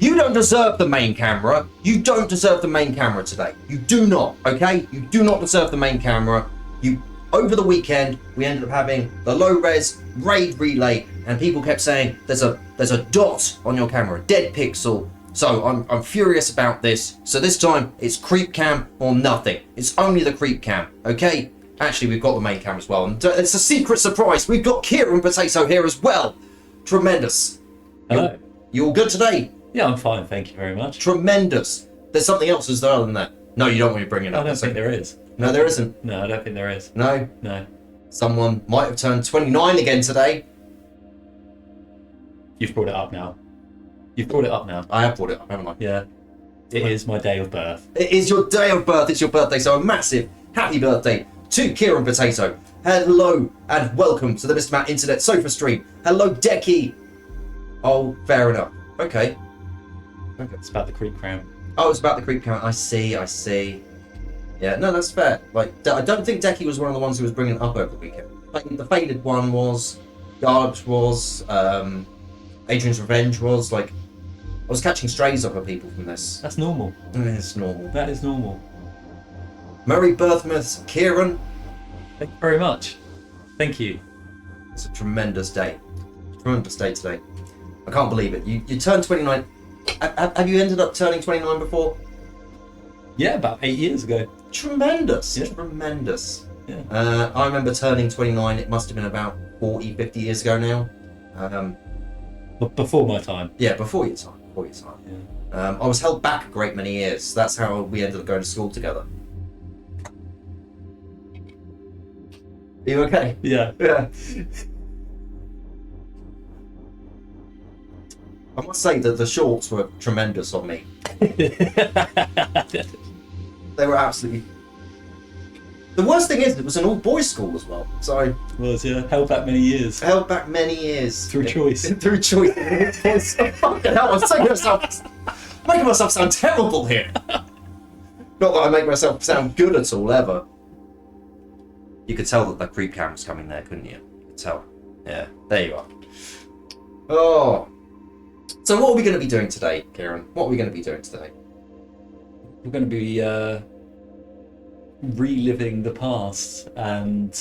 You don't deserve the main camera. You don't deserve the main camera today. You do not, okay? You do not deserve the main camera. Over the weekend, we ended up having the low-res raid relay, and people kept saying there's a dot on your camera, a dead pixel. So I'm furious about this. So this time it's creep cam or nothing. It's only the creep cam, okay? Actually, we've got the main cam as well, and it's a secret surprise. We've got Kieron Potato here as well. Tremendous. Hello. You all good today? Yeah, I'm fine, thank you very much. Tremendous. There's something else as well than that. No, you don't want me to bring it up. I don't think there is. No, there isn't. No, I don't think there is. No? No. Someone might have turned 29 again today. You've brought it up now. You've brought it up now. I have brought it up, haven't I? Yeah. It is my day of birth. It is your day of birth. It's your birthday, so a massive happy birthday to Kieron Potato. Hello and welcome to the Mr. Matt Internet Sofa Stream. Hello, Decky. Oh, fair enough. Okay. It's about the creep cam. Oh, it's about the creep count. I see. Yeah, no, that's fair. Like, I don't think Decky was one of the ones who was bringing it up over the weekend. Like, the Faded one was, Garbage was, Adrian's Revenge was. Like, I was catching strays off of people from this. That's normal. It's normal. That is normal. Merry Birthmas, Kieron. Thank you very much. Thank you. It's a tremendous day. Tremendous day today. I can't believe it. You turned 29. Have you ended up turning 29 before? Yeah, about 8 years ago. Tremendous. Yeah. Tremendous. Yeah. I remember turning 29. It must have been about 40, 50 years ago now. But before my time. Yeah, before your time. Yeah. I was held back a great many years. That's how we ended up going to school together. Are you okay? Yeah. Yeah. I must say that the shorts were tremendous on me. They were absolutely... The worst thing is, it was an all-boys school as well. So Was, yeah. Held back many years. held back many years. Through choice. Through choice. Fucking hell, I'm making myself sound terrible here. Not that I make myself sound good at all, ever. You could tell that the creep cam was coming there, couldn't you? You could tell. Yeah, there you are. Oh. So what are we going to be doing today, Kieron? What are we going to be doing today? We're going to be reliving the past and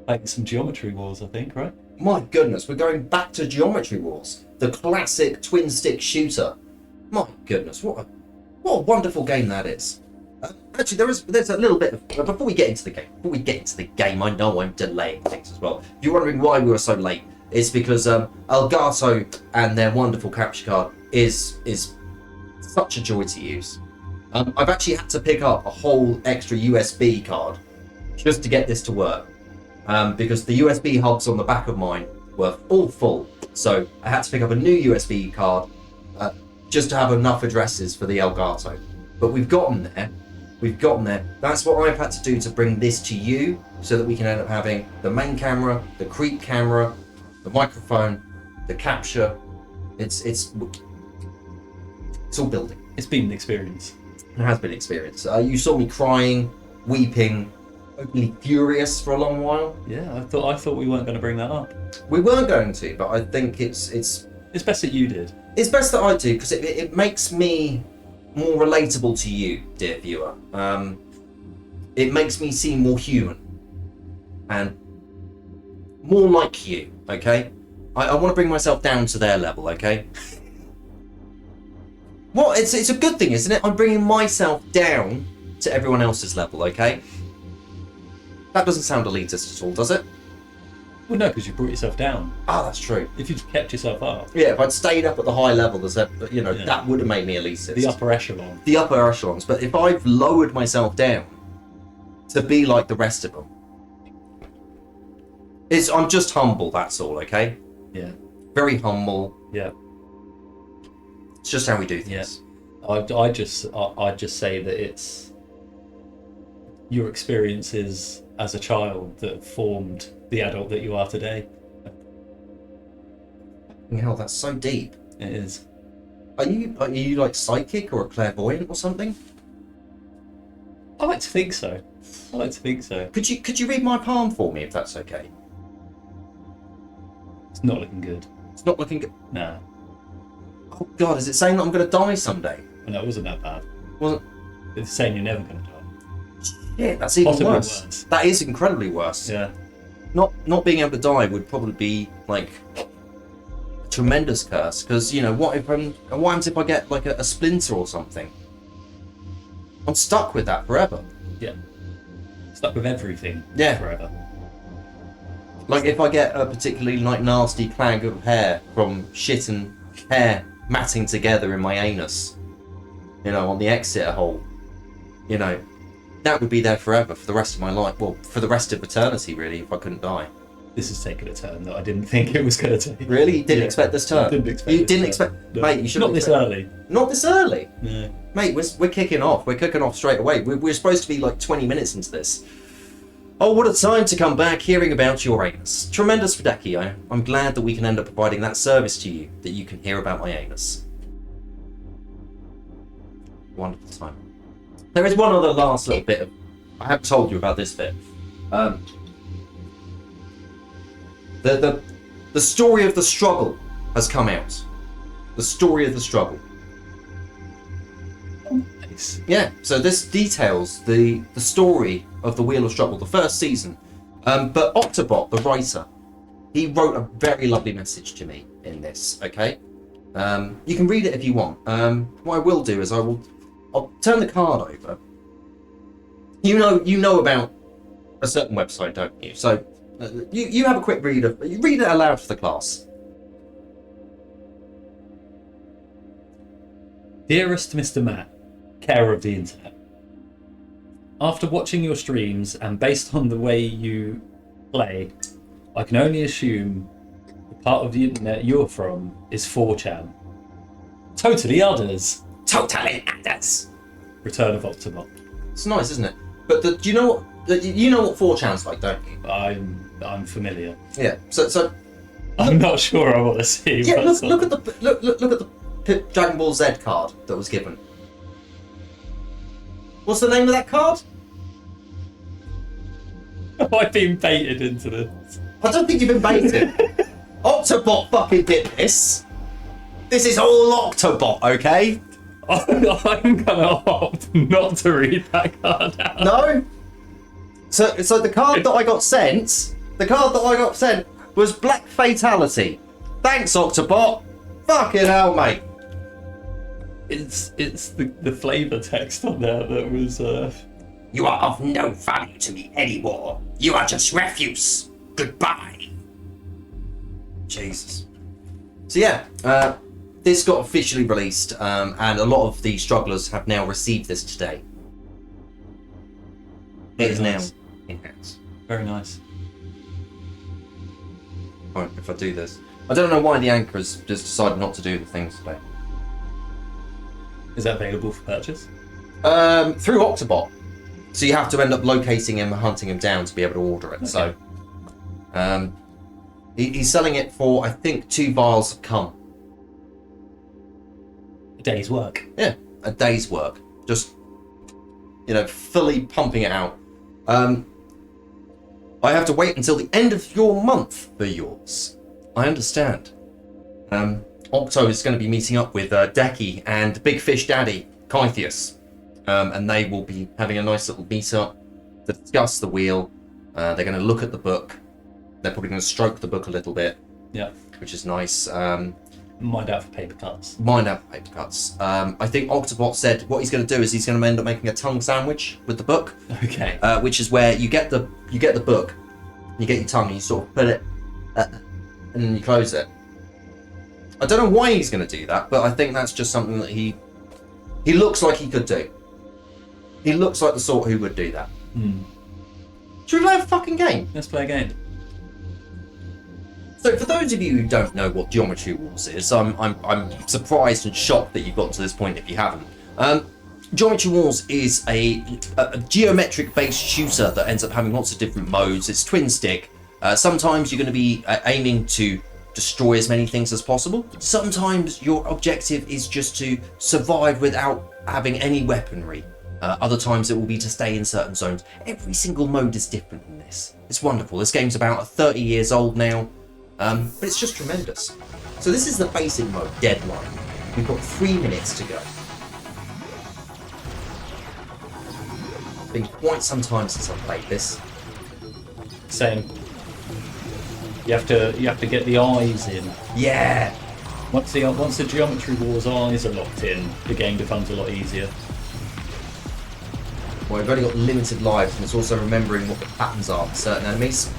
playing some Geometry Wars, I think, right? My goodness, we're going back to Geometry Wars, the classic twin-stick shooter. My goodness, what a wonderful game that is. Actually, there's a little bit of, before we get into the game, I know I'm delaying things as well. If you're wondering why we were so late, it's because Elgato and their wonderful capture card is such a joy to use. I've actually had to pick up a whole extra USB card just to get this to work, because the USB hubs on the back of mine were all full. So I had to pick up a new USB card just to have enough addresses for the Elgato. But we've gotten there. That's what I've had to do to bring this to you, so that we can end up having the main camera, the creep camera, the microphone, the capture. It's all building. It's been an experience. It has been an experience. You saw me crying, weeping, openly furious for a long while. Yeah, I thought we weren't going to bring that up. We weren't going to, but I think it's It's best that you did. It's best that I do, because it makes me more relatable to you, dear viewer. It makes me seem more human and more like you, okay? I want to bring myself down to their level, okay? Well, it's a good thing, isn't it? I'm bringing myself down to everyone else's level, okay? That doesn't sound elitist at all, does it? Well, no, because you brought yourself down. Ah, that's true. If you'd kept yourself up. Yeah, if I'd stayed up at the high level, that would have made me elitist. The upper echelon. The upper echelons. But if I've lowered myself down to be like the rest of them, I'm just humble, that's all, okay? Yeah. Very humble. Yeah. It's just how we do things. Yeah. I just say that it's your experiences as a child that formed the adult that you are today. Hell, that's so deep. It is. Are you like psychic or a clairvoyant or something? I like to think so. Could you read my palm for me, if that's okay? It's not looking good. It's not looking good. No. Oh God, is it saying that I'm going to die someday? Well, no, it wasn't that bad. Wasn't? It's saying you're never going to die. Yeah, that's even Possibly worse. worse. That is incredibly worse. Yeah. Not being able to die would probably be like a tremendous curse. Because what happens if I get like a splinter or something? I'm stuck with that forever. Yeah. Stuck with everything. Yeah. Forever. Like if I get a particularly nasty clag of hair from shit and hair matting together in my anus, on the exit hole, that would be there forever for the rest of my life. Well, for the rest of eternity, really, if I couldn't die. This has taken a turn that I didn't think it was going to take. Really? You didn't expect this turn? I didn't expect You this didn't turn. expect... No. Mate, you should Not this early. Not this early? No. Mate, we're kicking off. We're kicking off straight away. We're supposed to be like 20 minutes into this. Oh, what a time to come back hearing about your anus. Tremendous, Fidakio. I'm glad that we can end up providing that service to you, that you can hear about my anus. Wonderful time. There is one other last little bit of... I haven't told you about this bit. The story of the struggle has come out. The story of the struggle. Nice. Yeah, so this details the story of the Wheel of Struggle, the first season. But Octobot, the writer, he wrote a very lovely message to me in this, okay? You can read it if you want. What I will do is I'll turn the card over. You know about a certain website, don't you? So you have a quick read of... You read it aloud for the class. Dearest Mr. Matt, carer of the internet. After watching your streams and based on the way you play, I can only assume the part of the internet you're from is 4chan. Totally others. Totally others. Return of Octobot. It's nice, isn't it? But do you know what 4chan's like, don't you? I'm familiar. Yeah. So I'm not sure I want to see. yeah. Look at the Dragon Ball Z card that was given. What's the name of that card? Have I been baited into this? I don't think you've been baited. Octobot fucking did this. This is all Octobot, okay? I'm gonna opt not to read that card out. No. So the card that I got sent, was Black Fatality. Thanks, Octobot. Fucking hell, mate. It's the flavour text on there that was. You are of no value to me anymore. You are just refuse. Goodbye. Jesus. So yeah, this got officially released, and a lot of the strugglers have now received this today. It is now in hands. Very nice. Right, if I do this. I don't know why the anchors just decided not to do the things today. Is that available for purchase? Through Octobot. So you have to end up locating him and hunting him down to be able to order it. Okay. So he's selling it for, I think, 2 vials of cum. A day's work. Yeah, a day's work. Just, fully pumping it out. I have to wait until the end of your month for yours. I understand. Octo is going to be meeting up with Deki and Big Fish Daddy, Kythius. And they will be having a nice little meet-up to discuss the wheel. They're going to look at the book. They're probably going to stroke the book a little bit. Yeah. Which is nice. Mind out for paper cuts. Mind out for paper cuts. I think Octobot said what he's going to do is he's going to end up making a tongue sandwich with the book. Okay. Which is where you get the book, you get your tongue, and you sort of put it, and then you close it. I don't know why he's going to do that, but I think that's just something that he looks like he could do. He looks like the sort who would do that. Should we play a fucking game? Let's play a game. So for those of you who don't know what Geometry Wars is, I'm surprised and shocked that you've gotten to this point if you haven't. Geometry Wars is a geometric-based shooter that ends up having lots of different modes. It's twin stick. Sometimes you're going to be aiming to destroy as many things as possible. Sometimes your objective is just to survive without having any weaponry. Other times it will be to stay in certain zones. Every single mode is different in this. It's wonderful. This game's about 30 years old now, but it's just tremendous. So this is the basic mode, Deadline. We've got 3 minutes to go. It's been quite some time since I've played this. Same. You have to get the eyes in. Yeah! Once the Geometry Wars eyes are locked in, the game becomes a lot easier. Well, we've only got limited lives, and it's also remembering what the patterns are for certain enemies.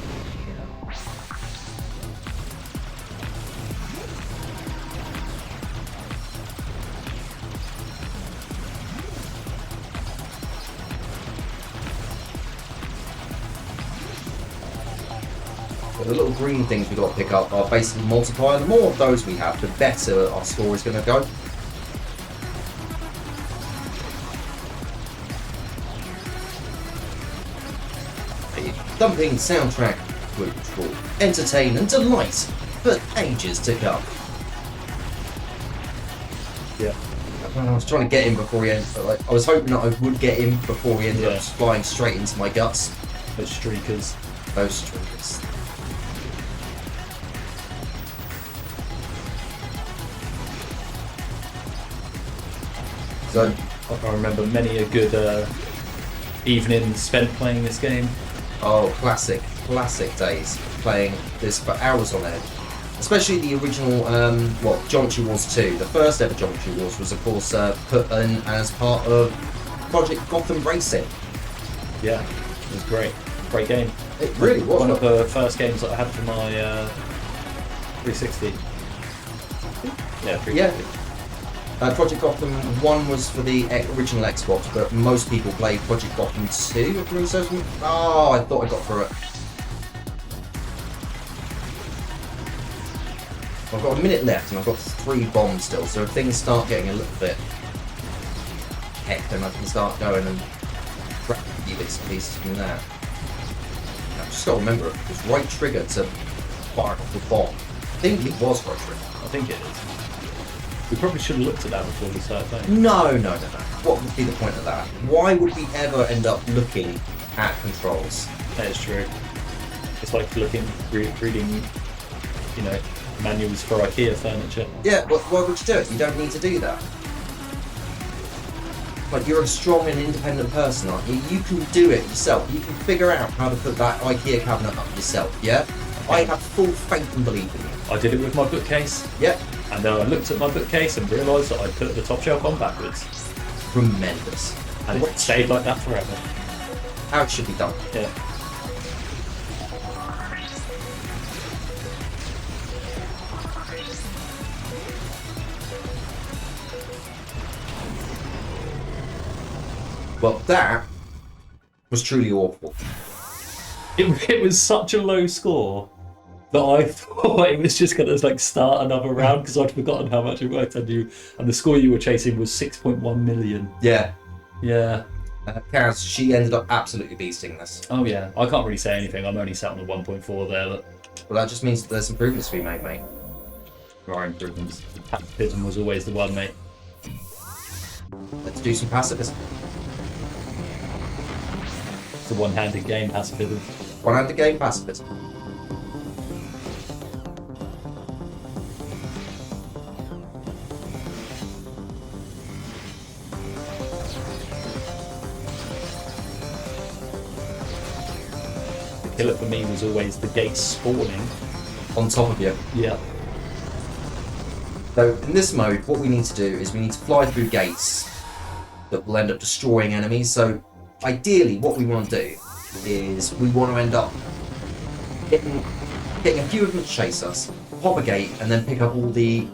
The little green things we've got to pick up are basically multiplier. The more of those we have, the better our score is going to go. A thumping soundtrack which will entertain and delight for ages to come. Yeah. I was trying to get him before he ended, I was hoping that I would get him before he ended up just flying straight into my guts. Those streakers. Those streakers. So, I remember many a good evening spent playing this game. oh, classic days playing this for hours on end. Especially the original, Geometry Wars 2. The first ever Geometry Wars was, of course, put in as part of Project Gotham Racing. Yeah, it was great. Great game. It really was. One of the first games that I had for my 360. Yeah, 360. Yeah. Project Gotham 1 was for the original Xbox, but most people played Project Gotham 2, if memory serves me. Oh, I thought I got through it. I've got a minute left and I've got 3 bombs still, so if things start getting a little bit heck, then I can start going and grab a few bits and pieces from there. I've just got to remember it was right trigger to fire off the bomb. I think it was right trigger. I think it is. We probably should have looked at that before we started playing. No. What would be the point of that? Why would we ever end up looking at controls? That is true. It's like reading, manuals for IKEA furniture. Yeah, why would you do it? You don't need to do that. Like, you're a strong and independent person, aren't you? You can do it yourself. You can figure out how to put that IKEA cabinet up yourself, yeah? I have full faith and belief in you. I did it with my bookcase. Yep. And then I looked at my bookcase and realised that I put the top shelf on backwards. Tremendous. And it stayed like that forever. How it should be done. Yeah. Well, that was truly awful. It was such a low score that I thought it was just going to start another round because I'd forgotten how much it worked on you. And the score you were chasing was 6.1 million. Yeah. Yeah. Kaz, she ended up absolutely beasting this. Oh yeah. I can't really say anything. I'm only sat on the 1.4 there. Well, that just means that there's improvements to be made, mate. There are improvements. Pacifism was always the one, mate. Let's do some pacifism. It's a one-handed game, pacifism. One-handed game, pacifism. The killer for me was always the gates spawning. On top of you. Yeah. So in this mode, what we need to do is we need to fly through gates that will end up destroying enemies. So ideally, what we want to do is we want to end up getting a few of them to chase us, pop a gate, and then pick up all the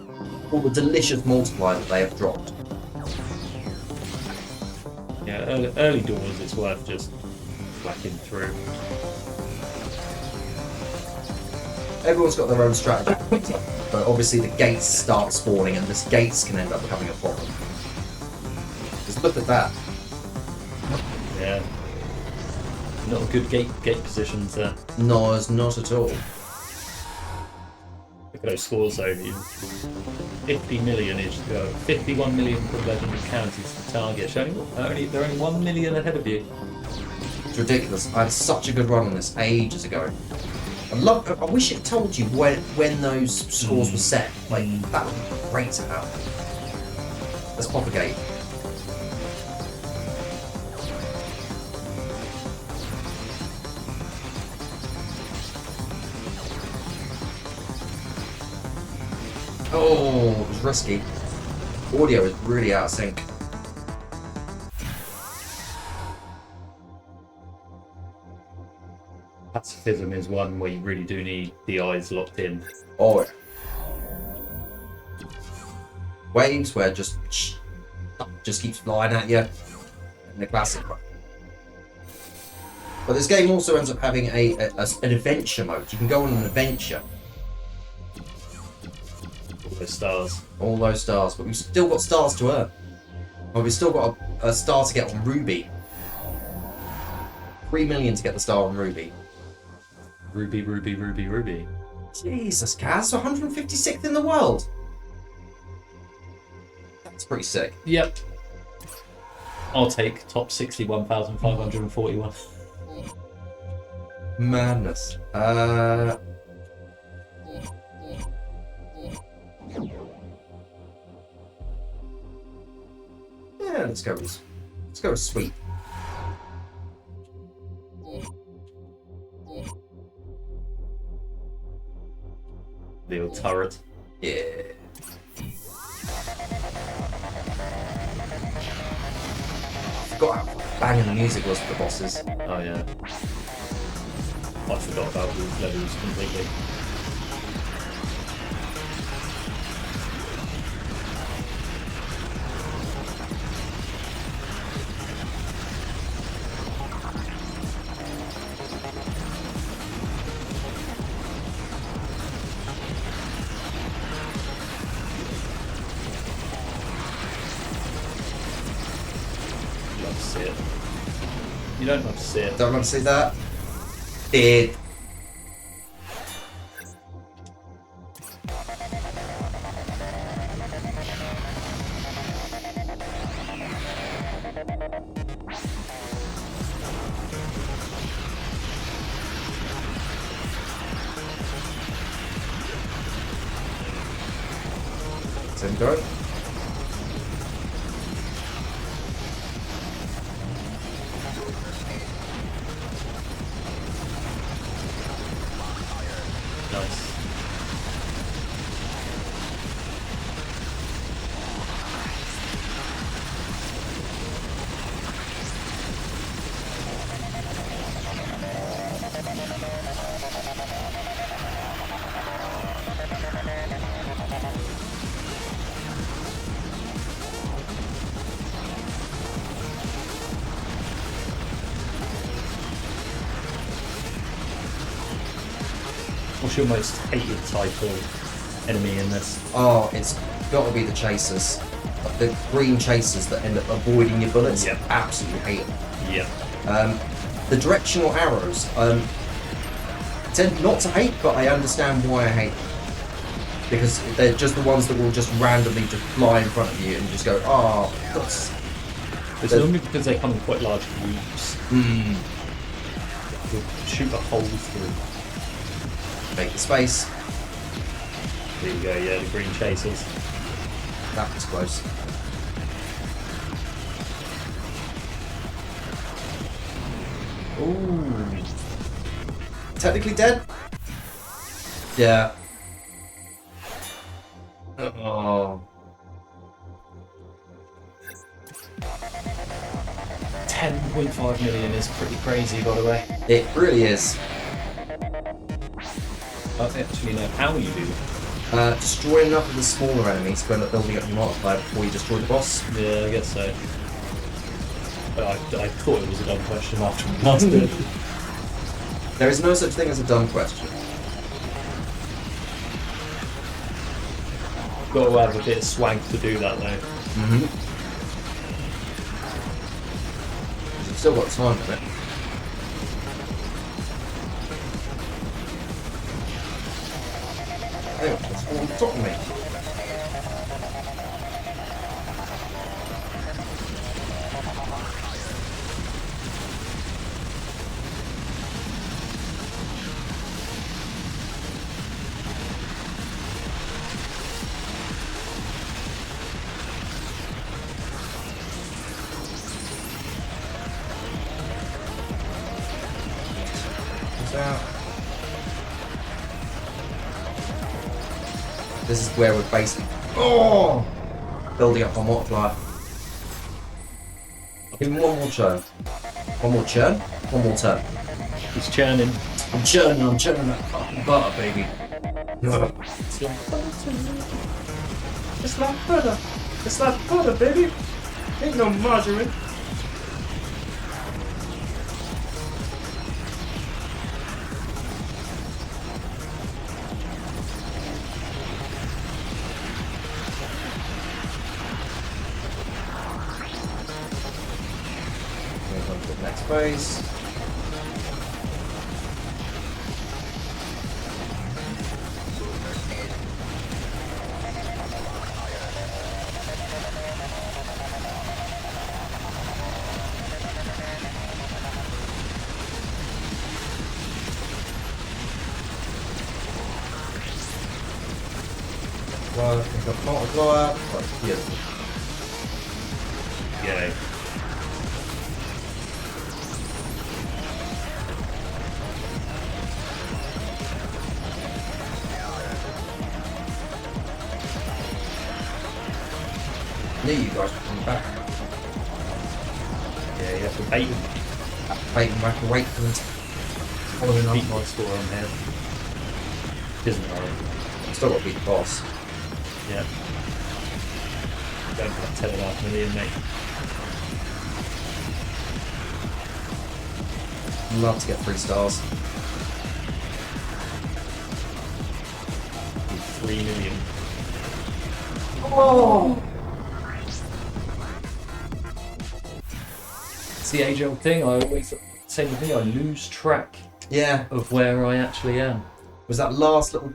delicious multiplier that they have dropped. Yeah, early doors, it's worth just whacking through. Everyone's got their own strategy, but obviously the gates start spawning, and this gates can end up becoming a problem. Just look at that. Yeah. Not a good gate positions there. No, it's not at all. Look at those scores though. 50 million is 51 million from legendary counties to target. They're only 1 million ahead of you. It's ridiculous. I had such a good run on this ages ago. I wish it told you when those scores were set. Like, that would be great to have. Let's pop a gate. Oh, it was risky. Audio is really out of sync. Pacifism is one where you really do need the eyes locked in. Oh, yeah. Waves where just keeps flying at you. In the classic one. But this game also ends up having an adventure mode. You can go on an adventure. All those stars. All those stars, but we've still got stars to earn. Well, we've still got a star to get on Ruby. 3 million to get the star on Ruby. Ruby, Ruby, Ruby, Ruby. Jesus, Kaz, 156th in the world. That's pretty sick. Yep. I'll take top 61,541. Madness. Yeah, let's go with sweet. The old turret. Yeah. Forgot how banging the music was for the bosses. Oh yeah. I forgot about these levels completely. Love to see it. You don't love to see it. Don't want to see that. Did. Same go. Nice. What's your most hated type of enemy in this? Oh, it's got to be the chasers. The green chasers that end up avoiding your bullets. Yep. Absolutely hate them. Yeah. The directional arrows, I tend not to hate, but I understand why I hate them. Because they're just the ones that will just randomly just fly in front of you and you just go, oh, that's... It's normally because they come in quite large groups. You'll shoot a hole through. Make the space. There you go, yeah, the green chasers. That was close. Ooh. Technically dead? Yeah. Oh. 10.5 million is pretty crazy, by the way. It really is. I don't actually know how you do. Destroy enough of the smaller enemies to end up building up your multiplier before you destroy the boss. Yeah, I guess so. But I thought it was a dumb question after we asked it. There is no such thing as a dumb question. Got to have a bit of swank to do that though. You've still got time on it. Hey, what's on top of me? out. This is where we're basically building up our multiplier. Give me one more churn. One more churn? One more turn. He's churning. I'm churning that fucking butter, baby. It's like butter. It's like butter, baby. Ain't no margarine. Move on to the next phase. Well, I've got multiplier. Right, beautiful. Yay. Knew you guys were coming back. Yeah, you have to bait him. Wait, I can wait for them to following up. Beat my score on here. Isn't worry. I've still got to beat the boss. Yeah. Don't have 10.5 million, mate. Love to get 3 stars. 3 million. Oh! It's the age-old thing. I always say to me, I lose track Yeah. of where I actually am. Was that last little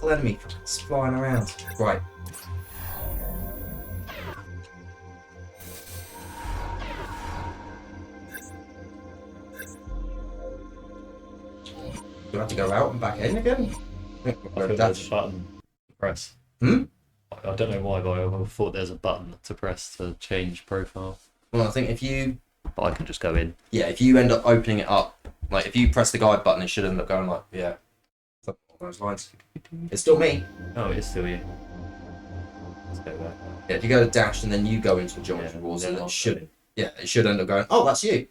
enemy just flying around? Right. Do I have to go out and back in again? I feel there's a button to press. Hmm? I don't know why, but I thought there's a button to press to change profile. Well, I think if you... But I can just go in. Yeah, if you end up opening it up, like if you press the guide button, it should end up going like, yeah. Something along those lines. It's still me. Oh, it is still you. Let's go back. Yeah, if you go to dash and then you go into the geometry wars, and it should... Yeah, it should end up going, oh, that's you.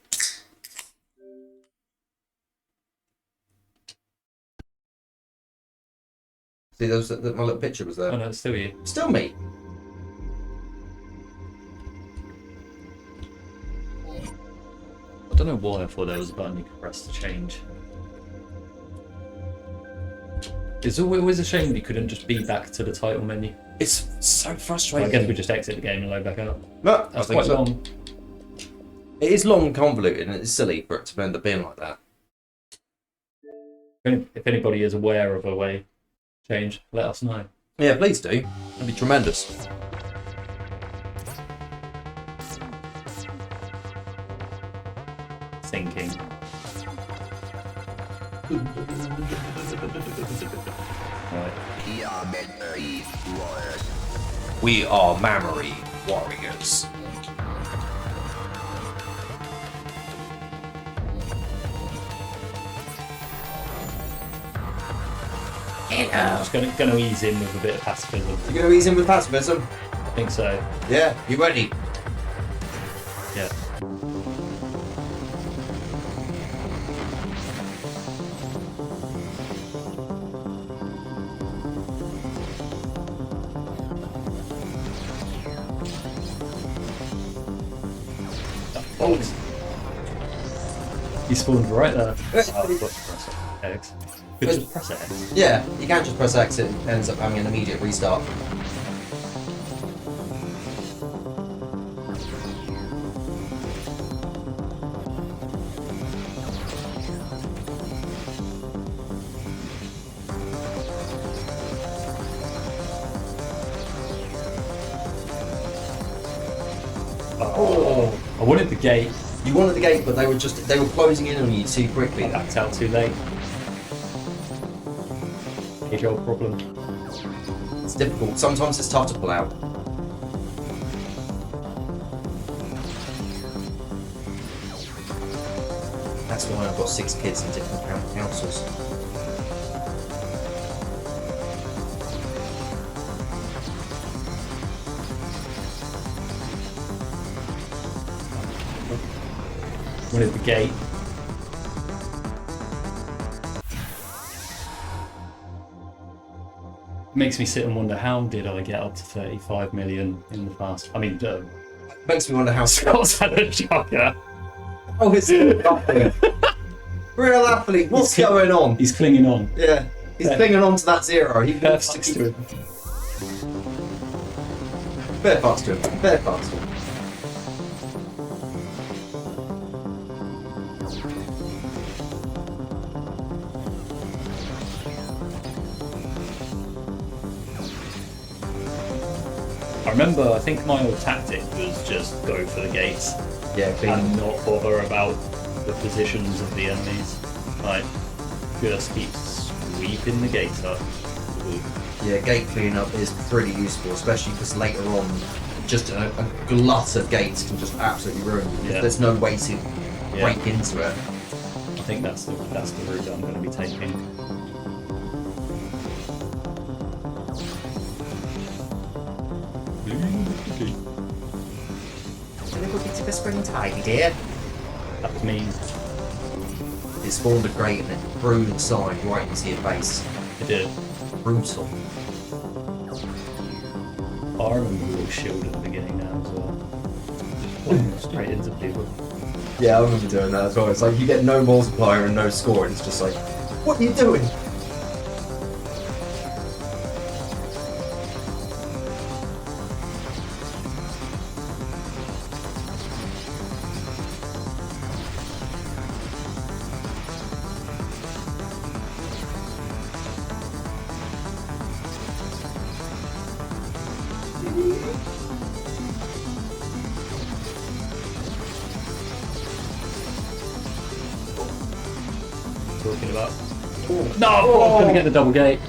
See, there was my little picture was there. Oh no, it's still you. Still me. I don't know why I thought there was a button you could press to change. It's always a shame that you couldn't just be back to the title menu. It's so I frustrating. guess we just exit the game and load back out. No, That's quite long. It is long and convoluted, and it's silly for it to end up being like that. If anybody is aware of a way to change, let us know. Yeah, please do. That'd be tremendous. Thinking. Right. We are memory warriors. I'm just gonna ease in with a bit of pacifism. You're going to ease in with pacifism? I think so. Yeah, you ready? Yeah. Oh, you spawned right there. Oh, I've got to press X. Could just press X. Yeah, you can't just press X, it ends up having an immediate restart. Oh, I wanted the gate. You wanted the gate, but they were closing in on you too quickly. I backed out too late. Age old problem. It's difficult. Sometimes it's tough to pull out. That's why I've got 6 kids in different councils. What is the gate? Makes me sit and wonder, how did I get up to 35 million in the past? I mean, Makes me wonder how Scott's had a shocker. Oh, it's real athlete. Real athlete. What's going on? He's clinging on. Yeah, he's clinging on to that 0. He Fair fucks to him. Fair fucks to him. Fair fucks to him. I remember, I think my old tactic was just go for the gates. Yeah, And not bother about the positions of the enemies. Like, just keep sweeping the gates up. yeah, gate cleanup is pretty useful, especially because later on, just a glut of gates can just absolutely ruin you. Yeah. There's no way to break into it. I think that's the route that I'm going to be taking. Deliberately took a spring tide, dear. That was me. It spawned a grate and it threw the sign right into your face. It did. Brutal. I remember we were shielded at the beginning now as well. Straight into people. Yeah, I remember doing that as well. It's like you get no multiplier and no score, and it's just like, what are you doing? Talking about. No, I'm gonna get the double gate.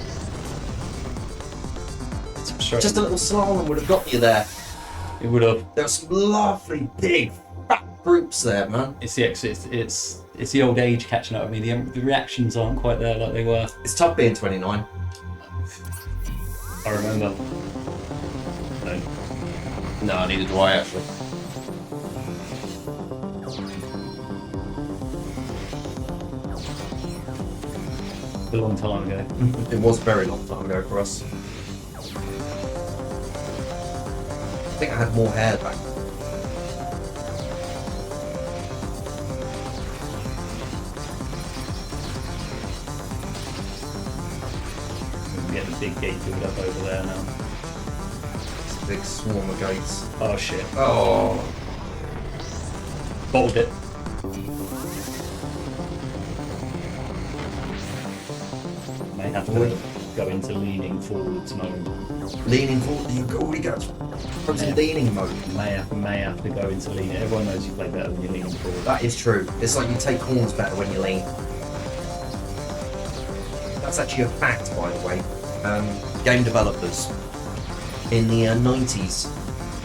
Just a little slalom would have got you there. It would have. There were some lovely big fat groups there, man. It's the old age catching up with me. The reactions aren't quite there like they were. It's tough being 29. I remember. No, neither do I actually. A long time ago. It was a very long time ago for us. I think I had more hair back. We get the big gate filled up over there now. It's a big swarm of gates. Oh shit. Oh. Bottled it. May have to go into leaning forwards mode. Leaning forward, you already got into leaning mode. May have to go into leaning. Everyone knows you play better when you're leaning forward. That is true. It's like you take corners better when you lean. That's actually a fact, by the way. Game developers in the 90s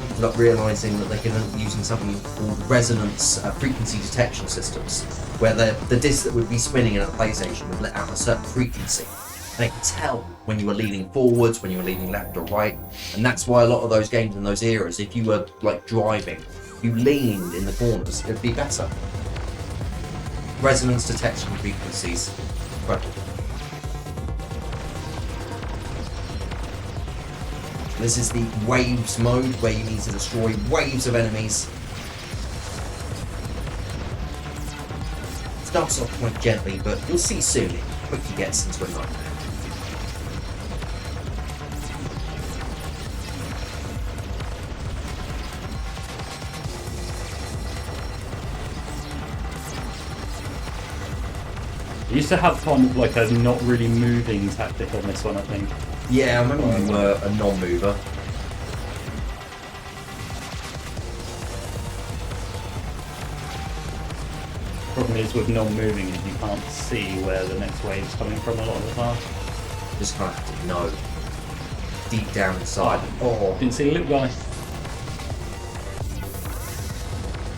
ended up realising that they could end up using something called resonance frequency detection systems, where the disc that would be spinning in a PlayStation would let out a certain frequency. And it could tell when you were leaning forwards, when you were leaning left or right. And that's why a lot of those games in those eras, if you were like driving, you leaned in the corners, it'd be better. Resonance detection frequencies. Incredible. This is the waves mode, where you need to destroy waves of enemies. Starts off quite gently, but you'll see soon it quickly gets into a nightmare. You used to have kind of like a not really moving tactic on this one, I think. Yeah, I remember you were a non-mover. Problem is with non-moving is you can't see where the next wave's coming from a lot of the time. Just kind of have to know. Deep down inside. Oh. Didn't see a little guy.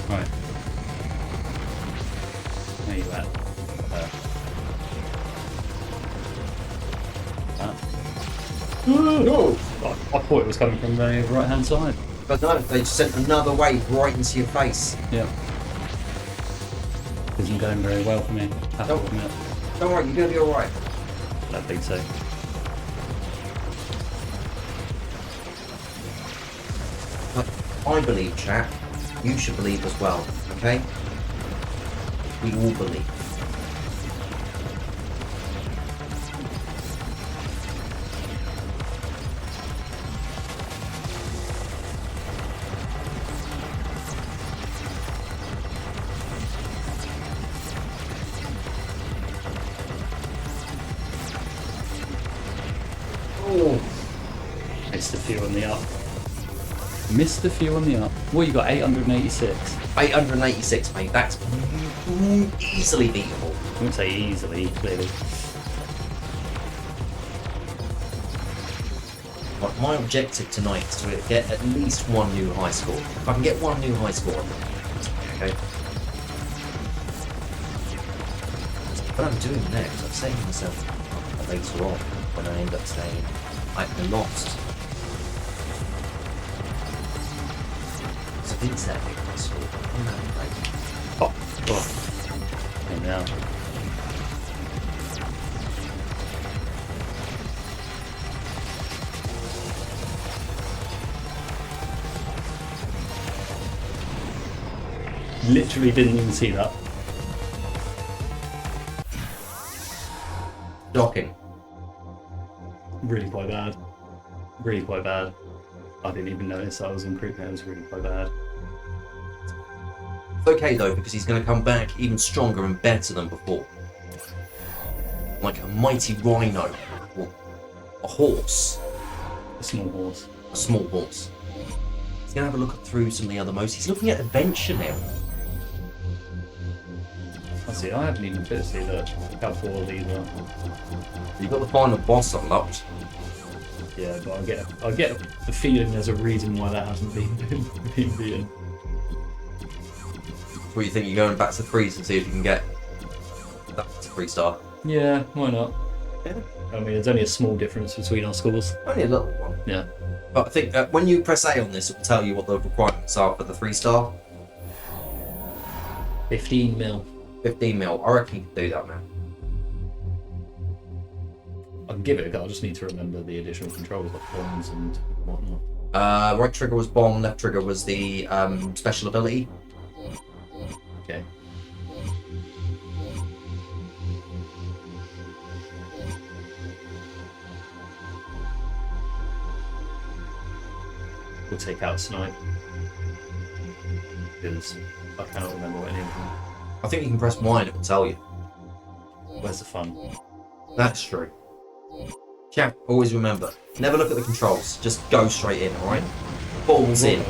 Right. There you at. No! I thought it was coming from the right-hand side. But no, they just sent another wave right into your face. Yeah. Isn't going very well for me. Have to admit. Don't worry, you're going to be alright. I don't think so. But I believe, chat. You should believe as well, okay? We all believe. Oh, Missed a few on the up. Missed a few on the up. What you got? 886. 886, mate. That's easily beatable. I wouldn't say easily, clearly. But my objective tonight is to get at least one new high score. If I can get one new high score, okay. What I'm doing next, I'm saying to myself later on when I end up saying I've lost. So it's that big high score. I'm not afraid. Oh. And now. Literally didn't even see that. Docking. Really quite bad. Really quite bad. I didn't even notice I was in creep. It was really quite bad. It's okay though, because he's going to come back even stronger and better than before. Like a mighty rhino. Or a horse. A small horse. A small horse. He's going to have a look through some of the other modes. He's looking at adventure now. I see, I haven't even physically looked how full of these are. You've got the final boss unlocked. Yeah, but I get the feeling there's a reason why that hasn't been beaten. What do you think? You're going back to 3s and see if you can get that to 3-star? Yeah, why not? Yeah. I mean, there's only a small difference between our scores. Only a little one. Yeah. But I think when you press A on this, it will tell you what the requirements are for the 3-star. 15 mil. 15 mil. I reckon you can do that, man. I can give it a go, I just need to remember the additional controls like bombs and whatnot. Right trigger was bomb, left trigger was the special ability. Okay. We'll take out Snipe. Because I cannot remember any of them. I think you can press Y and it will tell you. Where's the fun? That's true. Chat, always remember, never look at the controls, just go straight in, alright? Balls in.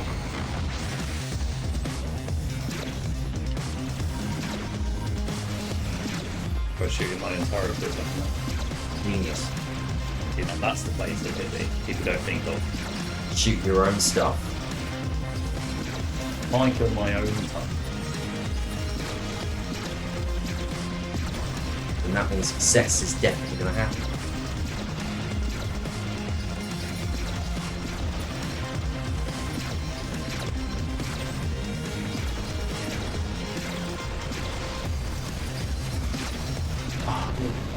Or shooting my entire equipment. Genius. You know, that's the place that people don't think of. Shoot your own stuff. I kill my own time. And that means success is definitely going to happen.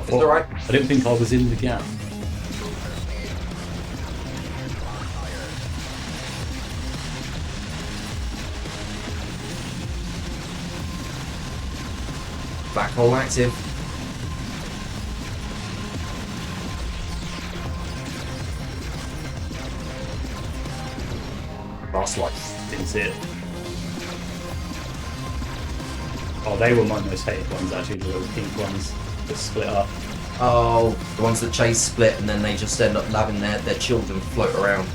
It's alright. I didn't think I was in the gap. Black hole active. Last life. Didn't see it. Oh, they were my most hated ones actually, the little pink ones that split up. Oh, the ones that chase split and then they just end up having their children float around.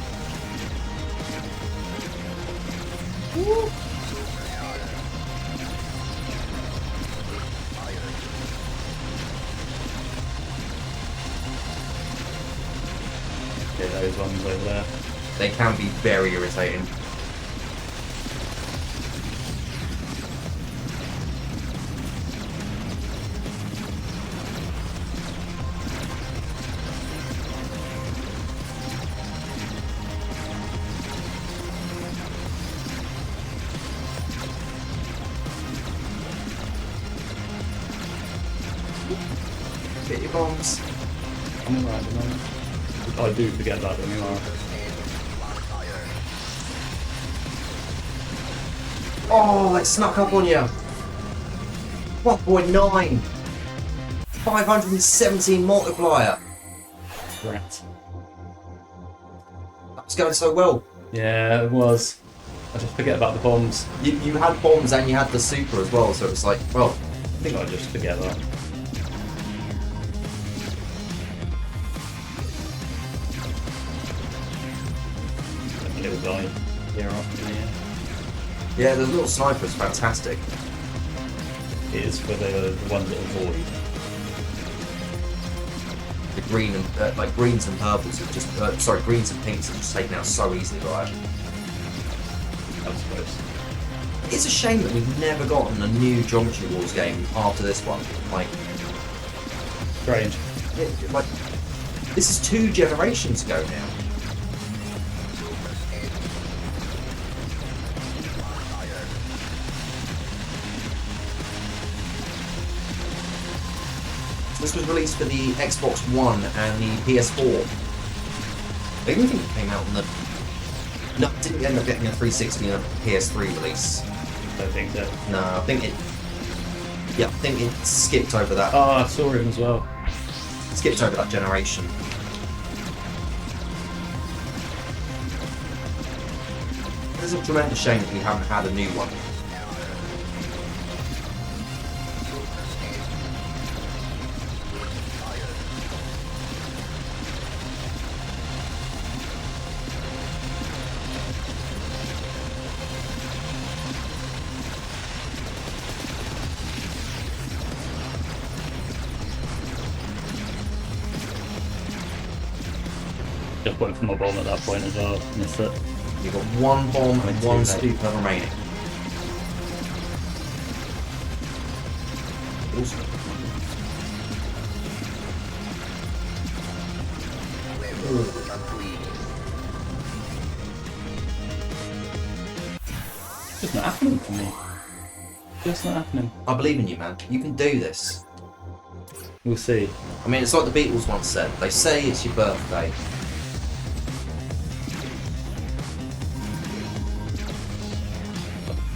Woo. Yeah, those ones over there. They can be very irritating. bombs. I'm alright at the moment. I do forget about them anymore. Oh, it snuck up on you. 1.9. 517 multiplier. Rat. That was going so well. Yeah, it was. I just forget about the bombs. You had bombs and you had the super as well, so it was like, well. I think I just forget that. That little guy here up in the air. Yeah, the little sniper is fantastic. It is for the ones that avoid. The green and like greens and purples are just sorry, greens and pinks are just taken out so easily, right? I suppose. It's a shame that we've never gotten a new Geometry Wars game after this one. Like, Strange. like this is 2 generations ago now. This was released for the Xbox One and the PS4. I even think it came out on the... No, it didn't end up getting a 360 and a PS3 release. I don't think so. No, I think it... Yeah, I think it skipped over that. Oh, I saw him as well. Skipped over that generation. It's a tremendous shame that we haven't had a new one. Just went for my bomb at that point as well. Missed it. You've got 1 bomb and 1 super remaining. Awesome. Just not happening for me. Just not happening. I believe in you, man. You can do this. We'll see. I mean, it's like the Beatles once said. They say it's your birthday.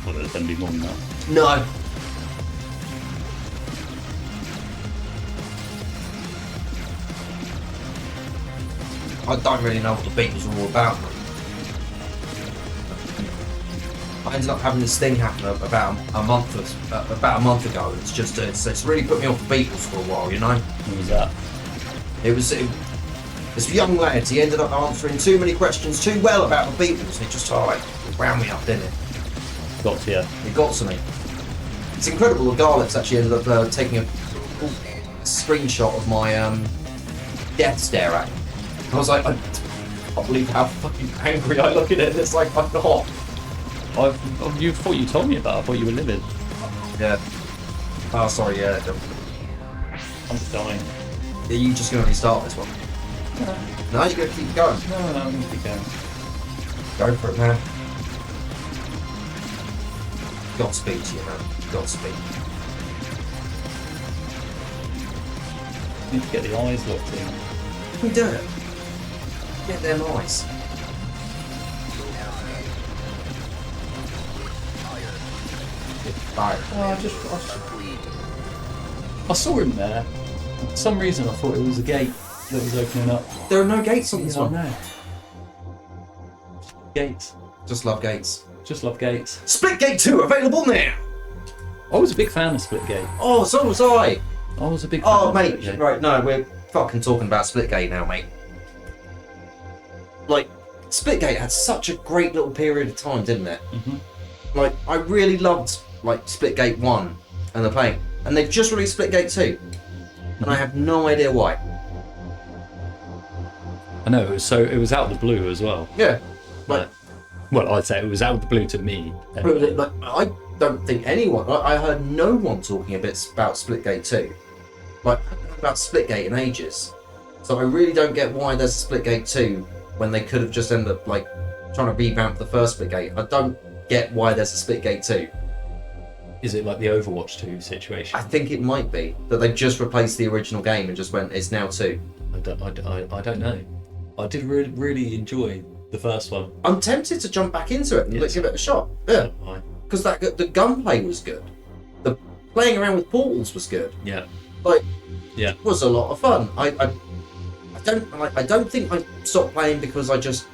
Well, there's going to be more than that. No. I don't really know what the Beatles are all about. I ended up having this thing happen about a month ago. It's just it's really put me off the Beatles for a while, you know. What was that? It was this young lad. He ended up answering too many questions too well about the Beatles, and it just it wound me up, didn't it? Got to you. It got to me. It's incredible. The Garlics actually ended up taking a screenshot of my death stare at him. I was like, I can't believe how fucking angry I look at it. It's like, I'm not. You thought you told me about it. I thought you were livid. Yeah. Oh, sorry, yeah. I'm just dying. Are you just going to restart this one? No, you're going to keep going. No, I'm going to keep going. Go for it, man. Godspeed to you, man. Godspeed. Need to get the eyes locked in. You can do it. Get them eyes. Fire. I saw him there. For some reason, I thought it was a gate that was opening up. There are no gates on this one. No. Gates. Just love gates. Just love gates. Splitgate 2 available now! I was a big fan of Splitgate. Oh, so was I! I was a big fan Oh, of mate, Splitgate. right, no, we're fucking talking about Splitgate now, mate. Like, Splitgate had such a great little period of time, didn't it? Mm-hmm. Like, I really loved, like, Splitgate 1 and the playing. And they've just released Splitgate 2. And I have no idea why. I know, it was out of the blue as well. Yeah. Like, well, I'd say it was out of the blue to me. but, like, I don't think anyone, I heard no one talking a bit about Splitgate 2. Like, I haven't heard about Splitgate in ages. So I really don't get why there's a Splitgate 2 when they could have just ended up, like, trying to revamp the first Splitgate. I don't get why there's a Splitgate 2. Is it like the Overwatch 2 situation? I think it might be that they just replaced the original game and just went, it's now 2. I don't know. I did really enjoy the first one. I'm tempted to jump back into it and Yes. give it a shot. Yeah, because the gunplay was good. The playing around with portals was good. Yeah. Like, Yeah. it was a lot of fun. I don't think I stopped playing because I just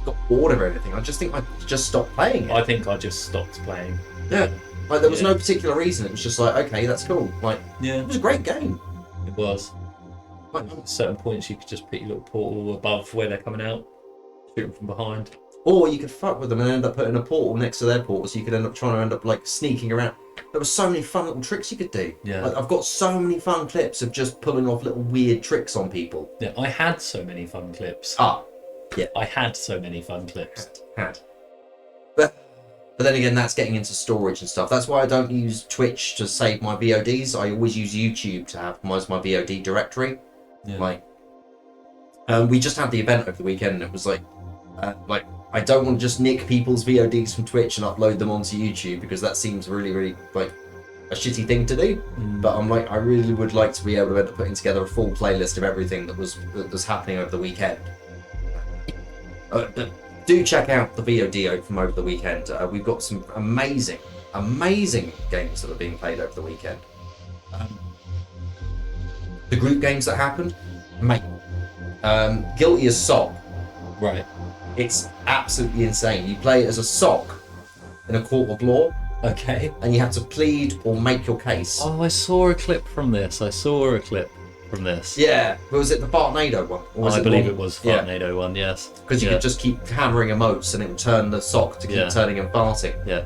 got bored of everything. I just think I just stopped playing it. I think I just stopped playing. Yeah. Like, there was no particular reason. It was just like, okay, that's cool. Like, Yeah. it was a great game. It was. Like, At certain points, you could just put your little portal above where they're coming out, shoot them from behind. or you could fuck with them and end up putting a portal next to their portal, so you could end up trying to like sneaking around. There were so many fun little tricks you could do. Yeah. Like, I've got so many fun clips of just pulling off little weird tricks on people. Yeah, I had so many fun clips. Yeah. I had so many fun clips. Had. But then again, that's getting into storage and stuff. That's why I don't use Twitch to save my VODs. I always use YouTube to have my VOD directory. Yeah. Like, we just had the event over the weekend, and it was like I don't want to just nick people's VODs from Twitch and upload them onto YouTube, because that seems really like a shitty thing to do. But I'm like, I really would like to be able to end up putting together a full playlist of everything that was happening over the weekend. Do check out the VOD from over the weekend. We've got some amazing games that are being played over the weekend. The group games that happened, mate. Guilty as Sock. Right. It's absolutely insane. You play it as a sock in a court of law, Okay. and you have to plead or make your case. Oh, I saw a clip from this. Yeah, but was it the Fartnado one? Or was I it believe one- it was Yeah. Fartnado one, yes. Because you could just keep hammering emotes and it would turn the sock to keep Yeah. turning and farting. Yeah.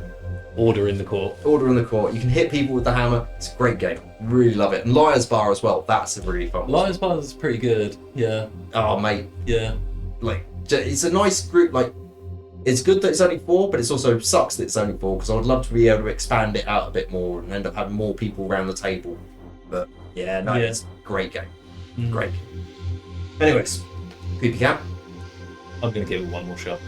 Order in the court. Order in the court. You can hit people with the hammer. It's a great game. Really love it. And Liar's Bar as well. That's a really fun one. Lions Bar is pretty good. Yeah. Oh, mate. Yeah. Like, it's a nice group. Like, it's good that it's only 4, but it also sucks that it's only 4, because I would love to be able to expand it out a bit more and end up having more people around the table. But yeah, no, Yeah. it's a great game. Great. Anyways, Creepy Cat. I'm going to give it one more shot.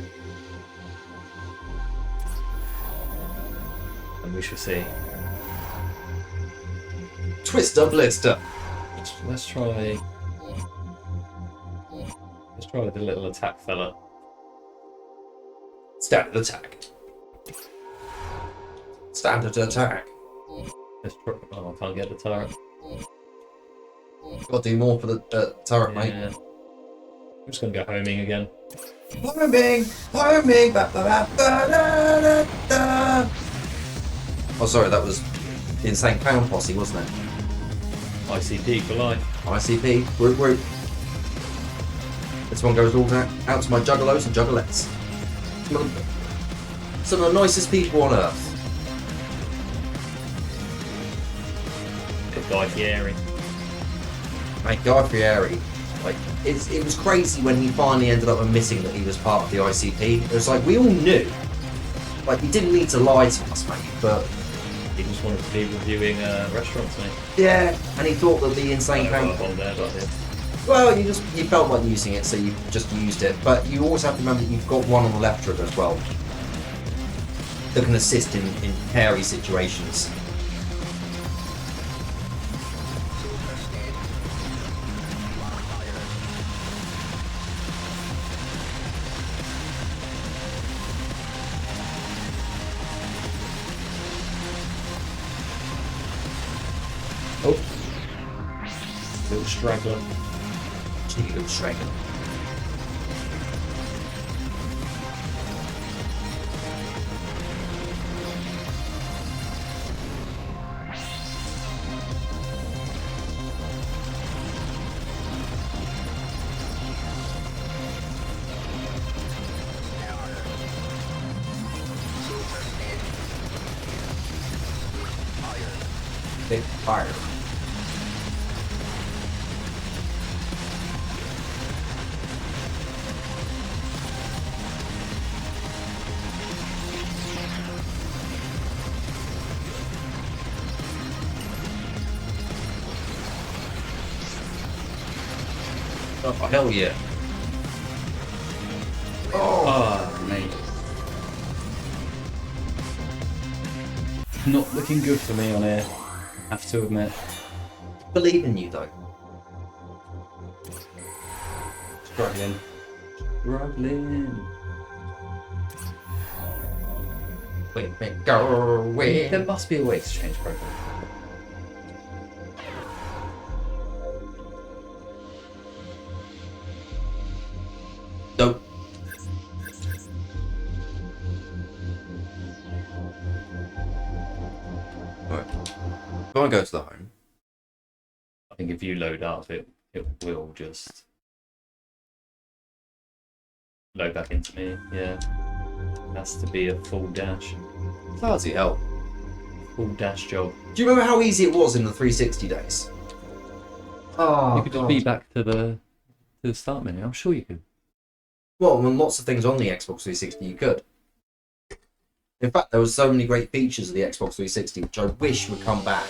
And we shall see. Twister Blister. Let's try the little attack fella. Standard attack. Standard attack. Let's try, oh, I can't get the turret. Got to do more for the turret, mate. Yeah. I'm just going to go homing again. Homing. Ba, ba, ba, ba, da, da, da. Oh, sorry, that was the Insane Clown Posse, wasn't it? ICP for life. ICP, group. This one goes all out to my juggalos and juggalettes. Some of the nicest people on earth. Good Guy Fieri. Mate, Guy Fieri, like, it was crazy when he finally ended up admitting that he was part of the ICP. It was like, we all knew. Like, he didn't need to lie to us, mate, but... He just wanted to be reviewing restaurants, mate. Yeah, and he thought that the Insane Clown... Well, you felt like using it, so you just used it. But you always have to remember that you've got one on the left foot as well that can assist in hairy situations. Oh. Little straggler. Cheeky little straggler. Big fire. Oh, hell yeah. Oh, mate. Not looking good for me on here, have to admit. Believe in you, though. Struggling. Wait, go away. There must be a way to change profile. No. Alright. If I go to the home. I think if you load up, it will just load back into me. Yeah, has to be a full dash. Bloody hell. Full dash job. Do you remember how easy it was in the 360 days? Oh, You could just be back to the start menu. I'm sure you could. Well, on lots of things on the Xbox 360 you could. In fact, there were so many great features of the Xbox 360 which I wish would come back.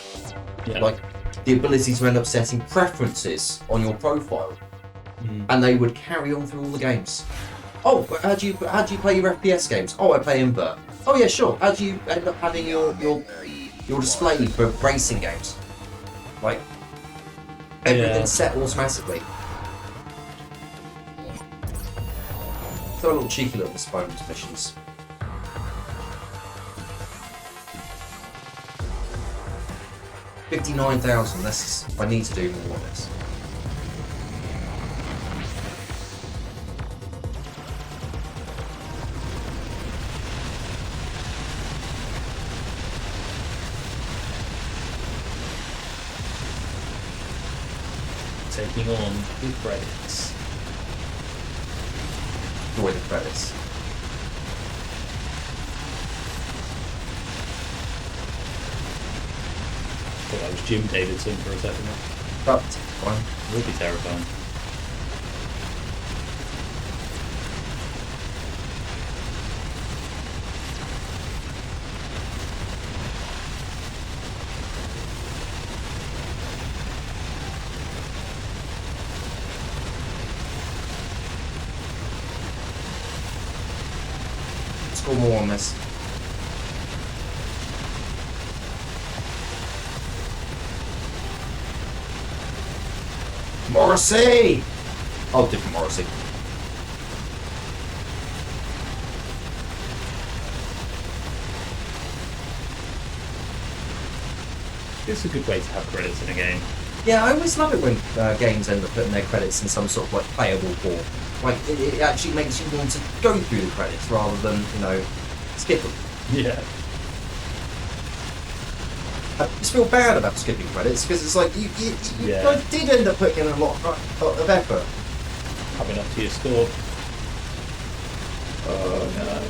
Yeah. Like the ability to end up setting preferences on your profile, and they would carry on through all the games. Oh, but how do you play your FPS games? Oh, I play invert. Oh yeah, sure. How do you end up having your display for racing games? Like everything's set automatically. So a little cheeky little bonus missions. $59,000. I need to do more of this. Taking on the credits. Enjoy the credits. I thought that was Jim Davidson for a second. But fine. It would be terrifying. Score more on this. Morrissey! Oh, different Morrissey. It's a good way to have credits in a game. Yeah, I always love it when games end up putting their credits in some sort of like playable form. Like it actually makes you want to go through the credits rather than, you know, skip them. Yeah. I just feel bad about skipping credits because it's like you Yeah. did end up putting in a lot of effort. Coming up to your score. Oh no.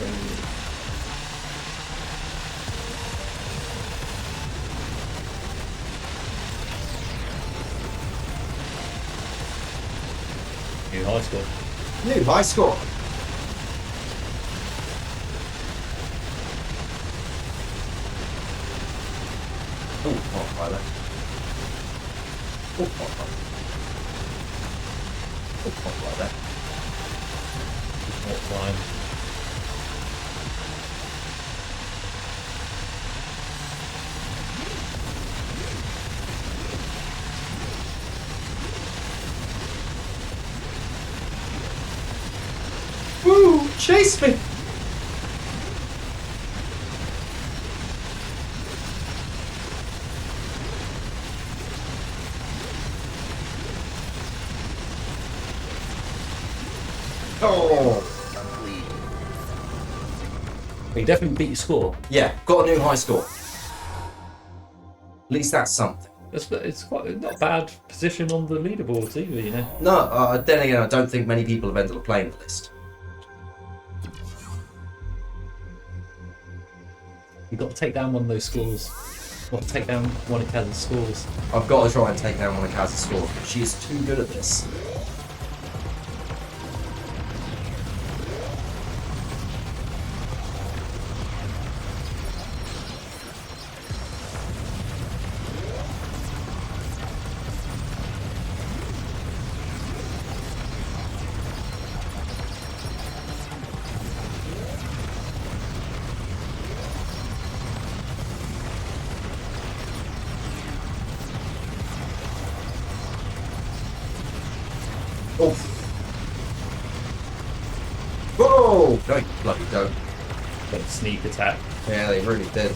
New high score. New high score. Oh, not by there. Oh, not by there. Oh, not by there. What time? Woo! Chase me! Oh! You definitely beat your score. Yeah, got a new high score. At least that's something. It's quite not a bad position on the leaderboards either, you know. No, then again, I don't think many people have ended up playing the list. You've got to take down one of those scores. Got to take down one of Kaz's scores. I've got to try and take down one of Kaz's scores. She is too good at this. Oh, no, you bloody don't. Got a sneak attack. Yeah, they really did.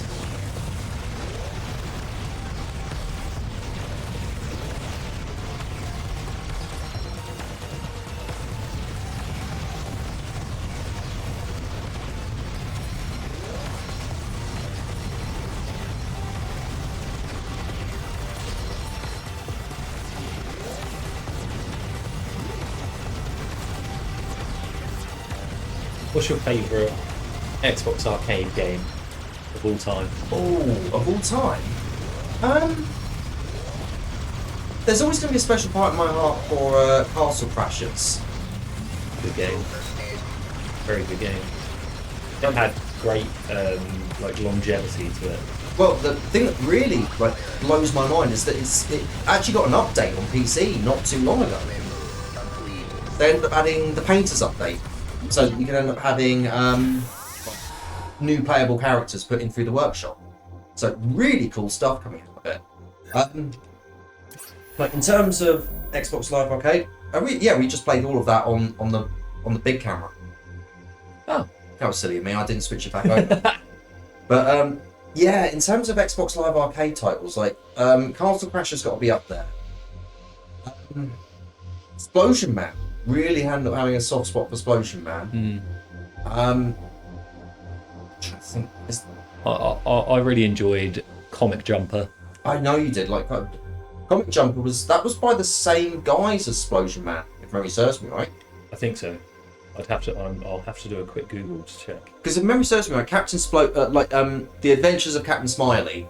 What's your favourite Xbox arcade game of all time? Oh, of all time? There's always going to be a special part in my heart for Castle Crashers. Good game. Very good game. It had great like longevity to it. Well, the thing that really like blows my mind is that it actually got an update on PC not too long ago. They ended up adding the Painters update, so that you can end up having new playable characters put in through the workshop. So really cool stuff coming out of it. Like in terms of Xbox Live Arcade, we just played all of that on the big camera. Oh, that was silly of me. I didn't switch it back over. But yeah, in terms of Xbox Live Arcade titles, like Castle Crasher's got to be up there. Explosion Man really ended up having a soft spot for Explosion Man. I'm trying to think. I really enjoyed Comic Jumper. I know you did. Like Comic Jumper was by the same guys as Explosion Man, if memory serves me right. I think so. I'll have to do a quick Google to check. Because if memory serves me right, The Adventures of Captain Smiley,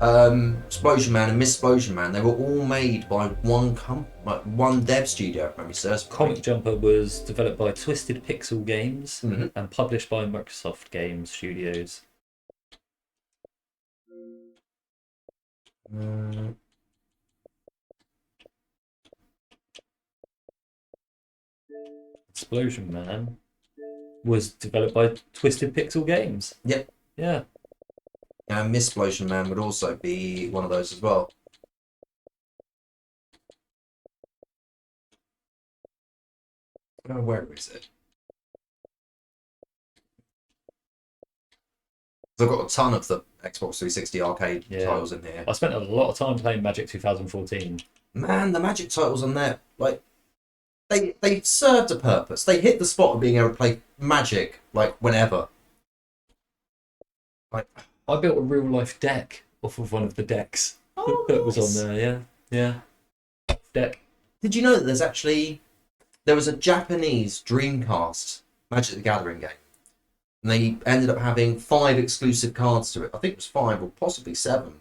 Explosion Man and Miss Explosion Man, they were all made by one dev studio, if memory serves me right. Comic Jumper was developed by Twisted Pixel Games and published by Microsoft Games Studios. Explosion Man was developed by Twisted Pixel Games. Yep. Yeah. And Miss Explosion Man would also be one of those as well. Where is it? I've got a ton of the Xbox 360 arcade titles in here. I spent a lot of time playing Magic 2014. Man, the Magic titles on there, like, they served a purpose. They hit the spot of being able to play Magic, like, whenever. Like, I built a real life deck off of one of the decks that was on there. Yeah. Deck. Did you know that there was a Japanese Dreamcast Magic the Gathering game, and they ended up having 5 exclusive cards to it. I think it was 5 or possibly 7.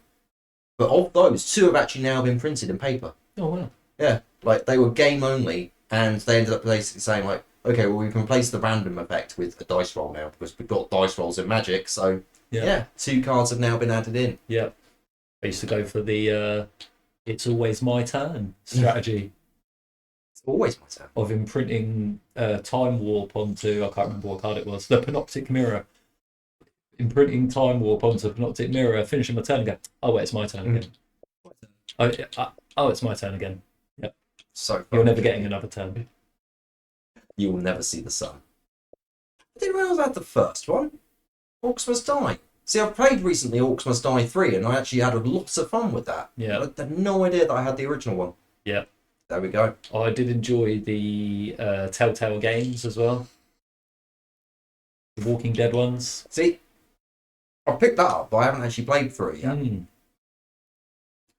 But of those, 2 have actually now been printed in paper. Oh wow. Yeah, like they were game only, and they ended up basically saying like, okay, well we can replace the random effect with a dice roll now because we've got dice rolls in Magic. So yeah 2 cards have now been added in. Yeah. I used to go for the it's always my turn strategy. It's always my turn. Of imprinting Time Warp onto, I can't remember what card it was, the Panoptic Mirror. Imprinting Time Warp onto the Panoptic Mirror, finishing my turn and go, oh wait, it's my turn again. Oh, it's my turn again. Yep. So fun. You're never getting another turn. You will never see the sun. I didn't realise I had the first one. Orcs Must Die. See, I've played recently Orcs Must Die 3, and I actually had a lot of fun with that. Yeah. I had no idea that I had the original one. Yeah. There we go. I did enjoy the Telltale games as well. The Walking Dead ones. See, I picked that up, but I haven't actually played through it yet.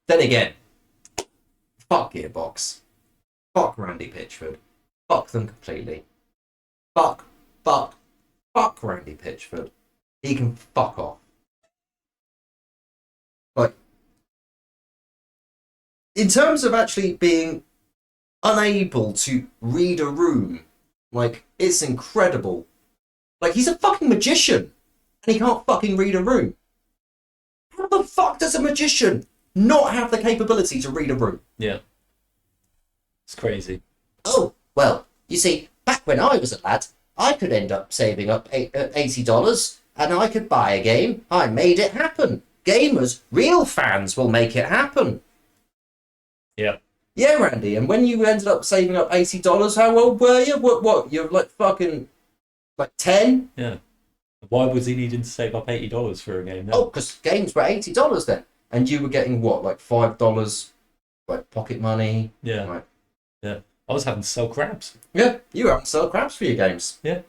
Then again, fuck Gearbox. Fuck Randy Pitchford. Fuck them completely. Fuck Randy Pitchford. He can fuck off. Like, in terms of actually being unable to read a room, like, it's incredible. Like, he's a fucking magician, and he can't fucking read a room. How the fuck does a magician not have the capability to read a room? Yeah. It's crazy. Oh, well, you see, back when I was a lad, I could end up saving up $80 and I could buy a game. I made it happen. Gamers, real fans will make it happen. Yeah. Yeah, Randy, and when you ended up saving up $80, how old were you? What, you're like fucking Like 10? Yeah. Why was he needing to save up $80 for a game? Oh, because games were $80 then. And you were getting what, like $5, like pocket money? Yeah. Like, Yeah. I was having to sell crabs. yeah, you were having to sell crabs for your games. Yeah.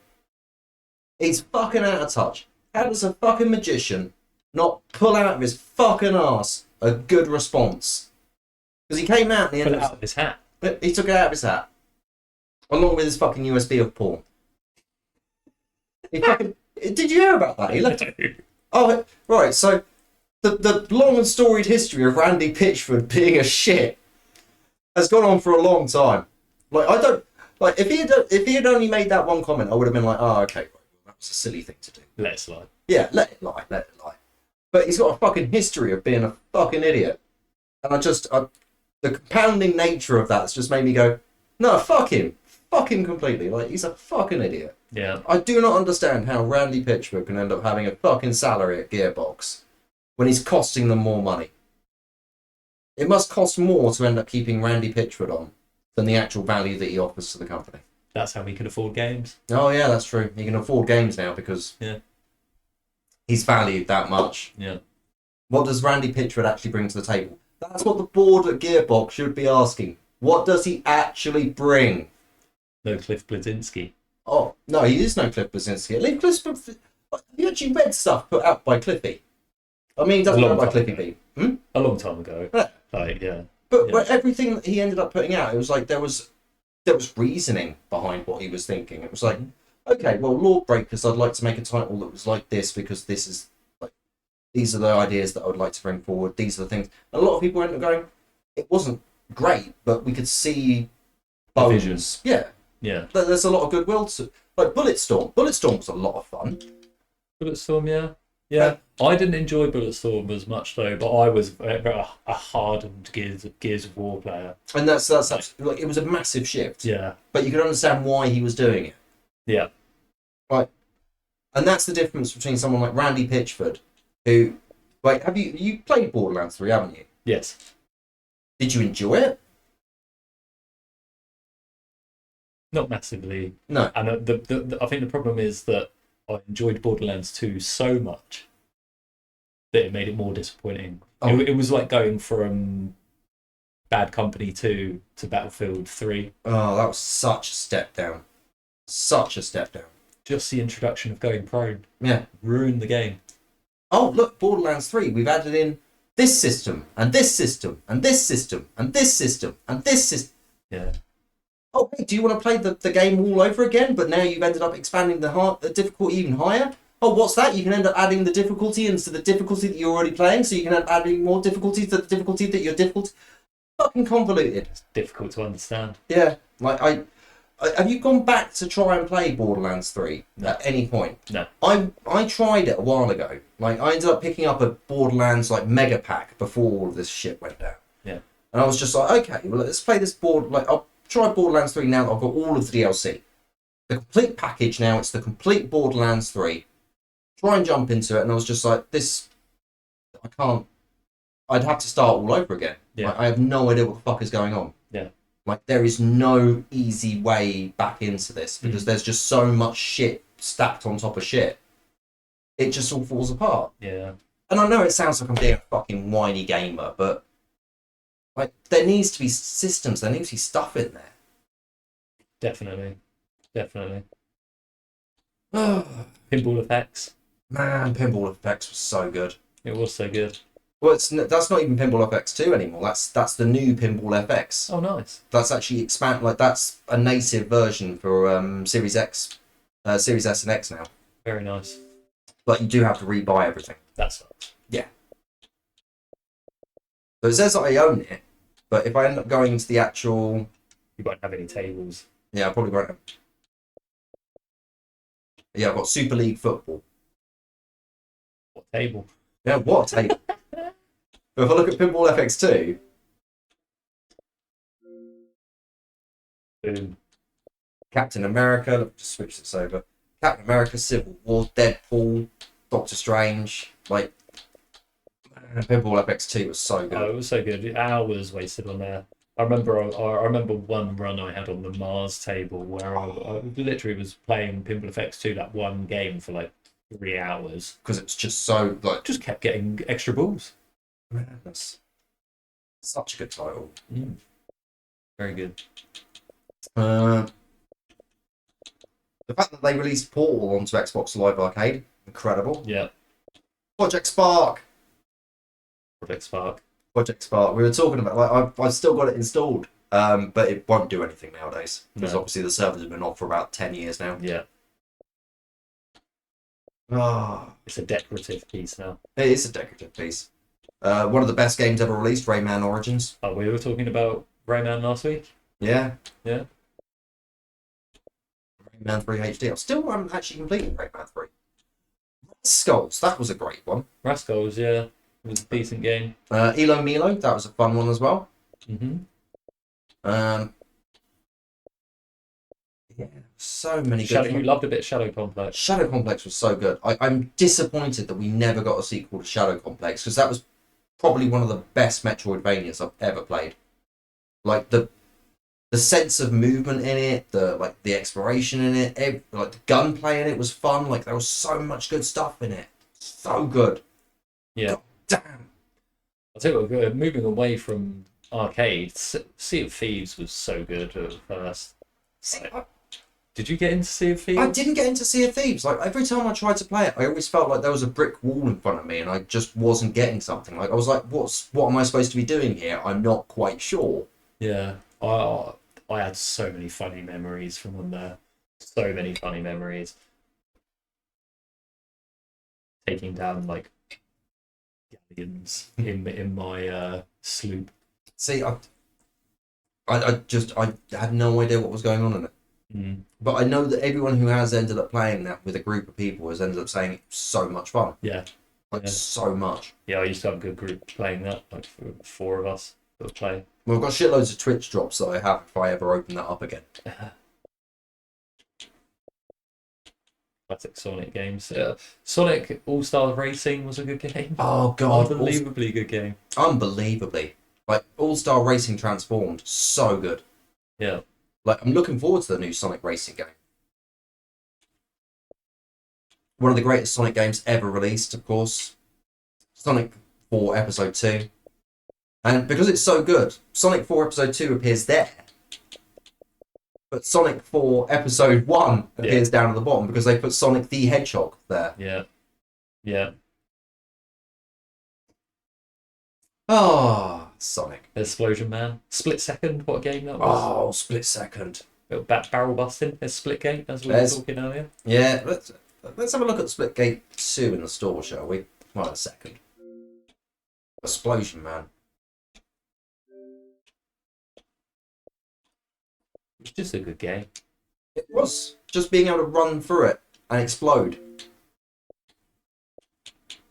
He's fucking out of touch. How does a fucking magician not pull out of his fucking ass a good response? Because he came out and he Pull ended it up, out of his hat. he took it out of his hat. Along with his fucking USB of porn. He fucking, did you hear about that? He left it. Oh, right, so the long and storied history of Randy Pitchford being a shit has gone on for a long time. Like, I don't, like, if he had only made that one comment, I would have been like, oh, okay, that was a silly thing to do. Let it slide. Yeah, let it lie. But he's got a fucking history of being a fucking idiot. And the compounding nature of that's just made me go, no, fuck him. Fuck him completely. Like, he's a fucking idiot. Yeah. I do not understand how Randy Pitchford can end up having a fucking salary at Gearbox when he's costing them more money. It must cost more to end up keeping Randy Pitchford on than the actual value that he offers to the company. That's how we can afford games. Oh, yeah, that's true. He can afford games now because he's valued that much. Yeah. What does Randy Pitchford actually bring to the table? That's what the board at Gearbox should be asking. What does he actually bring? No Cliff Bleszinski. Oh, no, he is no Cliff Bleszinski. Have you actually read stuff put out by Cliffy? I mean, he doesn't go by Cliffy B. A long time ago. Yeah. Like, yeah. But everything that he ended up putting out, it was like there was reasoning behind what he was thinking. It was like, okay, well, Lawbreakers, I'd like to make a title that was like this because this is like, these are the ideas that I would like to bring forward. These are the things. And a lot of people ended up going, it wasn't great, but we could see bones. Yeah. Yeah. There's a lot of goodwill to, like Bulletstorm. Bulletstorm was a lot of fun. Bulletstorm, yeah. Yeah. I didn't enjoy Bulletstorm as much though, but I was a hardened Gears of War player. And that's like, it was a massive shift. Yeah. But you could understand why he was doing it. Yeah. Right. And that's the difference between someone like Randy Pitchford, who, like, have you played Borderlands 3, haven't you? Yes. Did you enjoy it? Not massively. No. And I think the problem is that I enjoyed Borderlands 2 so much that it made it more disappointing. Oh. It was like going from Bad Company 2 to Battlefield 3. Oh, that was such a step down. Such a step down. Just the introduction of going prone. Yeah. Ruined the game. Oh, look, Borderlands 3, we've added in this system, and this system, and this system, and this system, and this system. Yeah. Oh, hey, do you want to play the game all over again, but now you've ended up expanding the difficulty even higher? Oh, what's that? You can end up adding the difficulty into the difficulty that you're already playing, so you can end up adding more difficulty to the difficulty that you're difficult. Fucking convoluted. It's difficult to understand. Yeah, like have you gone back to try and play Borderlands 3 at any point? No. I tried it a while ago. Like, I ended up picking up a Borderlands like mega pack before all of this shit went down. Yeah. And I was just like, okay, well, let's play this board. Like, I'll try Borderlands 3 now that I've got all of the DLC. The complete package now, it's the complete Borderlands 3. Try and jump into it, and I was just like, this, I can't, I'd have to start all over again. Yeah. Like, I have no idea what the fuck is going on. Yeah. Like, there is no easy way back into this, because there's just so much shit stacked on top of shit. It just all falls apart. Yeah. And I know it sounds like I'm being a fucking whiny gamer, but like, there needs to be systems, there needs to be stuff in there. Definitely. Definitely. Man, Pinball Effects. Pinball Effects was so good. It was so good. Well, that's not even Pinball FX 2 anymore. That's the new Pinball FX. Oh, nice. That's actually that's a native version for Series X, Series S and X now. Very nice. But you do have to rebuy everything. That's Yeah. So it says that I own it, but if I end up going into the actual... You won't have any tables. Yeah, I probably won't have... Yeah, I've got Super League Football. What table? Yeah, what a table. But if I look at Pinball FX2... Boom. Captain America, let me just switch this over. Captain America, Civil War, Deadpool, Doctor Strange, like... Pinball FX2 was so good. Oh, it was so good. Hours wasted on there. I remember one run I had on the Mars table where I literally was playing Pinball Effects 2, that one game, for like 3 hours. Because it's just so like Just kept getting extra balls. madness. Such a good title. Very good. The fact that they released Portal onto Xbox Live Arcade, incredible. Yeah, Project Spark. Project Spark. Project Spark. We were talking about I've still got it installed, but it won't do anything nowadays because No. obviously the servers have been off for about 10 years now. Yeah, it's a decorative piece now. It is a decorative piece. One of the best games ever released, Rayman Origins. Oh, we were talking about Rayman last week. Yeah. Yeah. Rayman 3 HD. I still haven't actually completed Rayman 3. Skulls, that was a great one. Rascals, yeah, it was a decent game. Elo Milo, that was a fun one as well. Mm-hmm. Yeah, so many You good. loved a bit of Shadow Complex. Shadow Complex was so good. I'm disappointed that we never got a sequel to Shadow Complex because that was probably one of the best Metroidvanias I've ever played. Like the sense of movement in it, the exploration in it, like the gunplay in it was fun. Like there was so much good stuff in it. So good. Yeah. God damn. I'll tell you what, moving away from arcade, Sea of Thieves was so good at first. See, Did you get into Sea of Thieves? I didn't get into Sea of Thieves. Like every time I tried to play it, I always felt like there was a brick wall in front of me, and I just wasn't getting something. Like I was like, what am I supposed to be doing here? I'm not quite sure. Yeah, I had so many funny memories from on there. So many funny memories. Taking down like galleons in my sloop. See, I had no idea what was going on in it. But I know that everyone who has ended up playing that with a group of people has ended up saying it's so much fun. Yeah. Like so much. Yeah, I used to have a good group playing that, like 4 of us that would play. Well, I've got shitloads of Twitch drops that I have if I ever open that up again. Classic Sonic games. Sonic All-Star Racing was a good game. Oh god, Unbelievably good game. Unbelievably. Like All-Star Racing Transformed, so good. Yeah. Like I'm looking forward to the new Sonic Racing game. One of the greatest Sonic games ever released, of course. Sonic 4 Episode 2. And because it's so good, Sonic 4 Episode 2 appears there. But Sonic 4 Episode 1 appears down at the bottom because they put Sonic the Hedgehog there. Yeah. Yeah. Oh, Sonic. Explosion Man. Split Second, what a game that was. Oh, Split Second. Barrel busting. There's Splitgate, as we were talking earlier. Yeah, let's have a look at Splitgate 2 in the store, shall we? Well, a second. Explosion Man. It's just a good game. It was. Just being able to run through it and explode.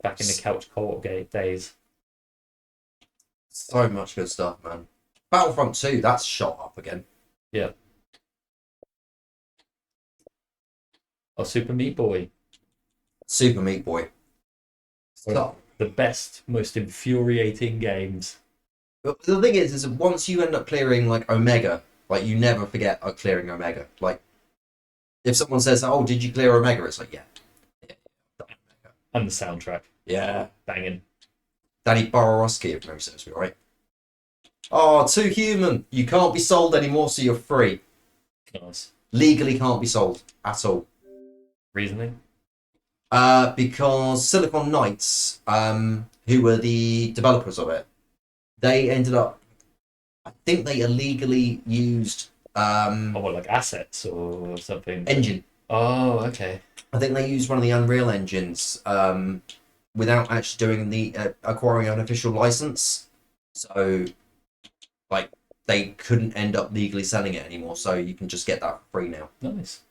Back in the couch co-op days. So much good stuff, man. Battlefront 2, that's shot up again. Yeah. Oh, Super Meat Boy. Super Meat Boy. So, the best, most infuriating games. the thing is once you end up clearing like Omega, like you never forget clearing Omega. Like if someone says, "Oh, did you clear Omega?" It's like, yeah. And the soundtrack. Yeah. Banging. Danny Borowski, if memory serves me right. Oh, Too Human. You can't be sold anymore, so you're free. Nice. Legally can't be sold at all. Reasoning? Because Silicon Knights, who were the developers of it, they ended up, I think they illegally used like assets or something? engine. Oh, okay. I think they used one of the Unreal engines without actually doing the acquiring an official license. So, like, they couldn't end up legally selling it anymore. So you can just get that for free now. Nice.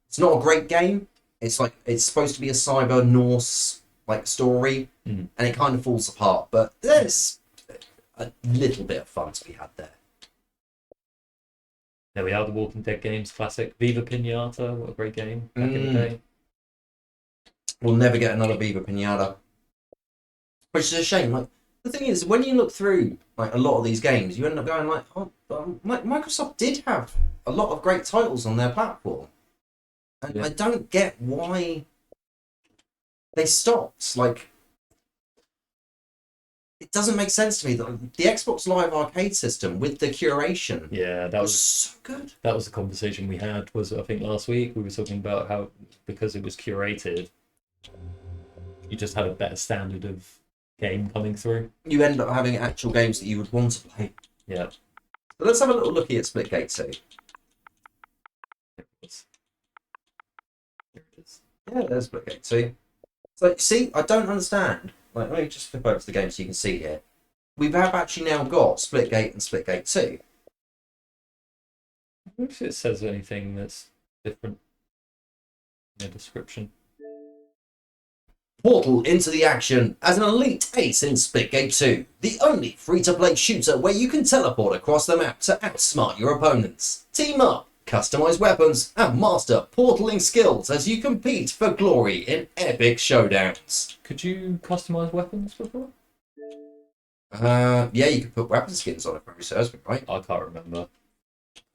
It's not a great game. It's like it's supposed to be a cyber Norse like story, and it kind of falls apart. But there's a little bit of fun to be had there. There we are, the Walking Dead games classic. Viva Pinata, what a great game back in the day. We'll never get another Viva Pinata, which is a shame. Like The thing is, when you look through like a lot of these games, you end up going like, oh, Microsoft did have a lot of great titles on their platform, and Yeah. I don't get why they stopped. Like, it doesn't make sense to me that the Xbox Live Arcade system with the curation Yeah, that was was so good. that was the conversation we had. Was I think last week we were talking about how because it was curated, you just had a better standard of game coming through. You end up having actual games that you would want to play. Yeah. But let's have a little look at Splitgate 2. Here it is. Yeah, there's Splitgate 2. So, see, I don't understand. Like, let me just flip over to the game so you can see here. We have actually now got Splitgate and Splitgate 2. I wonder if it says anything that's different in the description. Portal into the action as an elite ace in Splitgate 2, the only free-to-play shooter where you can teleport across the map to outsmart your opponents. Team up, customize weapons, and master portaling skills as you compete for glory in epic showdowns. Could you customize weapons before? Yeah, you could put weapon skins on it for yourself, right? I can't remember.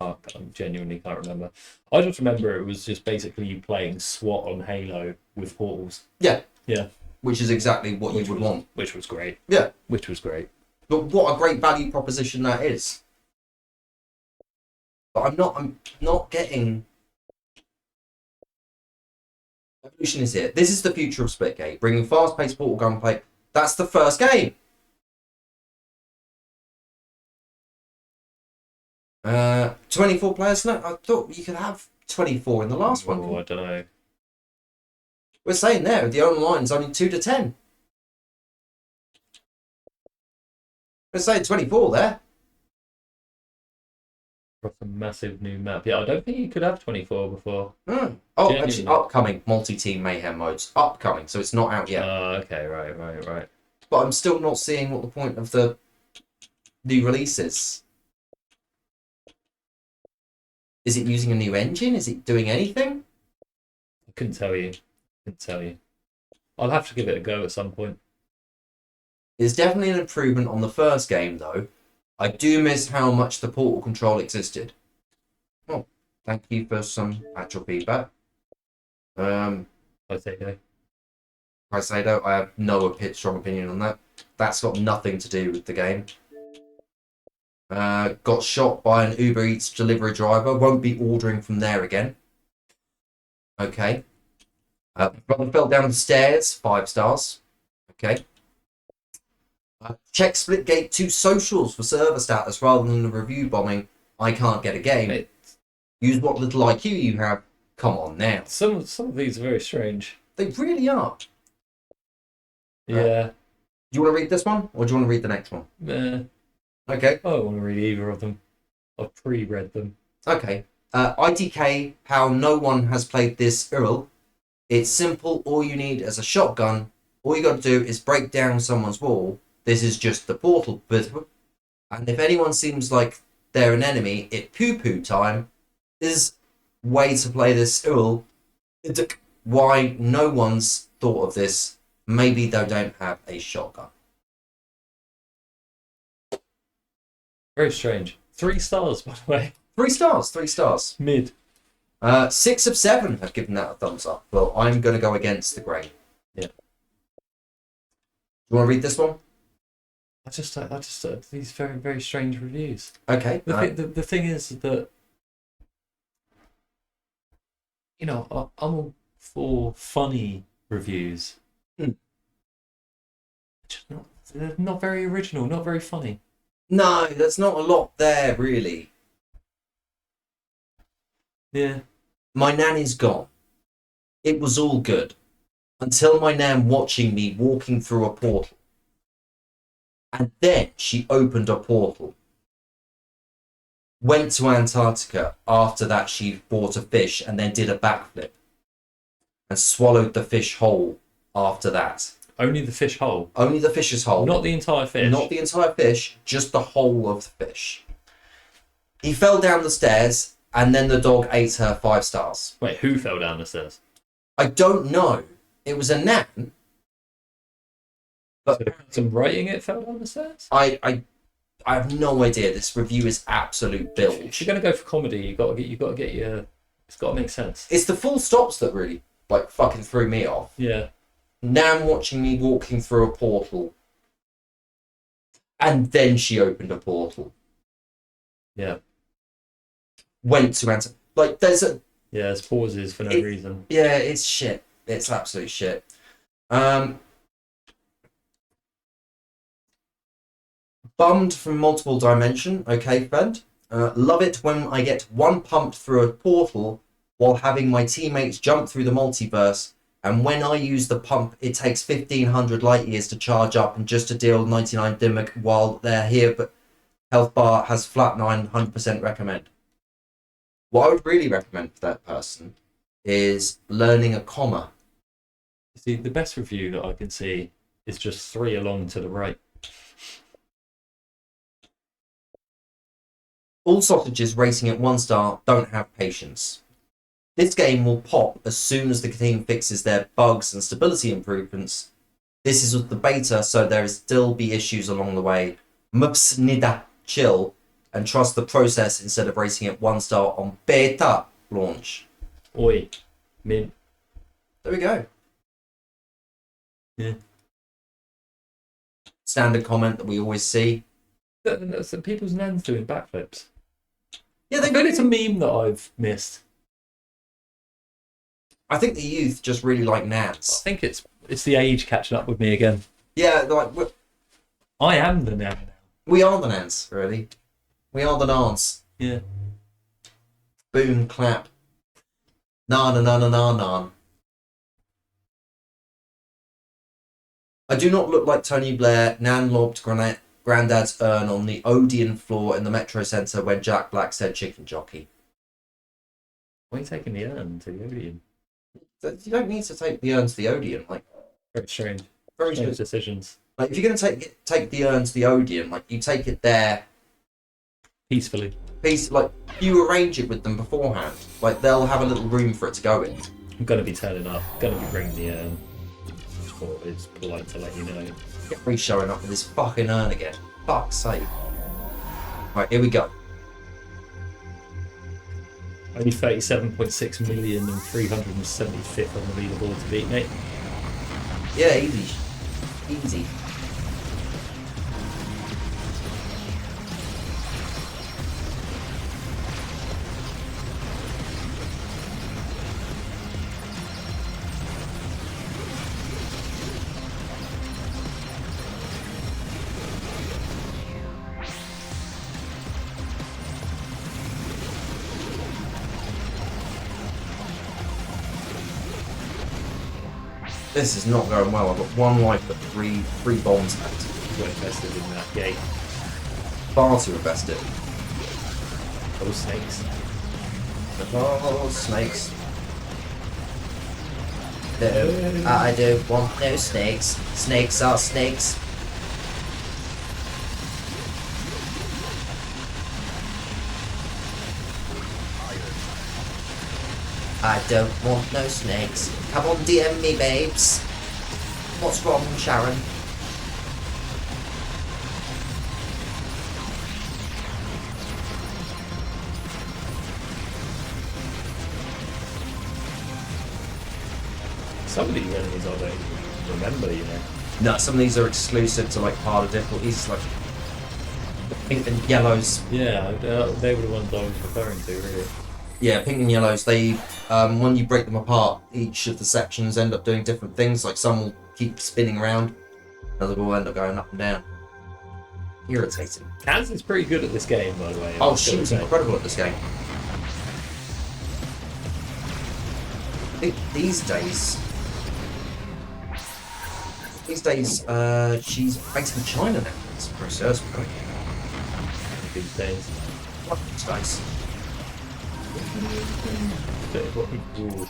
I genuinely can't remember. I just remember it was just basically you playing SWAT on Halo with portals. Yeah. Yeah. Which is exactly what you would want. Which was great. Yeah. Which was great. But what a great value proposition that is. But I'm not getting... Evolution is here. This is the future of Splitgate, bringing fast-paced portal gunplay. That's the first game. 24 players? No, I thought you could have 24 in the last one. Oh, I don't know. We're saying there, the online's only 2 to 10. We're saying 24 there. Across a massive new map. Yeah, I don't think you could have 24 before. Oh, Genuinely. actually, upcoming multi-team mayhem modes. Upcoming, so it's not out yet. Okay, right. But I'm still not seeing what the point of the new release is. Is it using a new engine? Is it doing anything? I couldn't tell you. I'll have to give it a go at some point. It's definitely an improvement on the first game, though. I do miss how much the portal control existed. Oh, thank you for some actual feedback. I say no. I say though, I have no strong opinion on that. That's got nothing to do with the game. Got shot by an Uber Eats delivery driver. Won't be ordering from there again. Okay. Brother fell down the stairs. 5 stars. Okay. Check Splitgate 2 socials for server status rather than the review bombing. I can't get a game. Use what little IQ you have. Come on now. Some of these are very strange. They really are. Yeah. Do you want to read this one, or do you want to read the next one? Okay. I don't want to read either of them. I've pre-read them. Okay. ITK, how no one has played this URL. It's simple. All you need is a shotgun. All you got to do is break down someone's wall. This is just the portal bit. And if anyone seems like they're an enemy, it poo-poo time is way to play this URL. Why no one's thought of this. Maybe they don't have a shotgun. Very strange. 3 stars, by the way. 3 stars. 3 stars. Mid. 6 of 7 have given that a thumbs up. Well, I'm going to go against the grain. Yeah. You want to read this one? I just these very, very strange reviews. Okay. The thing is that, you know, I'm all for funny reviews. They're not very original, not very funny. No, there's not a lot there, really. Yeah. My nan is gone. It was all good. Until my nan watching me walking through a portal. And then she opened a portal. Went to Antarctica. After that, she bought a fish and then did a backflip. And swallowed the fish whole after that. Only the fish whole? Only the fish is whole. Not the entire fish? Not the entire fish, just the whole of the fish. He fell down the stairs and then the dog ate her 5 stars. Wait, who fell down the stairs? I don't know. It was a nan. But So the person writing it fell down the stairs? I have no idea. This review is absolute If bilge. you're gonna go for comedy, you got to get your. It's got to make sense. It's the full stops that really like fucking threw me off. Yeah. Nan watching me walking through a portal, and then she opened a portal. Yeah. Went to answer. Like there's a Yeah. There's pauses for no reason. yeah. It's shit. It's absolute shit. Bummed from multiple dimension. Okay, friend. Love it when I get one pumped through a portal while having my teammates jump through the multiverse. And when I use the pump, it takes 1,500 light years to charge up and just to deal 99 damage while they're here. But health bar has flat 900% recommend. What I would really recommend for that person is learning a comma. See, the best review that I can see is just 3 along to the right. All sausages racing at 1 star don't have patience. This game will pop as soon as the team fixes their bugs and stability improvements. This is the beta, so there will still be issues along the way. Mups nida chill and trust the process instead of racing at 1 star on beta launch. Oi. Min. There we go. Yeah. Standard comment that we always see. That's people's Nans doing backflips. Yeah, I bet it's a meme that I've missed. I think the youth just really like I Nans. think it's the age catching up with me again. Yeah, like I am the Nan now. we are the Nans, really. We are the Nans. Yeah. Boom, clap. Na na na na na na. I do not look like Tony Blair. Nan lobbed Grandad's urn on the Odeon floor in the Metro Centre when Jack Black said chicken jockey. Why are you taking the urn to the Odeon? You don't need to take the urn to the Odeon. Like, Very strange. very Strange good. decisions. Like, if you're going to take the urn to the Odeon, like, you take it there. Peacefully. Like, you arrange it with them beforehand. Like, they'll have a little room for it to go in. I'm going to be turning up. Going to be bringing the urn. Or it's polite to let you know. Get me showing up with this fucking urn again. Fuck's sake. Right, here we go. Only 37.6 million and 375th on the leaderboard to beat, mate. Yeah, easy. Easy. This is not going well. I've got 1 life but three bombs left. Got invested in that gate. Far too invested. Those snakes. Oh, snakes. No, I don't want no snakes. Snakes are snakes. I don't want no snakes. Come on, DM me, babes. What's wrong, Sharon? Some of these enemies I don't remember, you know. No, some of these are exclusive to like harder difficulties, like the pink and yellows. Yeah, they were the ones I was referring to, really. Yeah, pink and yellows, they, when you break them apart, each of the sections end up doing different things. Like some will keep spinning around, others will end up going up and down. Irritating. Nans is pretty good at this game, by the way. Oh, she was incredible at this game. I think these days, she's based in China now. It's a process, right? These days. What these days? Ooh.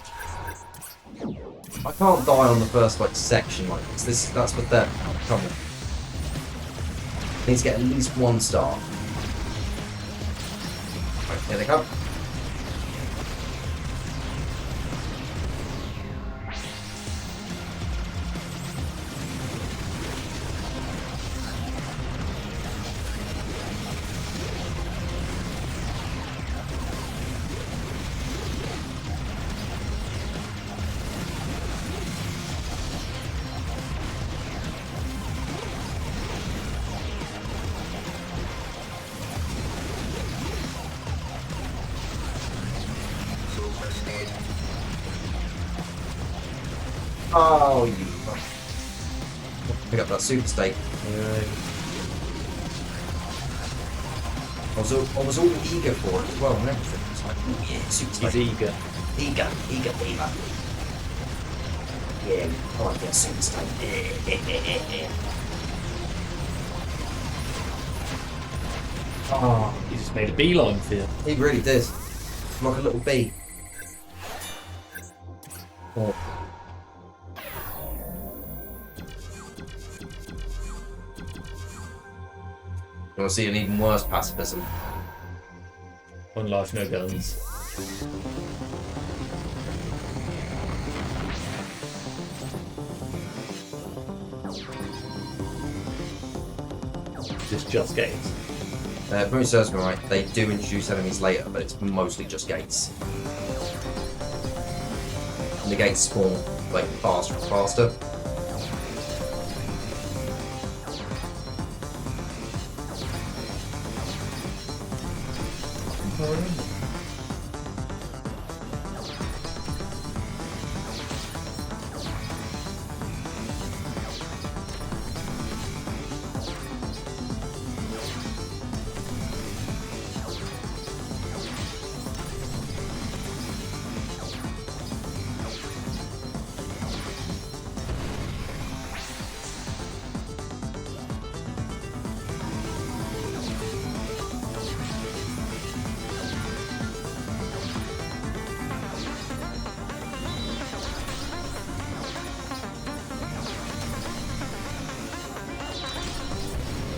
I can't die on the first like section like this. That's what they're coming. Needs to get at least 1 star. Right, here they come. Oh, you. Pick up that super steak. I was all eager for it as well and everything. It's like, oh yeah, super steak. He's eager. Eager. Yeah, I like that super steak. Oh, he just made a beeline for you. He really did. Like a little bee. Oh. You want to see an even worse pacifism? One life, no guns. Just gates. If memory serves me right, they do introduce enemies later, but it's mostly just gates. And the gates spawn like faster and faster.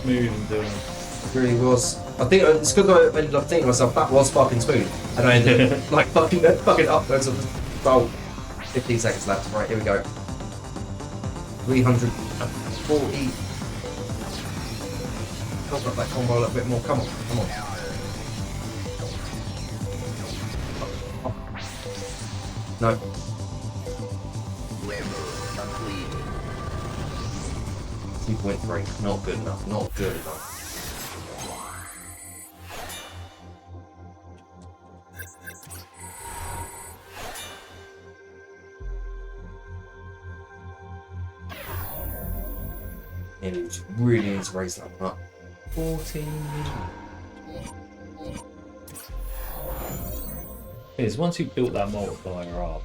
Smooth and doing. It really was. I think it's because I ended up thinking to myself that was fucking smooth, and I ended up like fucking upwards of 15 seconds left. Right, here we go. 340. Hold up that combo a little bit more. Come on. No. 2.3. Not good enough. And it really needs to raise that one up. 14. Is once you've built that multiplier up,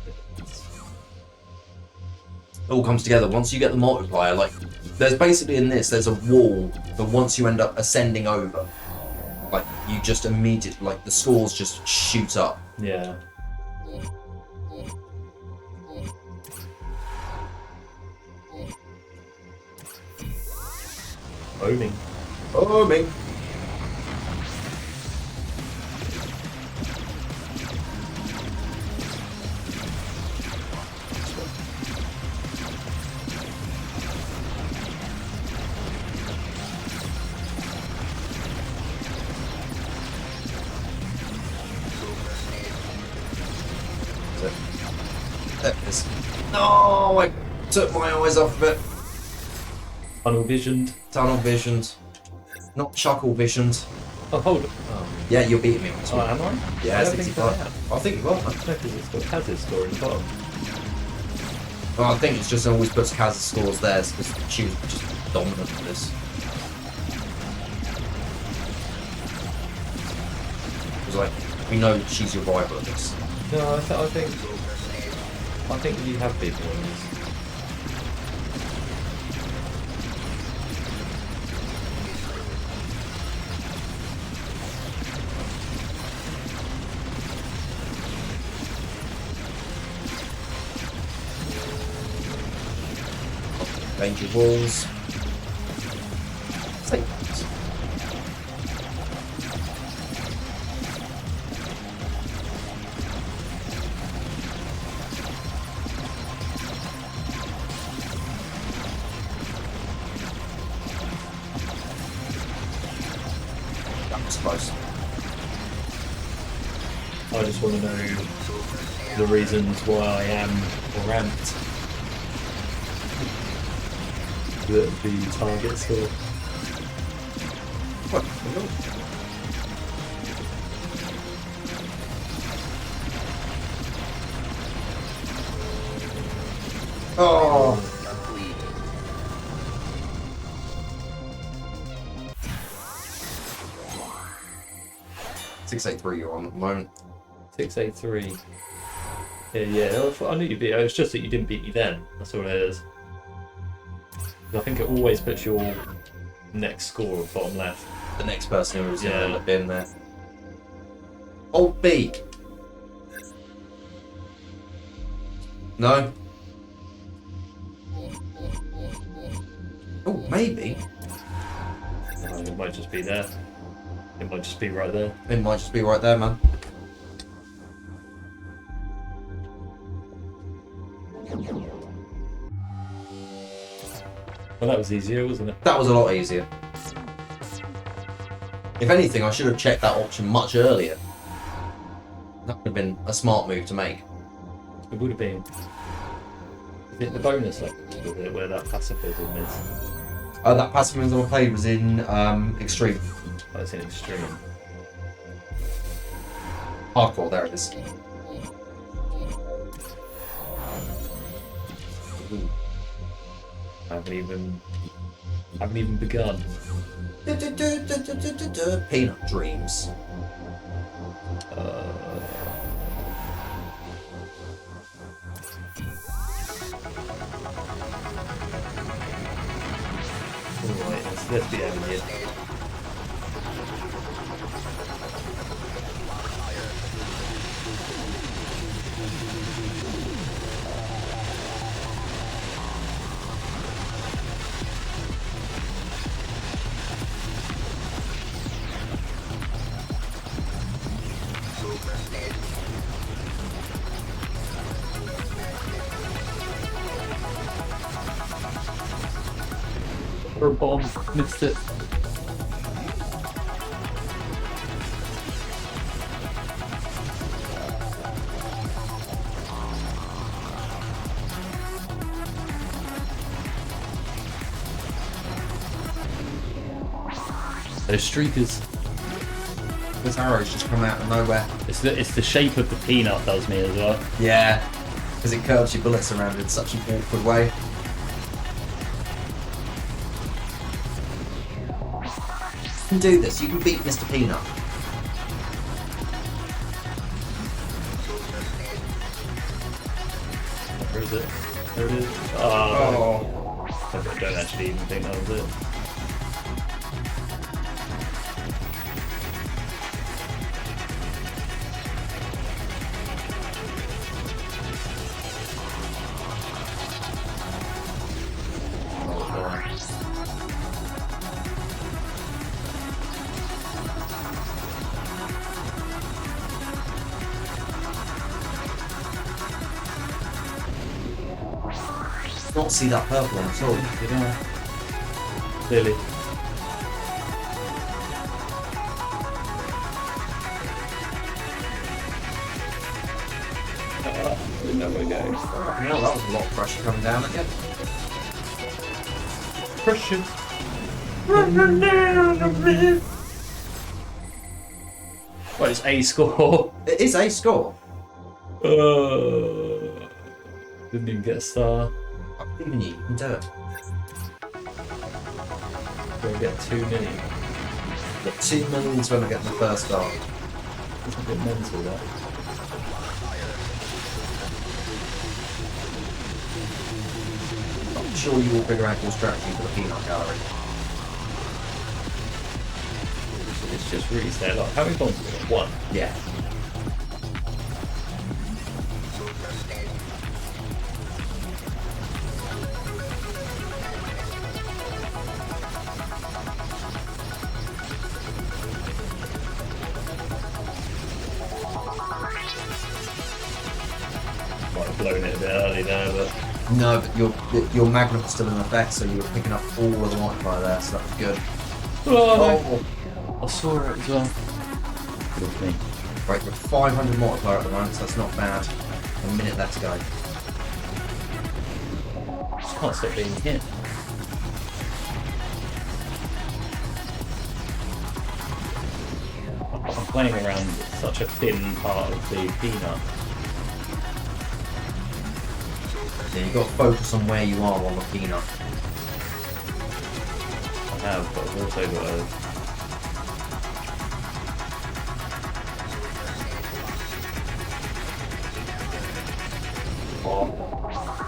It all comes together. Once you get the multiplier, like, there's basically in this, there's a wall, but once you end up ascending over, like, you just immediately, like, the scores just shoot up. yeah. Booming. Oh, me. There it is. No, I took my eyes off of it. Tunnel visioned. Tunnel visioned. Not chuckle visioned. Oh, hold it. Oh, Yeah, you're beating me on this one. am I? Yeah, I don't think I 65. am. I think you are. No, because it's got Kaz's score in the bottom. Well, I think it's just always puts Kaz's scores there because she was just dominant for this. It was like, we know she's your rival at this. No, I think you have big ones. Danger walls. Take that. That was close. I just want to know the reasons why I am ramped. The target score. What? Oh. 683 you're on at the moment. 683. Yeah. I knew you'd beat. It was just that you didn't beat me then. That's all it is. I think it always puts your next score at bottom left. The next person who's going to end up being there. Old B. No. Oh, maybe. It might just be there. It might just be right there. It might just be right there, man. Well, that was easier, wasn't it? That was a lot easier. If anything, I should have checked that option much earlier. That would have been a smart move to make. It would have been. Is it the bonus level where that pacifism is? That pacifism I played was in Extreme. Oh, it's in Extreme. Hardcore, there it is. Ooh. Haven't even begun. Peanut dreams. Alright, let's be over here. For a bomb, missed it. Those streakers. This arrow's just come out of nowhere. It's the shape of the peanut does me as well. Yeah, because it curves your bullets around in such an awkward way. You can do this. You can beat Mr. Peanut. Where is it? There it is. Oh. I don't actually even think that was it. Not see that purple one at all. Yeah. Clearly. There we go. Well, that was a lot of pressure coming down again. Pressure. Well, it's A score. It is a score. Didn't even get a star. I'm believing you. You can do it. We'll get 2 million. Got 2 millions when I get the first star. It's a bit mental, that. I'm sure you will figure out your strategy for the peanut gallery. It's just really sad. Like, how many bombs have we got? 1. Yeah. Might have blown it a bit early there, but No, but your magnum was still in effect, so you were picking up all of the multiplier there, so that was good. oh, I saw it as well. Good of me. Right, we're 500 multiplier at the moment, so that's not bad. A minute left to go. Just can't stop being hit. I'm playing around such a thin part of the peanut. Yeah, you've got to focus on where you are on the peanut. I have, but I've also got a...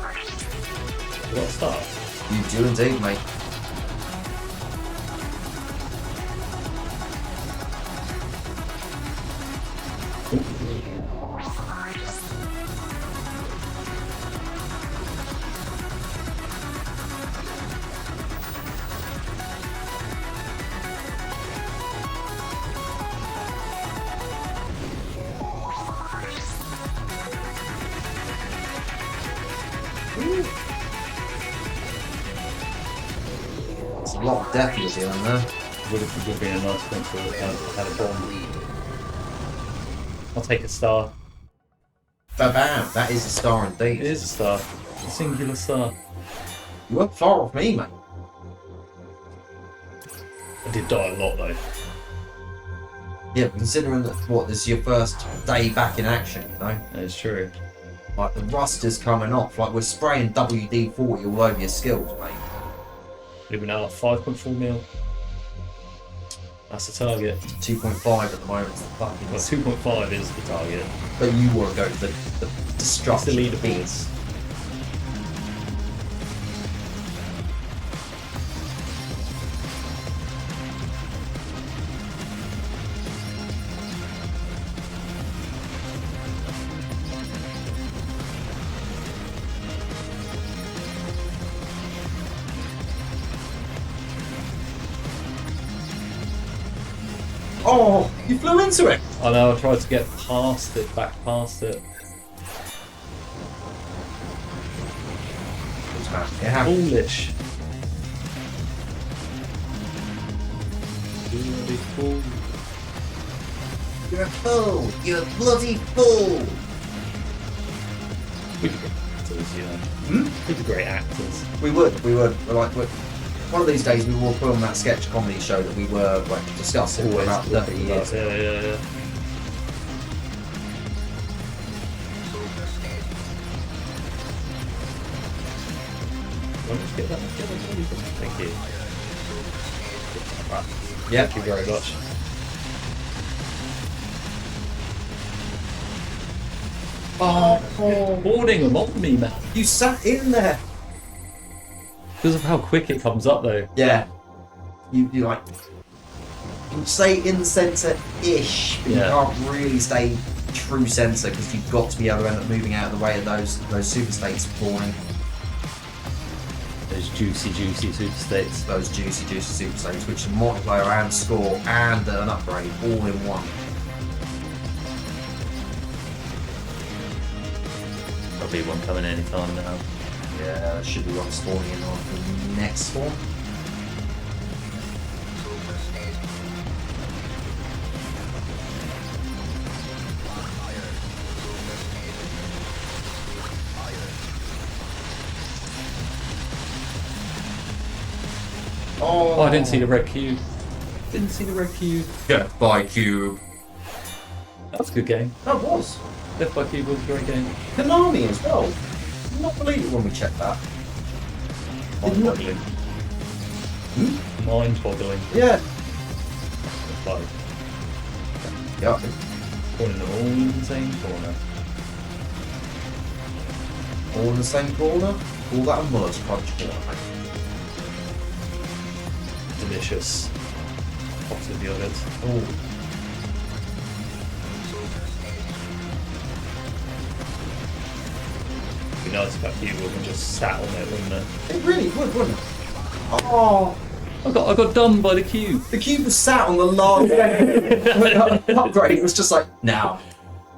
I've got to start. You do indeed, mate. It's a lot of death you're dealing there. Would have been a nice thing to have had a bomb. I'll take a star. Ba-bam! That is a star indeed. It is a star. A singular star. You weren't far off me, mate. I did die a lot though. Yeah, considering that, what, this is your first day back in action, you know? That is true. Like, the rust is coming off. Like, we're spraying WD-40 all over your skills, mate. We've been out 5.4 mil. That's the target. 2.5 at the moment. It's the fucking... Well, 2.5 is the target. But you want to go for the It's destruction. the leaderboards. Oh, you flew into it! I know, I tried to get past it, back past it. It happened. Foolish. Bloody fool. You're a fool! You're a bloody fool! We'd be great actors, you know. We'd be great actors. We would. We're like, one of these days we will film that sketch comedy show that we were like discussing for about 30 years. Yeah. Let's get that. Thank you. Yeah. Thank you very much. Oh, Boarding them on me, man. you sat in there. Because of how quick it comes up, though. Yeah. You like. You stay in centre-ish, but Yeah. you can't really stay true centre because you've got to be able to end up moving out of the way of those super states spawning. Those juicy super states. Those juicy super states, which are multiplayer and score and an upgrade all in one. There'll be one coming any time now. Yeah, there should be one spawning in on the next spawn. Oh, I didn't see the red cube. Didn't see the red cube. Death by Cube. That was a good game. That was. Death by Cube was a great game. Konami as well. Did not believe it when we checked that. Mind-boggling. Mind-boggling. Yeah. Like, Yeah. putting them all in the same corner. All in the same corner. All that a Muller's Crunch corner, mate. Delicious. Pots of yogurt. Oh. It'd be nice if that cube wasn't just sat on it, wouldn't it? It really would, wouldn't it? Oh. I got done by the cube. The cube was sat on the last upgrade. It was just like, now.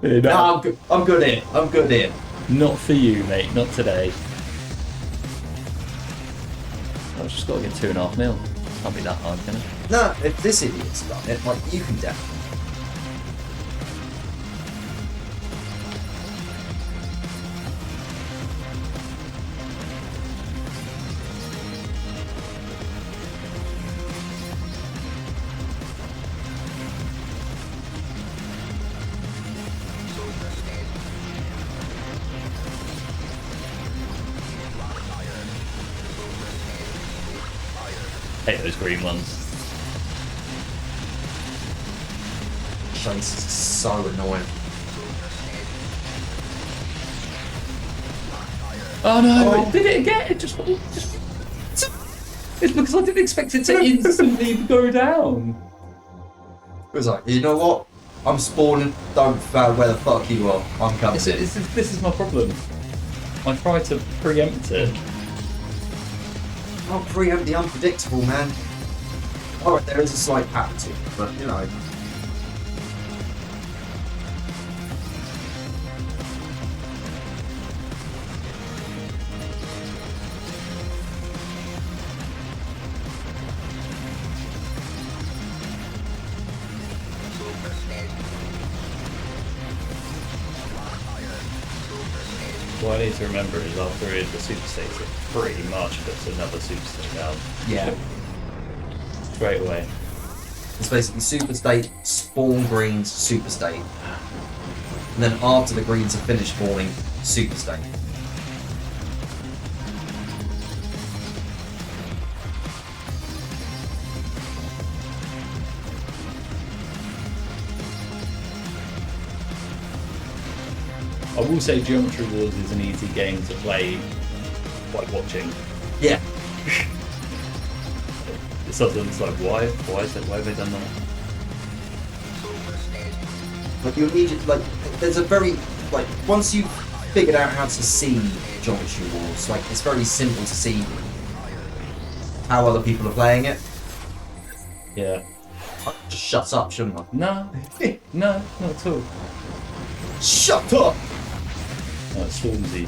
Yeah, No, I'm good in. I'm good in. Not for you, mate. Not today. I've just got to get 2.5 mil. Can't be that hard, can it? No, if this idiot's done it, like, you can definitely. Hate those green ones. Chase is so annoying. Oh no! Oh. It did it again! It just... It's because I didn't expect it to instantly go down. It was like, you know what? I'm spawning. Don't find where the fuck you are. I'm coming. This is my problem. I try to preempt it. I'll preempt the unpredictable, man. Alright, there is a slight pattern to it, but you know. What I need to remember is after the super states, it pretty much puts another super state down. Yeah. Straight away. It's basically super state, spawn greens, super state. And then after the greens are finished spawning, super state. I will say Geometry Wars is an easy game to play by watching. Yeah. Sometimes it's like, why have they done that? Like you immediately, like, there's a very, like, once you've figured out how to see Geometry Wars, like, it's very simple to see how other people are playing it. Yeah. I just shut up, shouldn't I? No. No, not at all. Shut up! Oh, it's Stormzy.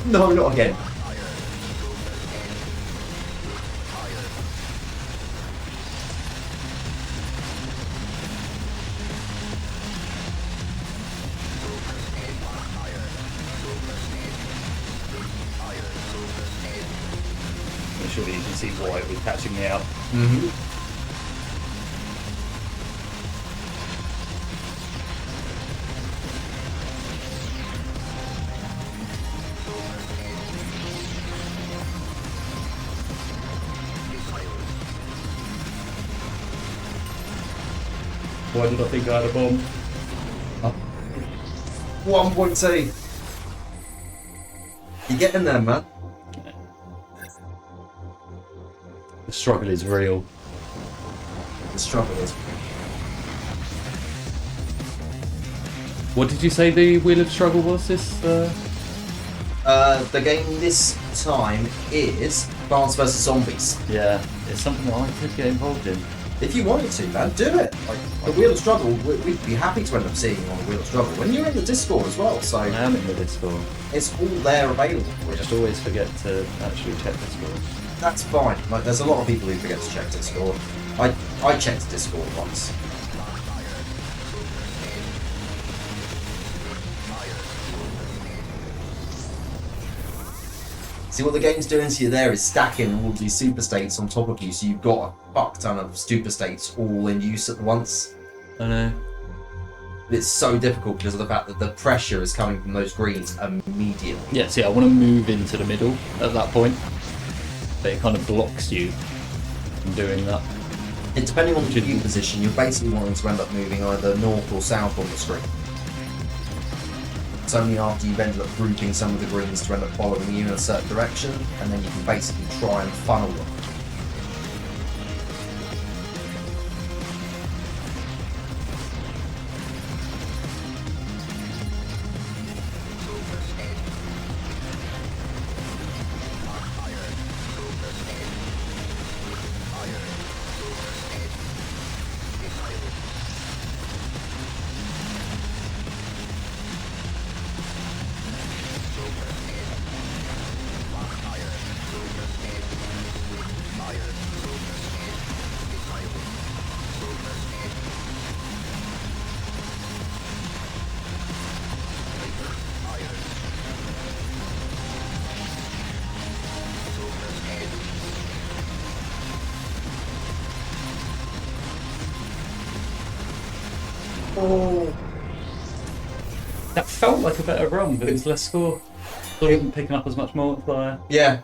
No, not again. Surely you can see why it was catching me out. Mm-hmm. Why did I think I had a bomb? 1.2. You getting there, man? The struggle is real. The struggle is. What did you say the Wheel of Struggle was this? The game this time is Plants vs Zombies. Yeah, it's something that I could get involved in. If you wanted to, man, do it. Like the Wheel of Struggle, we'd be happy to end up seeing you on the Wheel of Struggle when you're in the Discord as well. So I am in the Discord. it's all there available. I just always forget to actually check Discord. That's fine. Like there's a lot of people who forget to check Discord. I checked Discord once. See what the game's doing to you there is stacking all of these super states on top of you, so you've got a fuck ton of super states all in use at once. I know. It's so difficult because of the fact that the pressure is coming from those greens immediately. Yeah, see, I want to move into the middle at that point, but it kind of blocks you from doing that. And depending on the view position, you're basically wanting to end up moving either north or south on the screen. It's only after you've ended up grouping some of the greens to end up following you in a certain direction, and then you can basically try and funnel them. Oh. That felt like a better run, but it was less score. I wasn't picking up as much multiplier. Yeah.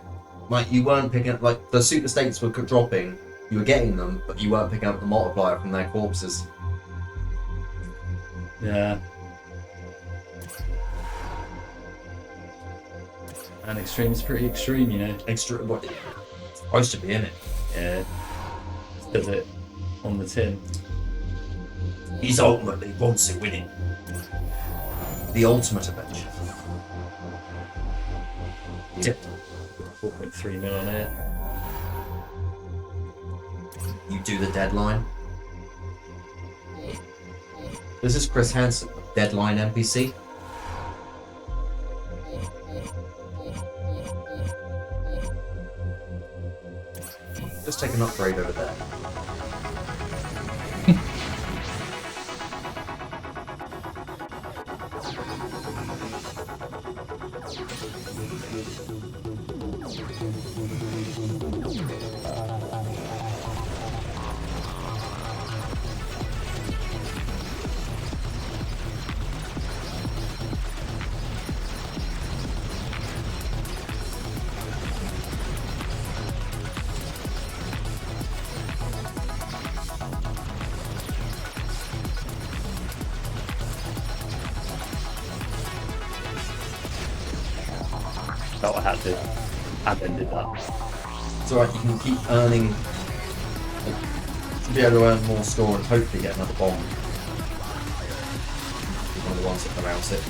Like, you weren't picking up, like, the super states were dropping, you were getting them, but you weren't picking up the multiplier from their corpses. Yeah. And extreme's pretty extreme, you know. Extra, what? It's supposed to be, in it. Yeah. Just does it on the tin. He's ultimately wants to win it. The ultimate adventure. Yeah. 4.3 mil on it. You do the deadline. This is Chris Hansen, deadline NPC. Just take an upgrade over there. Felt I had to. And then did that. It's alright, you can keep earning. To be able to earn more score and hopefully get another bomb. One of the ones that allows it.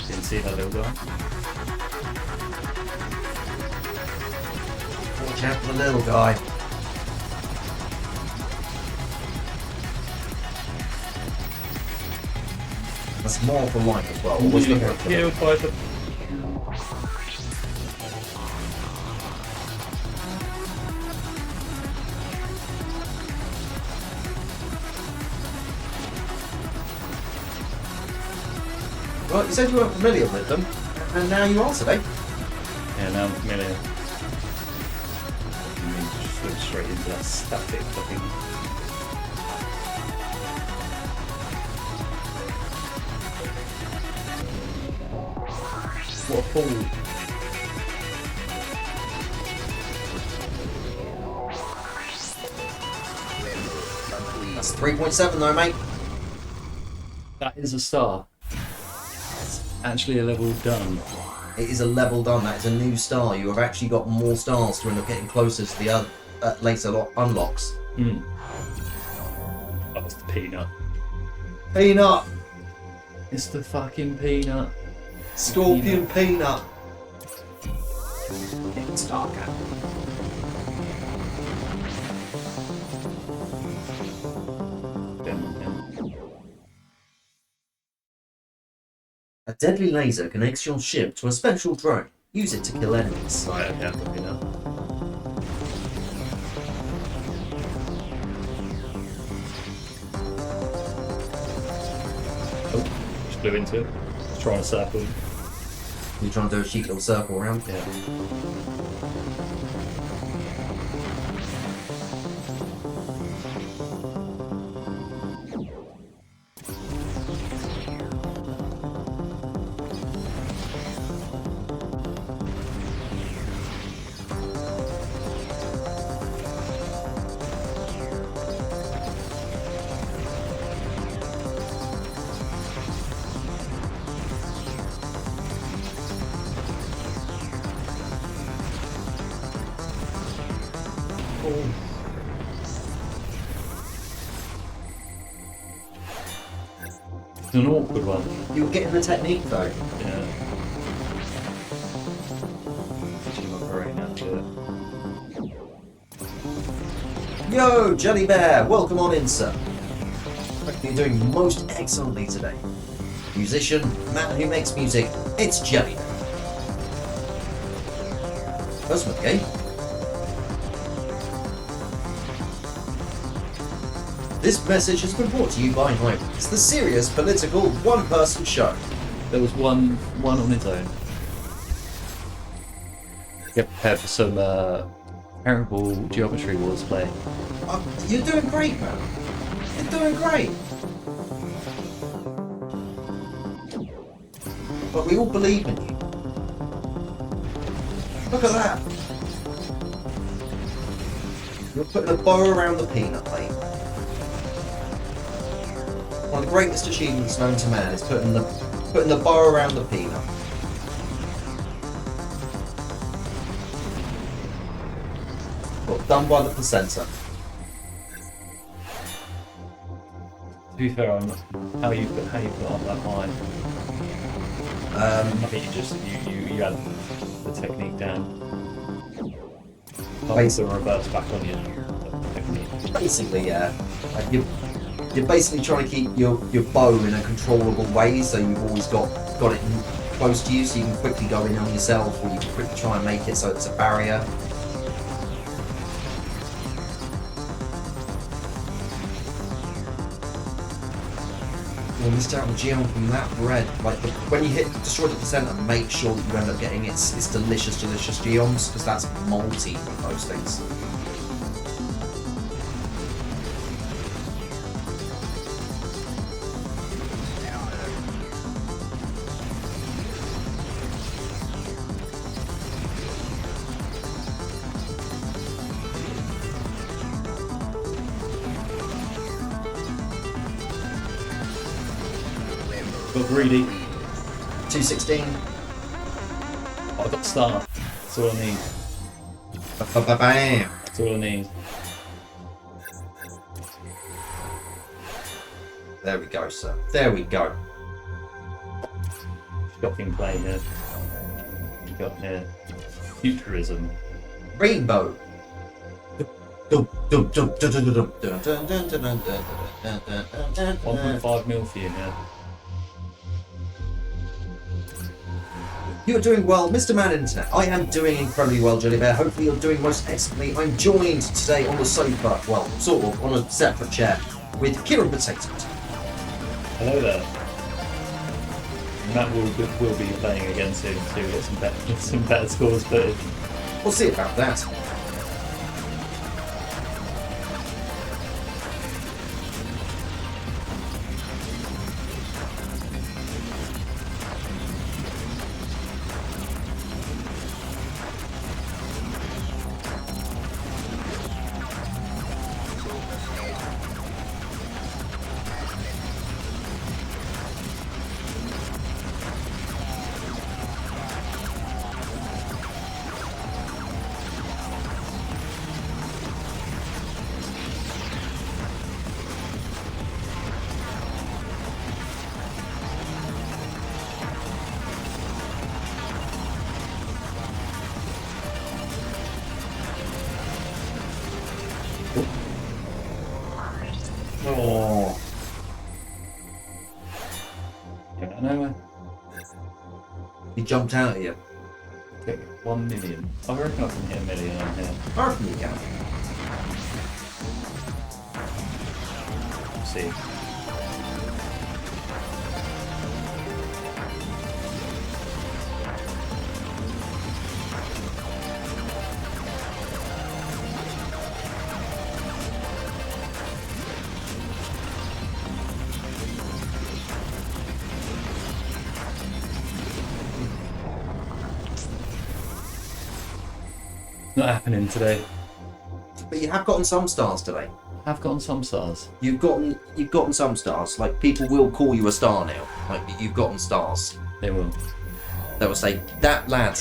Didn't see that little guy. Watch out for the little guy. That's more for life as well. Always look out for Yeah, them. by the... Well, you said you weren't familiar with them, and now you are today. Yeah, now I'm familiar. And then just switch straight into that static fucking... What a fall. That's 3.7 though, mate. That is a star. It's actually a level done. It is a level done. That is a new star. You have actually got more stars to end up getting closer to the other later unlocks. Hmm. Oh, it's the peanut. Peanut! It's the fucking peanut. Scorpion peanut! It's darker. A deadly laser connects your ship to a special drone. Use it to kill enemies. Right, okay, I've got peanut. Oh, just blew into it. Just trying to circle him. You're trying to do a cheeky little circle around. Yeah. It's an awkward one. You were getting the technique though. Yeah. Teaching my brain how to do it. Yo, Jelly Bear, welcome on in, sir. Hope you're doing most excellently today. Musician, man who makes music, it's Jelly Bear. First one, okay? This message has been brought to you by Hybrids, the serious political one-person show. There was one on its own. Get prepared for some terrible Geometry Wars play. You're doing great, man. You're doing great. But we all believe in you. Look at that. You're putting a bow around the peanut, mate. One of the greatest achievements known to man is putting the bow around the peanut. Well, done by the placenta. To be fair, how you put on that line. I think you had the technique down. Basically, reverse back on your technique. Basically, yeah. Like you're basically trying to keep your bow in a controllable way, so you've always got it close to you, so you can quickly go in on yourself, or you can quickly try and make it so it's a barrier. You missed out on the geom from that bread. Like when you destroy the placenta, make sure that you end up getting its delicious geoms, because that's malty from those things. Got greedy. 216. Oh, I got star. That's all I need. Bam. That's all I need. There we go, sir. There we go. Shocking play here. You got here. Futurism. Rainbow. 1.5 mil for you here. You're doing well, Mr. Man Internet. I am doing incredibly well, Jelly Bear. Hopefully you're doing most excellently. I'm joined today on the sofa, well, sort of, on a separate chair, with Kieron Potato. Hello there. Matt will be playing again soon to get some better scores footage. We'll see about that. Oh. Get out of nowhere. He jumped out at you. Okay, 1 million. I reckon I can hit a million on here. I reckon you can. We'll see. Not happening today. But you have gotten some stars today. I've gotten some stars. You've gotten some stars. Like, people will call you a star now. Like, you've gotten stars. They will. They will say, that lad,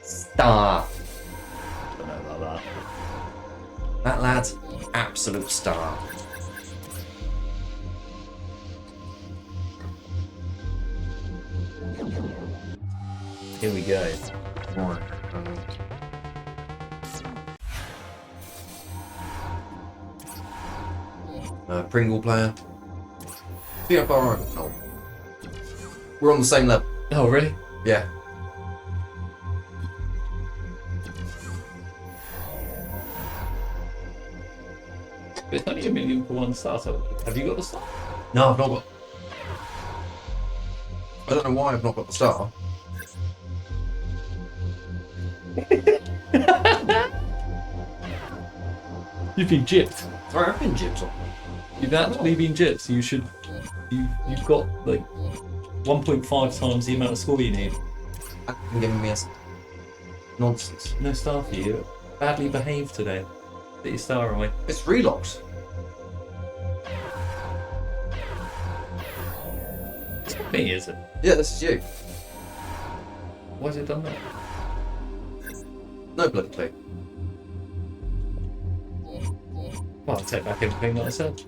star. I don't know about that. That lad, absolute star. Here we go. Right. Pringle player. See how far I'm. No. We're on the same level. Oh, really? Yeah. But it's only 1 million for one star, so have you got the star? No, I've not got. I don't know why I've not got the star. You've been gypped. I have been gypped on. You've actually been gypped, so you've got like 1.5 times the amount of score you need. And giving me a nonsense. No star for you. Badly behaved today. Get your star away. It's relocked. It's not me, is it? Yeah, this is you. Why has it done that? No bloody clue. Well, I'll take back everything that I said.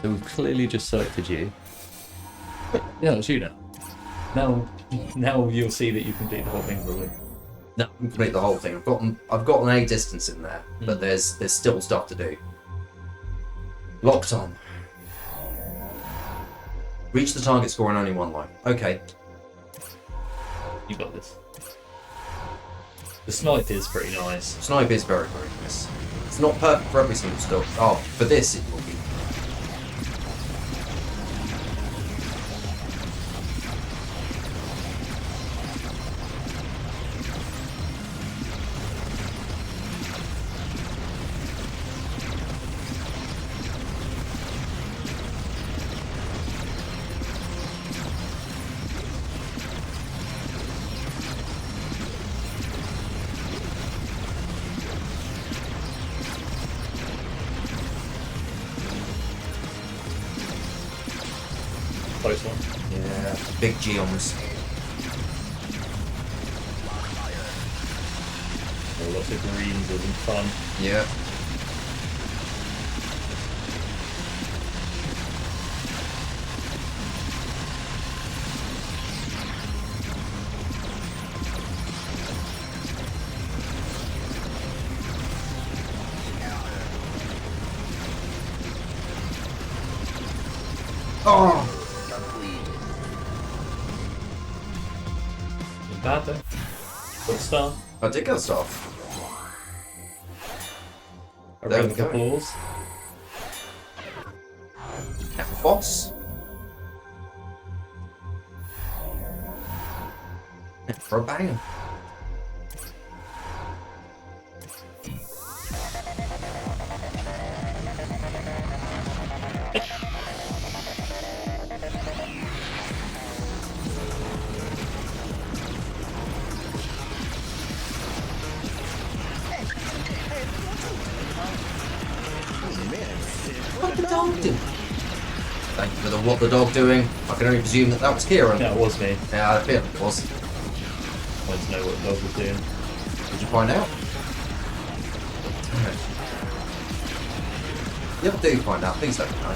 So we've clearly just selected you. Yeah, it's you now. Now you'll see that you can do the whole thing probably. No, I can complete the whole thing. I've got an A distance in there, but there's still stuff to do. Locked on. Reach the target score in only one line. Okay. You got this. The snipe is pretty nice. Snipe is very, very nice. It's not perfect for every single skill. Oh, for this it will be. Close one. Yeah, big G on this. Oh, lots of greens and fun. Yeah. Oh! Not bad though. Got a star. I did get a star. A There round we of go. applause. Now, boss. For a bang. What the dog do? Thank you for the what the dog doing. I can only presume that was Kieron. Yeah, it was me. Yeah, I feel it was. I wanted to know what the dog was doing. Did you find out? You ever do find out, please let me know.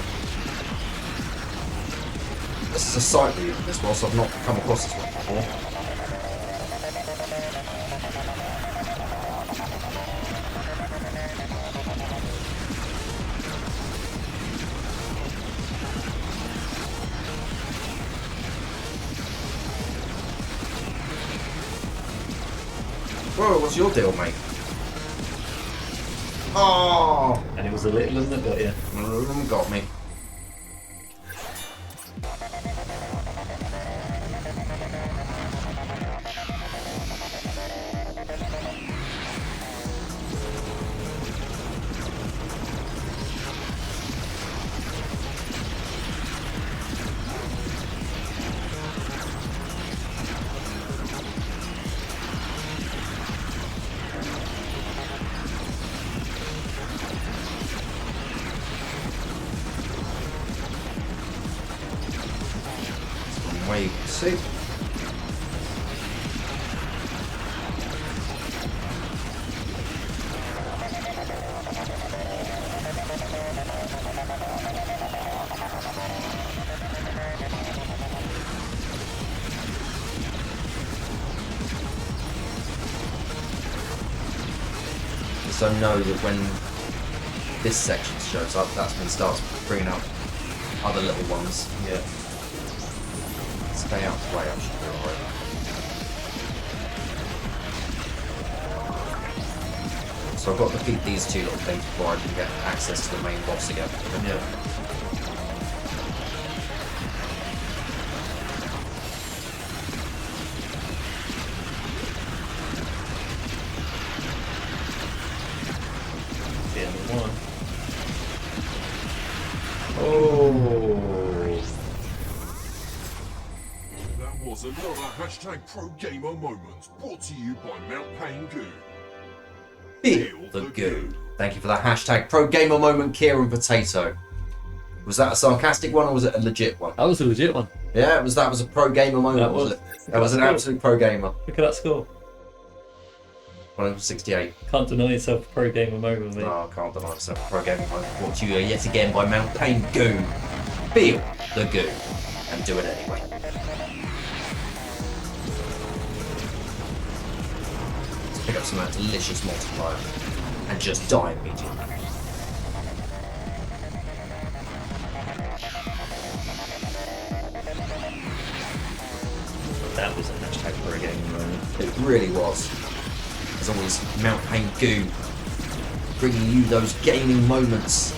This is a sight read of this whilst I've not come across this one before. Whoa, what's your deal, mate? Oh! And it was the little one that got you. Got me. Way you can see. So know that when this section shows up, that's when it starts bringing out other little ones. Yeah. Stay out of the way, I should be alright. So I've got to defeat these two little things before I can get access to the main boss again. Yeah. The end of one. Oh. That was another hashtag Pro Gamer Moments brought to you by Mount Pain Goo. Feel the goo. Thank you for that hashtag Pro Gamer Moment, Kieron Potato. Was that a sarcastic one or was it a legit one? That was a legit one. Yeah, that was a pro gamer moment, That was was. it? That was an absolute pro gamer. Look at that score. 168. Can't deny yourself a pro gamer moment, mate. No, I can't deny myself a pro gamer moment. Brought to you yet again by Mount Pain Goo. Feel the goo. And do it anyway. Let's pick up some of that delicious multiplier. And just die immediately. That was a hashtag pro gamer moment. It really was. As always, Mount Pain Goo, bringing you those gaming moments.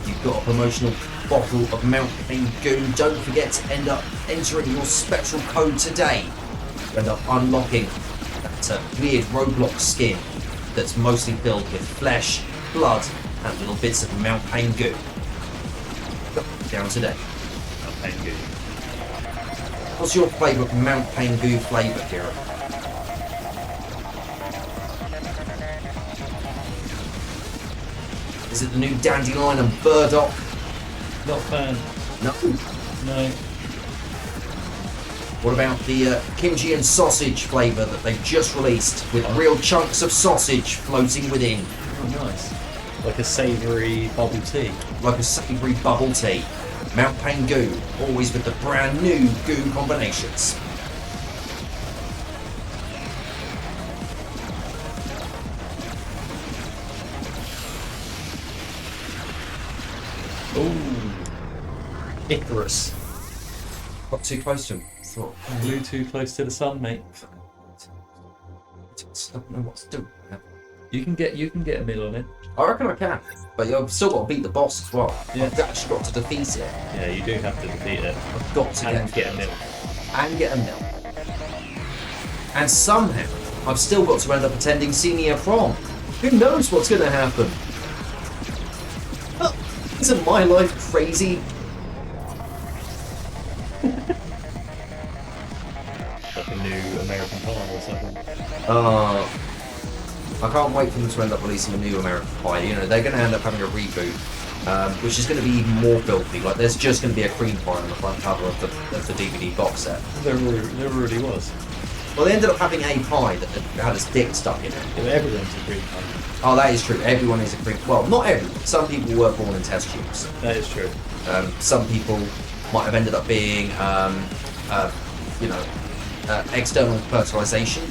You've got a promotional bottle of Mount Pain Goo. Don't forget to end up entering your special code today. End up unlocking that weird Roblox skin that's mostly filled with flesh, blood, and little bits of Mount Pain Goo. Down today. Mount Pain Goo. What's your favourite Mount Pain Goo flavour, Kieran? Is it the new dandelion and burdock? Not a fan. No. No. What about the kimchi and sausage flavour that they've just released with real chunks of sausage floating within? Oh, nice. Like a savoury bubble tea. Like a savoury bubble tea. Mount Pain Goo, always with the brand new goo combinations. Ooh. Icarus. Got too close to him. Thought, Flew too close to the sun, mate. I don't know what to do. You can get a mill on it. I reckon I can, but you've still got to beat the boss as well. Yeah. I've actually got to defeat it. Yeah, you do have to defeat it. I've got to And get a mill. and get a mill. And somehow, I've still got to end up attending senior prom. Who knows what's going to happen? Oh, isn't my life crazy? Like a new American Pie or something. I can't wait for them to end up releasing a new American Pie. You know, they're going to end up having a reboot, which is going to be even more filthy. Like, there's just going to be a cream pie on the front cover of the DVD box set. There already was. Well, they ended up having a pie that had its dick stuck in it. Yeah, but everyone's a green pie. Oh, that is true. Everyone is a cream. Well, not everyone. Some people were born in test tubes. That is true. Some people might have ended up being, external fertilization,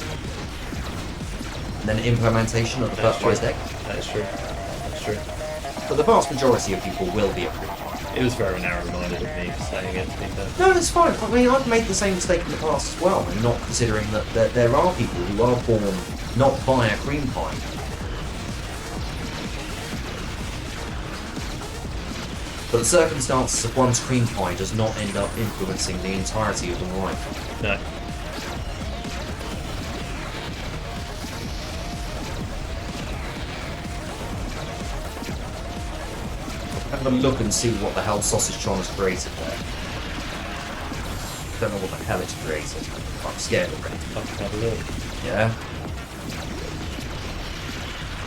and then implementation of the That's fertilized true. egg. That is true. That's true. But the vast majority of people will be a cream pie. It was very narrow-minded of me for saying it, to be fair. No, it's fine. I mean, I've made the same mistake in the past as well, and not considering that there are people who are born not by a cream pie. But the circumstances of one's cream pie does not end up influencing the entirety of their life. No. Have a look and see what the hell Sausage has created there. Don't know what the hell it's created. I'm scared already. I can have a look. Yeah.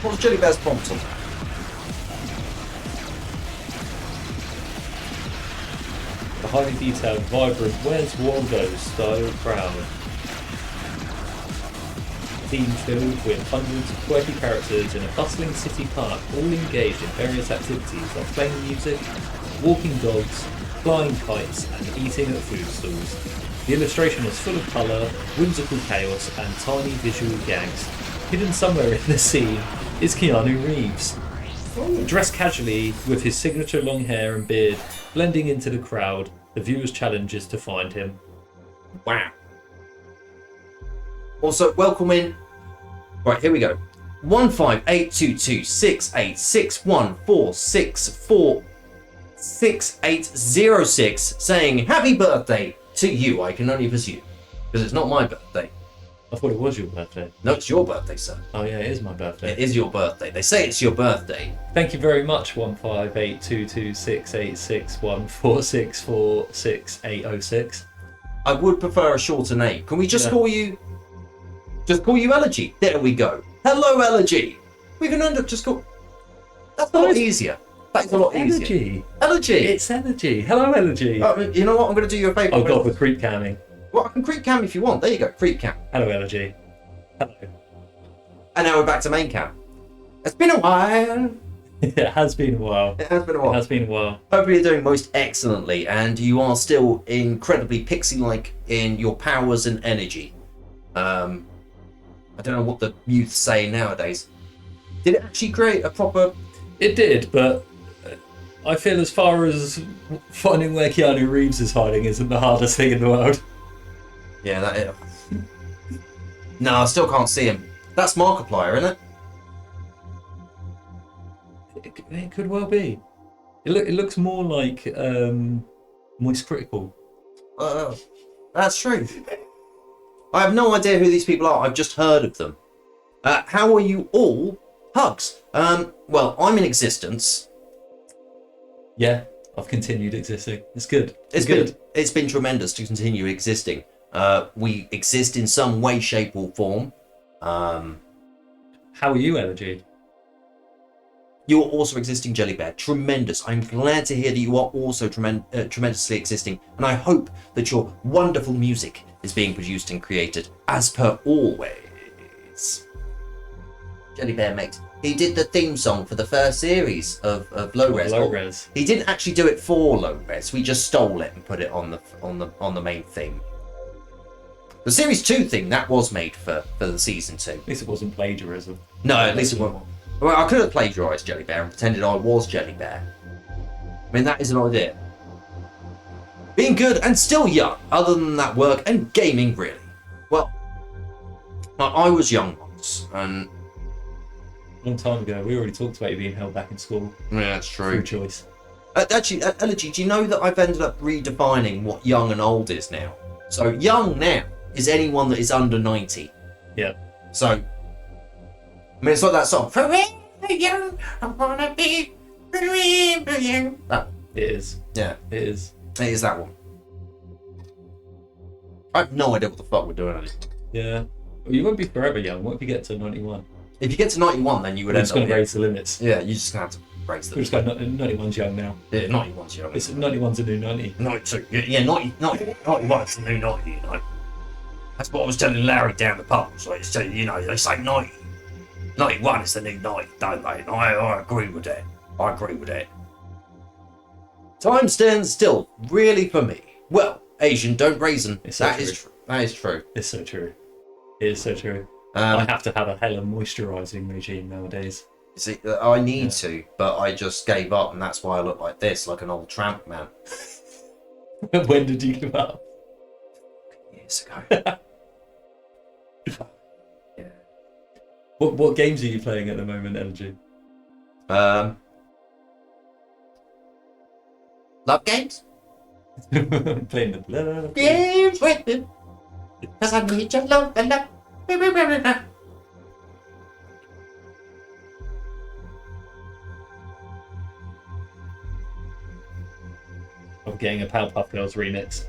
What's Jelly Bear's prompt on that? The highly detailed, vibrant Where's Waldo style crowd. Theme filled with hundreds of quirky characters in a bustling city park, all engaged in various activities like playing music, walking dogs, flying kites, and eating at food stalls. The illustration is full of colour, whimsical chaos, and tiny visual gags. Hidden somewhere in the scene is Keanu Reeves. Dressed casually with his signature long hair and beard, blending into the crowd, the viewer's challenge is to find him. Wow. Also, welcome in Right, here we go. 15822686146466806 saying happy birthday to you. I can only presume because it's not my birthday. I thought it was your birthday. No, it's your birthday, sir. Oh yeah, it is my birthday. It is your birthday. They say it's your birthday. Thank you very much, 15822686146466806. I would prefer a shorter name. Can we just call you Elegy? There we go. Hello, Elegy. We can end up just call. That's a lot easier. That's a lot easier. Energy. Elegy. It's Energy. Hello, Energy. You know what? I'm going to do you a favour. Oh god, we're creep camming. Well, I can creep cam if you want. There you go, creep cam. Hello, Energy. Hello. And now we're back to main cam. It's been a while. It has been a while. It has been a while. It has been a while. Hopefully you're doing most excellently and you are still incredibly pixie-like in your powers and energy. I don't know what the youth say nowadays. Did it actually create a proper... It did, but I feel as far as finding where Keanu Reeves is hiding isn't the hardest thing in the world. Yeah, that is... No, I still can't see him. That's Markiplier, isn't it? It could well be. It looks more like Moist Critical. That's true. I have no idea who these people are. I've just heard of them. How are you all? Hugs. Well, I'm in existence. Yeah, I've continued existing. It's good. It's been tremendous to continue existing. We exist in some way, shape, or form. How are you, Energy? You're also existing, Jelly Bear. Tremendous. I'm glad to hear that you are also tremendously existing, and I hope that your wonderful music is being produced and created as per always. Jelly Bear, mate. He did the theme song for the first series of Low Res. Low Res. He didn't actually do it for Low Res. We just stole it and put it on the main theme. The Series 2 thing, that was made for the Season 2. At least it wasn't plagiarism. No, at least it wasn't. Well, I could have plagiarised Jelly Bear and pretended I was Jelly Bear. I mean, that is an idea. Being good and still young, other than that work and gaming, really. Well, I was young once, and... A long time ago, we already talked about you being held back in school. Yeah, that's true. Through choice. Actually, Elegy, do you know that I've ended up redefining what young and old is now? So, young now is anyone that is under 90. Yeah. So, I mean, it's like that song. Forever young, I wanna be forever young. That. It is. Yeah. It is. It is that one. I have no idea what the fuck we're doing on it. Yeah. Well, you won't be forever young. What if you get to 91? If you get to 91, then you would We're end just up... going to raise the limits. Yeah, you're just going to have to raise the We're just going 91's young now. Yeah, 91's young. 91's a new 90. 92. Yeah, 91's the new 90, you know. That's what I was telling Larry down the pub. So it's, you know, they say 90. 91 is the new 90, don't they? And I agree with that. I agree with that. Time stands still, really, for me. Well, Asian, don't raisin. That is true. That is true. It's so true. It is so true. I have to have a hella moisturising regime nowadays. See, I need to, but I just gave up, and that's why I look like this, like an old tramp man. When did you give up? Years ago. Yeah. What games are you playing at the moment, Energy? Love games? Playing the love games with me, 'cause I need your love and love. of getting a Powerpuff Girls remix.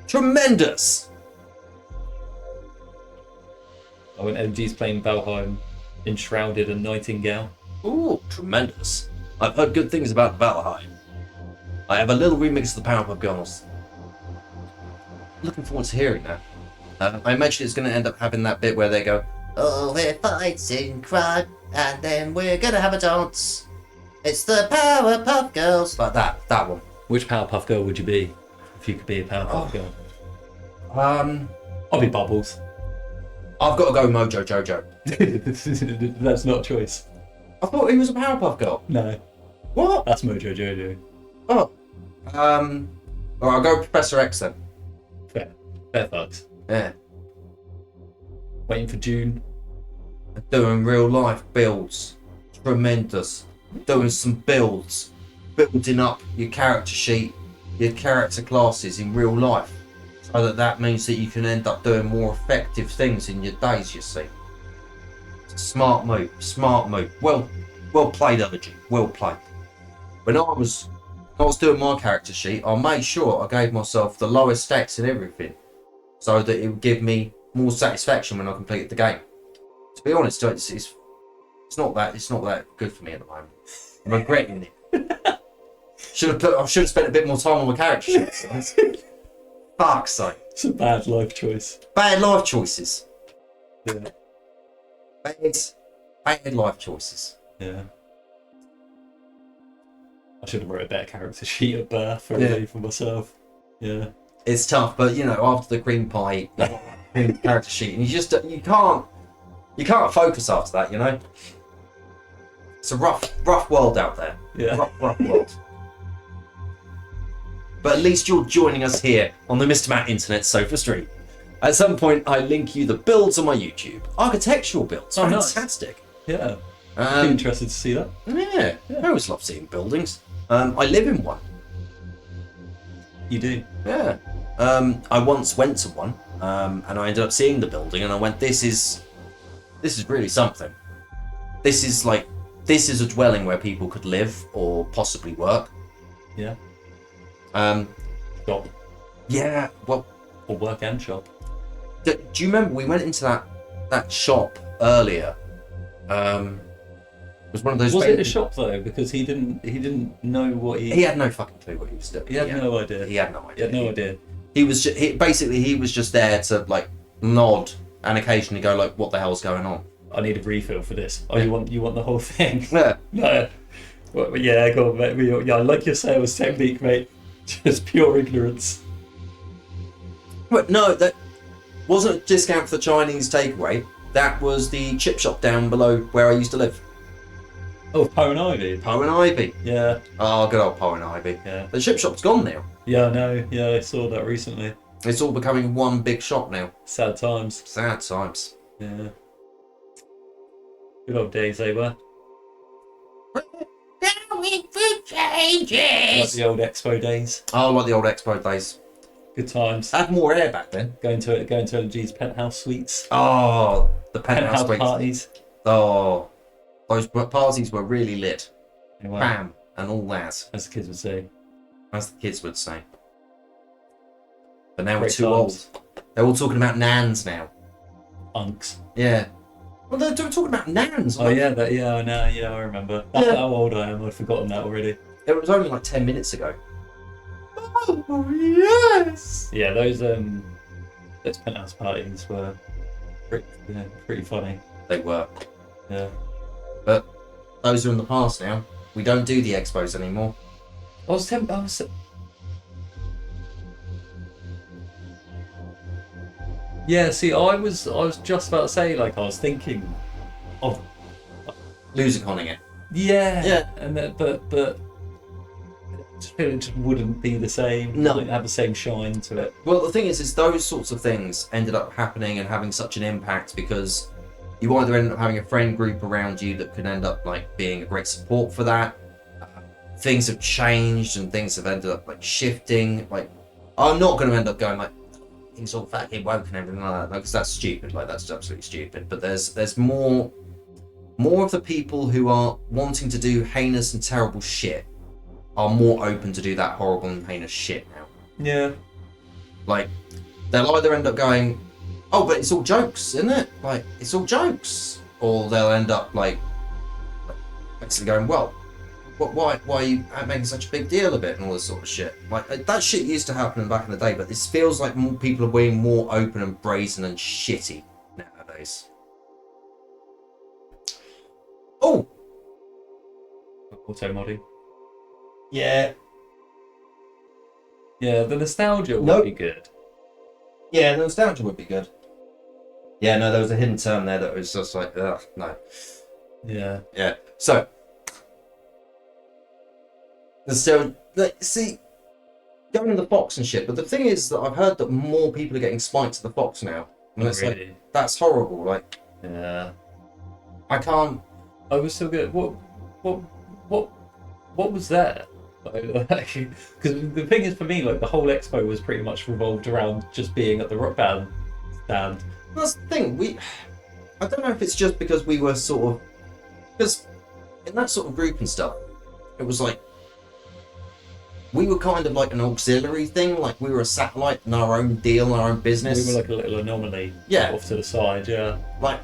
Tremendous! Oh, and MG's playing Valheim, Enshrouded and Nightingale. Ooh, tremendous. I've heard good things about Valheim. I have a little remix of the Powerpuff Girls. Looking forward to hearing that. I imagine it's going to end up having that bit where they go, oh, we're fighting crime, and then we're going to have a dance. It's the Powerpuff Girls. Like that one. Which Powerpuff Girl would you be if you could be a Powerpuff Girl? I'll be Bubbles. I've got to go Mojo Jojo. That's not a choice. I thought he was a Powerpuff Girl. No. What? That's Mojo Jojo. Oh. Well, I'll go Professor X then. Fair fucks. Yeah. Waiting for June. Doing real life builds. Tremendous. Doing some builds. Building up your character sheet, your character classes in real life. So that means that you can end up doing more effective things in your days, you see. It's a smart move. Smart move. Well played, Energy. Well played. When I was doing my character sheet, I made sure I gave myself the lowest stats and everything, so that it would give me more satisfaction when I completed the game. To be honest, it's not that good for me at the moment. I'm regretting it. I should have spent a bit more time on my character sheet. Fuck's sake. It's a bad life choice. Bad life choices. Yeah. Bad life choices. Yeah. I should have wrote a better character sheet at birth for myself. Yeah. It's tough, but you know, after the cream pie character sheet, and you can't focus after that, you know. It's a rough world out there. Yeah. Rough world. But at least you're joining us here on the Mr. Matt Internet Sofa Stream. At some point, I link you the builds on my YouTube. Architectural builds. Oh, nice. Fantastic. Yeah. Be interested to see that. Yeah. I always love seeing buildings. I live in one. You do? Yeah. I once went to one, and I ended up seeing the building, and I went, this is really something. This is a dwelling where people could live or possibly work. Yeah. Shop. Yeah, well, or work and shop. Do you remember we went into that shop earlier? It was one of those. Was it a shop though? Because he didn't know what he had no fucking clue what he was doing. He had no idea. He had no idea. He had no idea. He was just there to like nod and occasionally go like, "What the hell's going on?" I need a refill for this. Oh, you want the whole thing? Yeah. No. Well, yeah, go on, mate. Yeah, I like your sales technique, mate. Just pure ignorance. But no, that wasn't a discount for the Chinese takeaway. That was the chip shop down below where I used to live. Oh, Poe and Ivy. Poe and Ivy. Yeah. Oh, good old Poe and Ivy. Yeah. The chip shop's gone now. Yeah, I know. Yeah, I saw that recently. It's all becoming one big shop now. Sad times. Sad times. Yeah. Good old days they were. Going for changes. Like the old expo days. Oh, like the old expo days. Good times. Had more air back then. Going to LG's penthouse suites. Oh, the penthouse suites. Parties. Oh, those parties were really lit. Anyway, Bam, and all that. as the kids would say. As the kids would say. But now we're Great too times. old. They're all talking about Nans now. Unks. Yeah. Well, they're talking about Nans. Oh yeah, I know. Yeah, I remember. That's how old I am. I'd forgotten that already. It was only like 10 minutes ago. Oh yes. Yeah, those penthouse parties were pretty funny. They were. Yeah. But those are in the past now. We don't do the expos anymore. Yeah, see, I was just about to say, like, I was thinking of Loserconning it. yeah, and that, but it just wouldn't be the same. No. It wouldn't have the same shine to it. Well, the thing is those sorts of things ended up happening and having such an impact because you either end up having a friend group around you that could end up like being a great support for that. Things have changed and things have ended up like shifting. Like, I'm not going to end up going like things all fucking woke and everything like that because that's stupid. Like, that's absolutely stupid. But there's more of the people who are wanting to do heinous and terrible shit are more open to do that horrible and heinous shit now. Yeah. Like, they'll either end up going, oh, but it's all jokes, isn't it? Like, it's all jokes. Or they'll end up, like basically going, well, why are you making such a big deal of it and all this sort of shit? Like, that shit used to happen back in the day, but this feels like more people are being more open and brazen and shitty nowadays. Oh! Auto modding. Yeah. Yeah, the nostalgia would be good. Yeah, the nostalgia would be good. Yeah, no, there was a hidden term there that was just like, ugh, no. Yeah. Yeah. So see, going to the Fox and shit, but the thing is that I've heard that more people are getting spiked to the Fox now. And it's like, that's horrible, like. Yeah. I can't. I was still good. What was that? Because the thing is, for me, like the whole expo was pretty much revolved around just being at the Rock Band stand. That's the thing. I don't know if it's just because we were sort of, because in that sort of group and stuff, it was like we were kind of like an auxiliary thing. Like we were a satellite in our own deal, our own business. We were like a little anomaly. Yeah. Off to the side. Yeah. Like,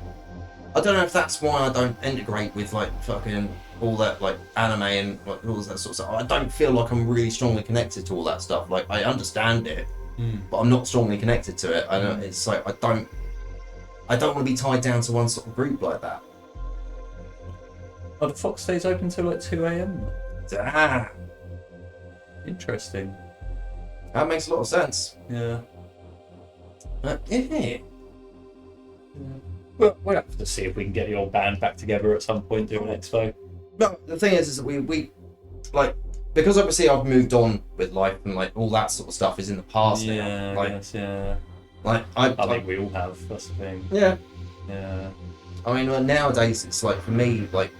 I don't know if that's why I don't integrate with like fucking all that like anime and like all that sort of stuff. I don't feel like I'm really strongly connected to all that stuff. Like I understand it, but I'm not strongly connected to it. I know it's like I don't want to be tied down to one sort of group like that. Oh, the Fox stays open till like 2 a.m. Ah, Interesting. that makes a lot of sense. Yeah. Yeah. Well, we'll have to see if we can get the old band back together at some point during Expo. No, the thing is that we like, because obviously I've moved on with life and like all that sort of stuff is in the past Yeah, now. Like, I guess, yeah. like I think we all have, that's the thing. yeah. Yeah. I mean, well, nowadays it's like for me, like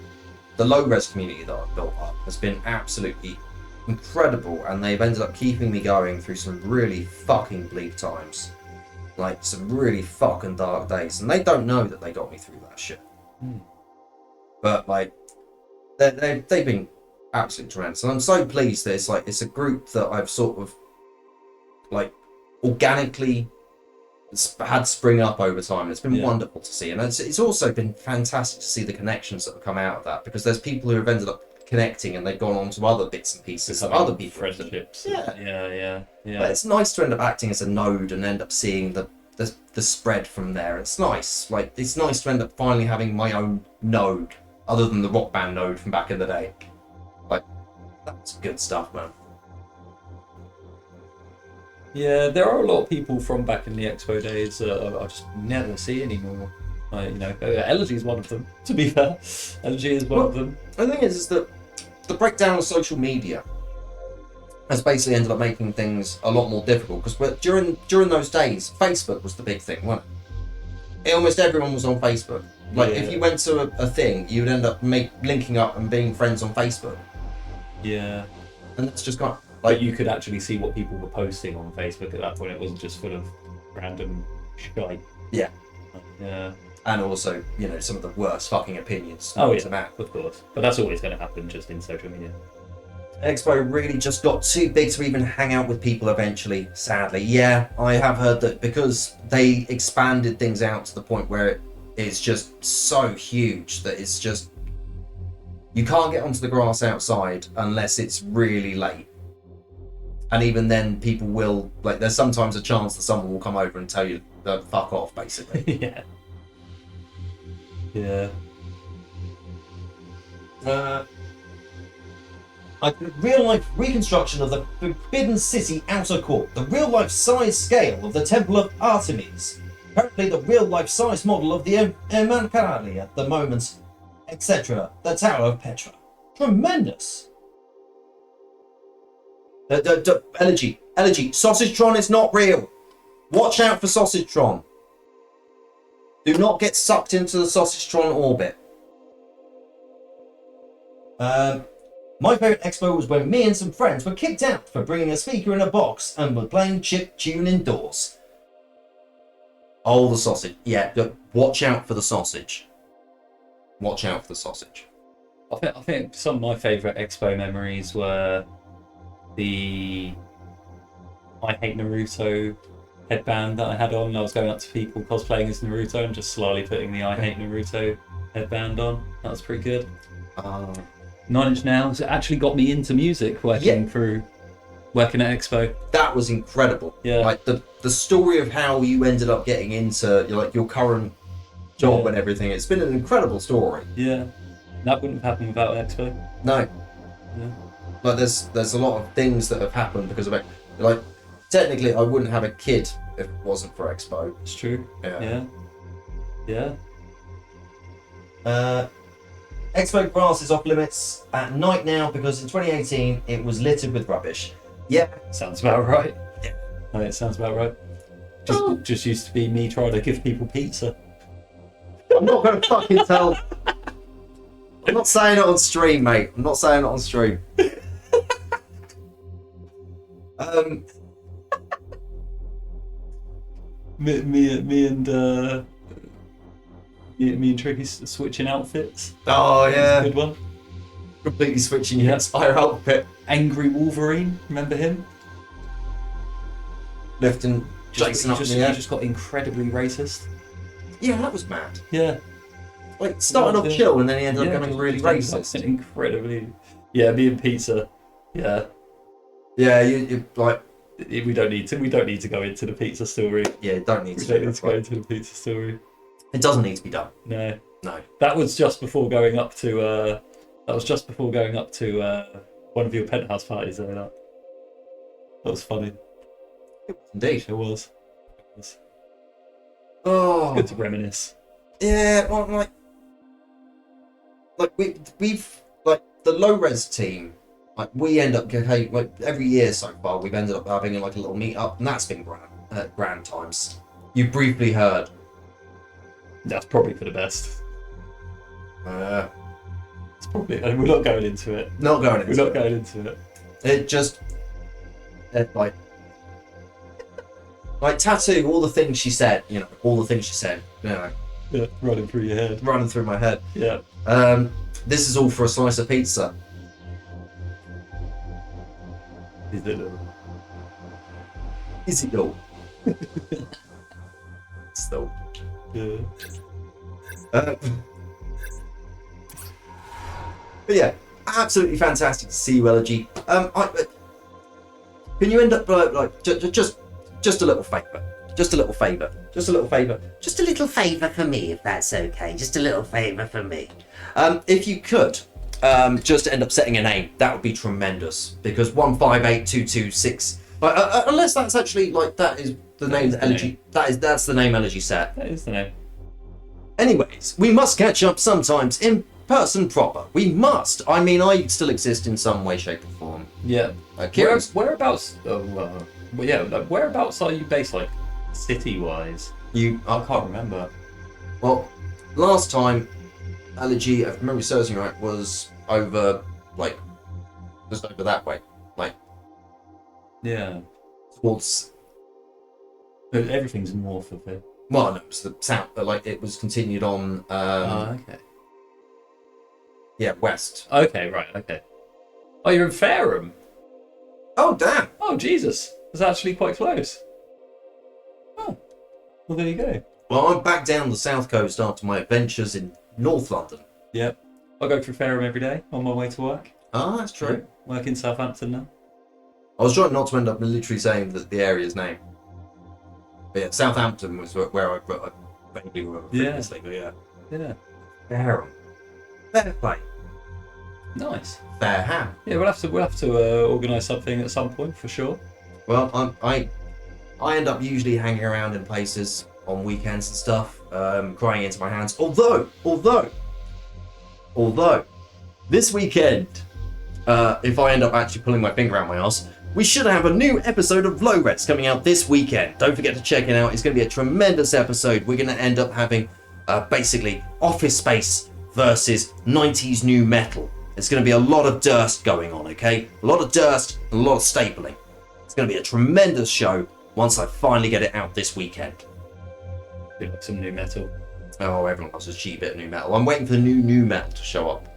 the low-res community that I've built up has been absolutely incredible, and they've ended up keeping me going through some really fucking bleak times, like some really fucking dark days, and they don't know that they got me through that shit. But like, they've been absolutely tremendous, and I'm so pleased that it's a group that I've sort of like organically had spring up over time. It's been wonderful to see, and it's also been fantastic to see the connections that have come out of that, because there's people who have ended up connecting and they've gone on to other bits and pieces of other people. Friendships. Yeah. Yeah. But it's nice to end up acting as a node and end up seeing the spread from there. It's nice. Like, it's nice to end up finally having my own node, other than the Rock Band node from back in the day. Like, that's good stuff, man. Yeah, there are a lot of people from back in the Expo days I just never see anymore. Elegy is one of them, to be fair. Elegy is one of them. The thing is that the breakdown of social media has basically ended up making things a lot more difficult, because during those days, Facebook was the big thing, wasn't it? Almost everyone was on Facebook. Like, if you went to a thing, you would end up linking up and being friends on Facebook. Yeah. And that's just gone. But you could actually see what people were posting on Facebook at that point. It wasn't just full of random shite. Yeah. Yeah. And also, some of the worst fucking opinions. Oh, yeah, to that. of course. But that's always going to happen just in social media. Expo really just got too big to even hang out with people eventually, sadly. Yeah, I have heard that because they expanded things out to the point where it's just so huge that it's just... You can't get onto the grass outside unless it's really late. And even then, people will... Like, there's sometimes a chance that someone will come over and tell you to fuck off, basically. Yeah. Yeah. A real-life reconstruction of the Forbidden City outer court, the real-life size scale of the Temple of Artemis, apparently the real-life size model of the Emancipali at the moment, etc. The Tower of Petra. Tremendous! Elegy, Sausagetron is not real. Watch out for Sausagetron. Do not get sucked into the Sausagetron orbit. My favourite expo was when me and some friends were kicked out for bringing a speaker in a box and were playing chip tune indoors. Oh, the sausage. Yeah, watch out for the sausage. Watch out for the sausage. I think some of my favourite expo memories were the I Hate Naruto headband that I had on. I was going up to people cosplaying as Naruto and just slyly putting the I Hate Naruto headband on. That was pretty good. 9 Inch Nails actually got me into music working at Expo. That was incredible. Yeah. Like the story of how you ended up getting into your current job and everything. It's been an incredible story. Yeah. That wouldn't have happened without Expo. No. Yeah. Like there's a lot of things that have happened because of it. Like technically I wouldn't have a kid if it wasn't for Expo. It's true. Yeah. Expo grass is off limits at night now because in 2018 it was littered with rubbish. Yeah. Sounds about right. Yeah. I think it sounds about right. Just used to be me trying to give people pizza. I'm not going to fucking tell I'm not saying it on stream, mate. I'm not saying it on stream. Me and Tricky switching outfits. Oh That was a yeah, good one. completely switching your Yeah. entire outfit, Angry Wolverine, remember him? lifting Jason up in the He air. just got incredibly racist. Yeah, that was mad. Yeah. Like started off Yeah. chill and then he ended up Yeah, getting really just ended up racist. Incredibly. Yeah, me and Pizza. Yeah. Yeah, you like We don't need to go into the pizza story. yeah, don't need We to. don't do need that, to go right? into the pizza story. It doesn't need to be done. No. No. That was just before going up to one of your penthouse parties there. That was funny. Indeed. It was. Oh. Good to reminisce. Yeah, well, like we've like the low res team. Like we end up getting like every year so far, we've ended up having like a little meet up, and that's been grand times. You briefly heard. That's probably for the best. It's Probably. And we're not going into it. not going into We're not it. going into it. It just like tattoo all the things she said. You know, all the things she said. You know, Yeah, running through your head. running through my head. Yeah. This is all for a slice of pizza. Is it? Is it all? Still. Yeah. But yeah, absolutely fantastic to see you, Elegy. Can you end up just a little favour? Just a little favour. Just a little favour. Just a little favour for me, if that's okay. Just a little favour for me. If you could, just end up setting a name, that would be tremendous. Because 158226. Unless that's actually that is the name that Elegy. That's the name Elegy set. That is the name. Anyways, we must catch up sometimes in person proper. We must. I mean, I still exist in some way, shape, or form. Yeah. Kieran's- Whereabouts? Whereabouts are you based, like city-wise? I can't remember. Well, last time, Allergy, if memory serves me right, was over, just over that way. Yeah. Towards, But everything's north of it. well, no, it was the south, but, it was continued on, Okay. yeah, west. Okay, right, okay. Oh, you're in Fareham? Oh, damn! Oh, Jesus. That's actually quite close. Oh. Well, there you go. Well, I'm back down the south coast after my adventures in North London. Yep. I go through Fareham every day on my way to work. Ah, that's true. Work in Southampton now. I was trying not to end up literally saying the area's name. But yeah, Southampton was where I vaguely remember previously, but yeah. Yeah. Fareham. Fair play. Nice. Fair ham. Yeah, we'll have to organise something at some point for sure. Well, I end up usually hanging around in places on weekends and stuff, crying into my hands. Although, this weekend, if I end up actually pulling my finger out my ass, we should have a new episode of Low Res coming out this weekend. Don't forget to check it out. It's going to be a tremendous episode. We're going to end up having basically Office Space versus 90s new metal. It's going to be a lot of Durst going on, okay? A lot of Durst and a lot of stapling. It's going to be a tremendous show once I finally get it out this weekend. Do like some new metal. Oh, everyone loves a cheap bit of new metal. I'm waiting for the new metal to show up.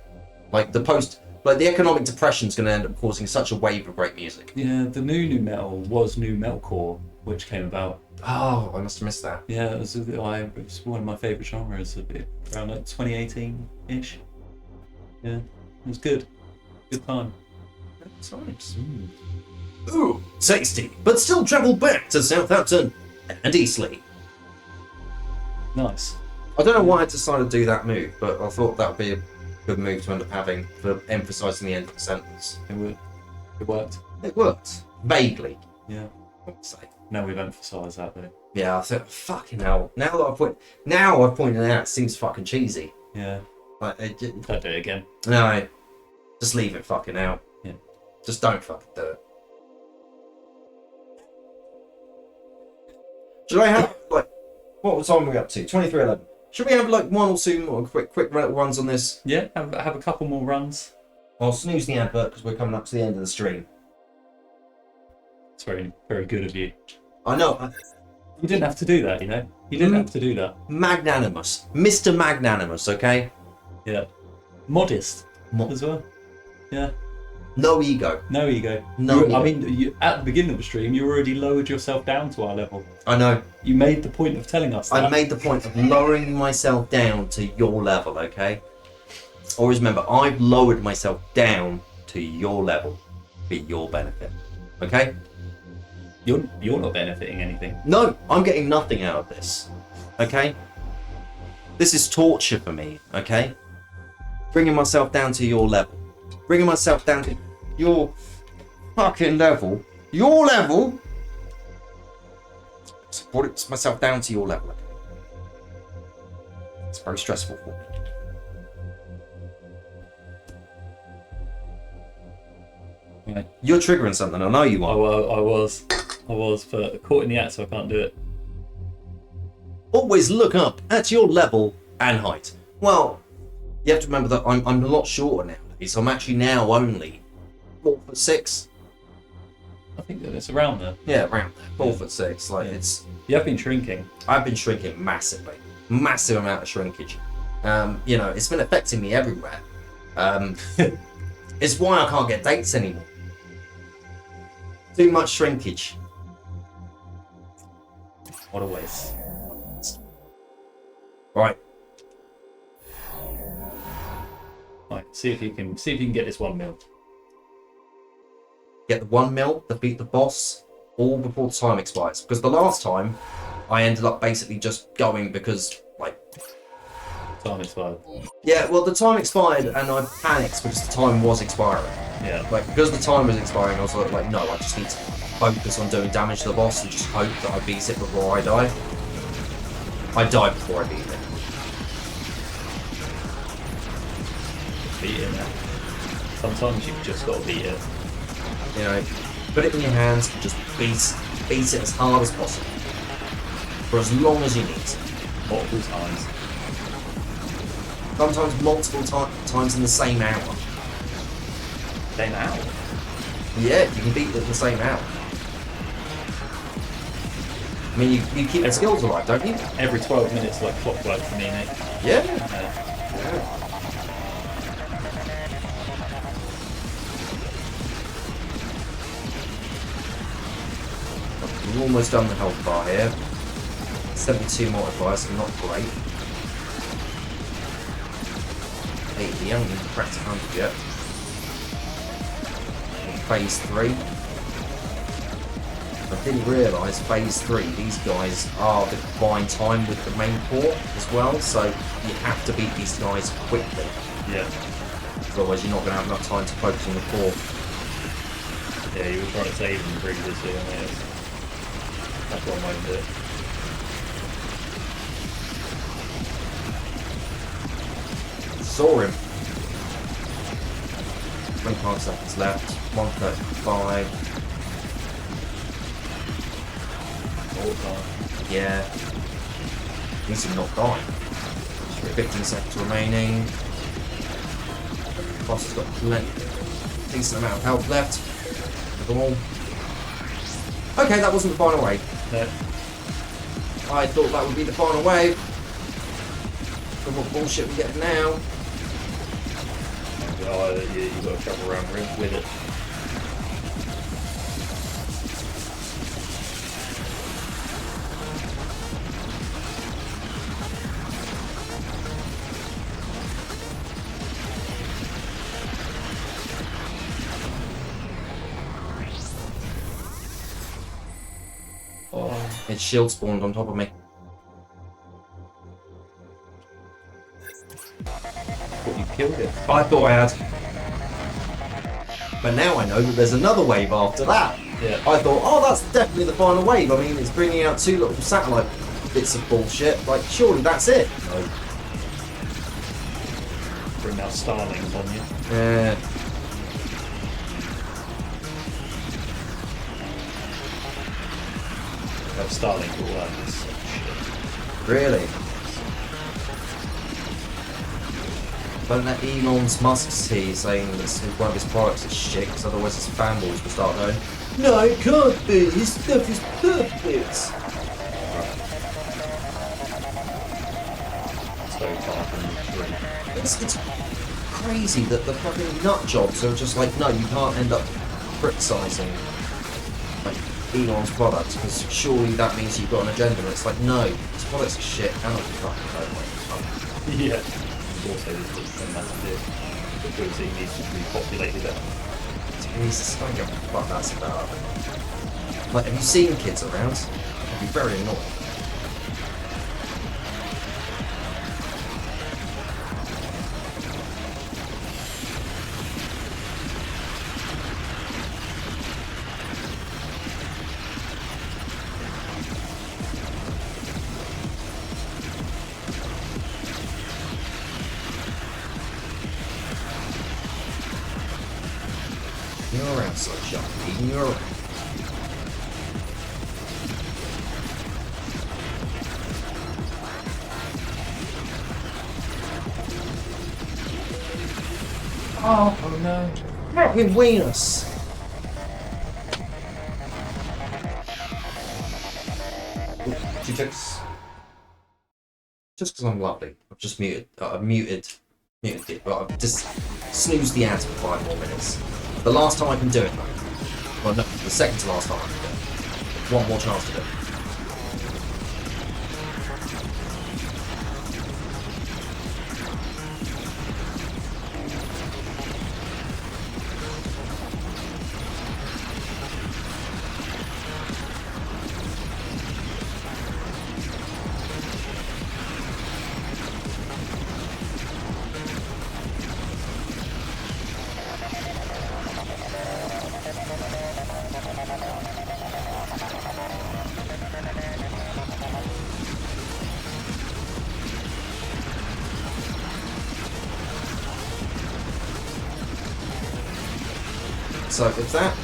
The economic depression's going to end up causing such a wave of great music. Yeah, the new metal was new metalcore, which came about. Oh, I must have missed that. Yeah, it was one of my favourite genres around 2018-ish. Yeah, it was good. Good time. Times. Ooh, tasty, but still travel back to Southampton and Eastleigh. Nice. I don't know why I decided to do that move, but I thought that would be a good move to end up having for emphasising the end of the sentence. It worked. It worked. Vaguely, Yeah. I would say. Now we've emphasised that though. Yeah, I thought, fucking hell. Now I've pointed it out, it seems fucking cheesy. Yeah. Like, Don't do it again. no, just leave it fucking out. Yeah. Just don't fucking do it. Should I have, what time are we up to? 23:11. Should we have like one or two more quick runs on this? Yeah, have a couple more runs. I'll snooze the advert because we're coming up to the end of the stream. It's very, very good of you. I know. You didn't have to do that, you know? You didn't have to do that. Magnanimous. Mr. Magnanimous, okay? Yeah. Modest as well. Yeah. No ego. No ego. No ego. I mean, at the beginning of the stream, you already lowered yourself down to our level. I know. You made the point of telling us that. I made the point of lowering myself down to your level, okay? Always remember, I've lowered myself down to your level for your benefit, okay? You're not benefiting anything. No, I'm getting nothing out of this, okay? This is torture for me, okay? Bringing myself down to your level. Bringing myself down to your fucking level. Your level? So I brought myself down to your level. It's very stressful for me. Yeah. You're triggering something, I know you are. I was, but caught in the act, so I can't do it. Always look up at your level and height. Well, you have to remember that I'm a lot shorter nowadays. I'm actually now only 4'6". I think that it's around there. Yeah, around there. 4'6". Like it's. You have been shrinking. I've been shrinking massively, massive amount of shrinkage. You know, it's been affecting me everywhere. It's why I can't get dates anymore. Too much shrinkage. What a waste. Right. Right, see if you can get this 1 mil. Get the 1 mil, defeat the boss, all before the time expires. Because the last time, I ended up basically just going because, like... Time expired. Yeah, well, the time expired and I panicked because the time was expiring. Yeah. Like, because the time was expiring, I was like, no, I just need to focus on doing damage to the boss and just hope that I beat it before I die. I died before I beat it. Beat it now. Sometimes you've just got to beat it. You know, put it in your hands and just beat it as hard as possible. For as long as you need to. Multiple times. Sometimes multiple times in the same hour. Same hour? Yeah, you can beat it in the same hour. I mean, you keep the skills alive, don't you? Every 12 minutes like clockwork for me, mate. Yeah. Yeah. We've almost done the health bar here. 72 multipliers, so not great. 80, I haven't even cracked 100 yet. Phase 3. I didn't realise phase 3, these guys are the combined time with the main core as well, so you have to beat these guys quickly. Yeah. Otherwise you're not going to have enough time to focus on the core. Yeah, you were trying to save them previously, I mean, that's one way to do it. Saw him. 25 seconds left. 135. All the time. Yeah. At least he's not dying. 15 seconds remaining. Boss has got plenty. Decent amount of health left. Come on. Okay, that wasn't the final wave. No. I thought that would be the final wave. But what bullshit we get now. Oh, yeah, you've got to travel around with it. Oh, it's shield spawned on top of me. Thought you killed it. I thought I had. But now I know that there's another wave after that. Yeah. I thought, oh, that's definitely the final wave. I mean, it's bringing out 2 little satellite bits of bullshit. Like, surely that's it. No. Bring out starlings on you. Yeah. Have starlings all over this shit. Really? Don't let Elon Musk see saying that one of his products is shit, because otherwise his fanboys will start going, no, it can't be, his stuff is perfect. So far from the tree. It's crazy that the fucking nut jobs are just like, no, you can't end up criticising like Elon's products, because surely that means you've got an agenda. And it's like, no, his products are shit, and I'll be fucking Yeah. Also, there's massive deal. The building needs to be populated up. Jesus, I don't give a fuck that's about. Like, have you seen kids around? It'd be very annoying. You're around, sunshine. You're around. Oh no. Fucking weenus. Did you fix? Just because I'm lovely. I've just muted it, but I've just snoozed the ads for 5 more minutes. The last time I can do it though. Well, no, the second to last time I can do it. One more chance to do it. So if that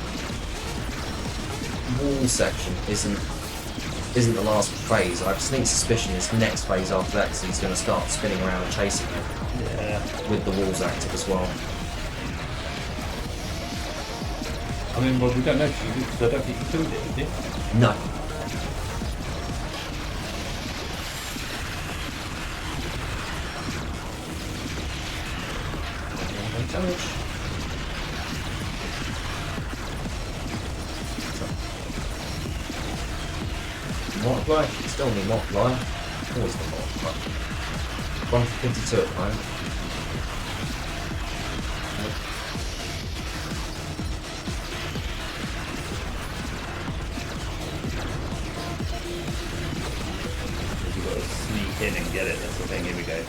wall section isn't the last phase, I have a sneak suspicion this next phase after that, because he's going to start spinning around and chasing you. Yeah. With the walls active as well. I mean, well, we don't know because I don't think you killed it, did you? No. Damage. Multiply, still need multiply. Always the multiply. 152 at the moment. You've got to sneak in and get it, that's the thing, here we go.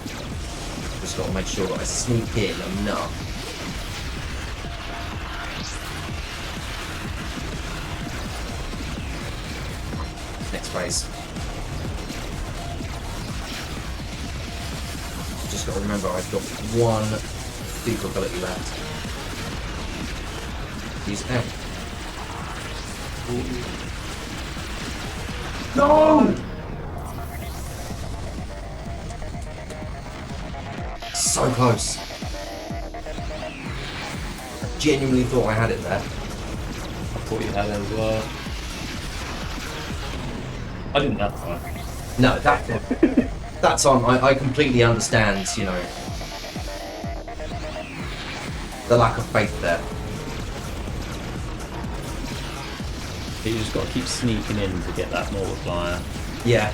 Just got to make sure that I sneak in enough. Next phase. Just got to remember I've got one super ability left. Use M. No! So close. I genuinely thought I had it there. I thought you had it as well. I didn't that time. No, that time I completely understand, you know, the lack of faith there. You just got to keep sneaking in to get that multiplier. Yeah.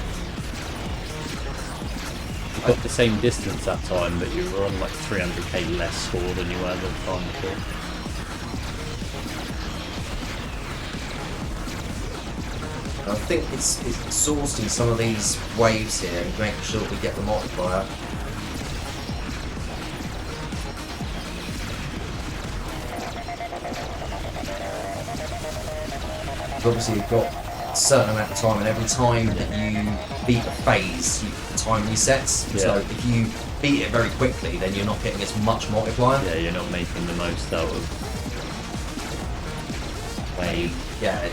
You got the same distance that time, but you were on like 300k less score than you were the time before. I think it's exhausting some of these waves here and making sure we get the multiplier. Obviously you've got a certain amount of time, and every time that you beat a phase, the time resets. Yeah. So if you beat it very quickly, then you're not getting as much multiplier. Yeah, you're not making the most out of wave. Yeah.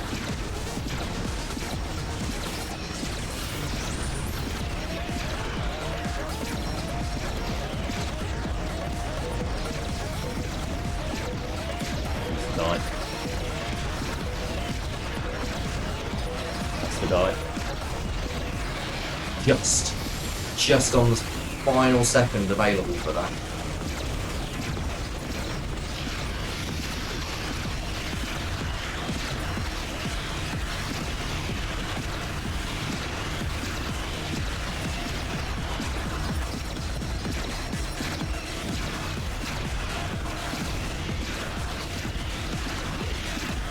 die. Just on the final second available for that.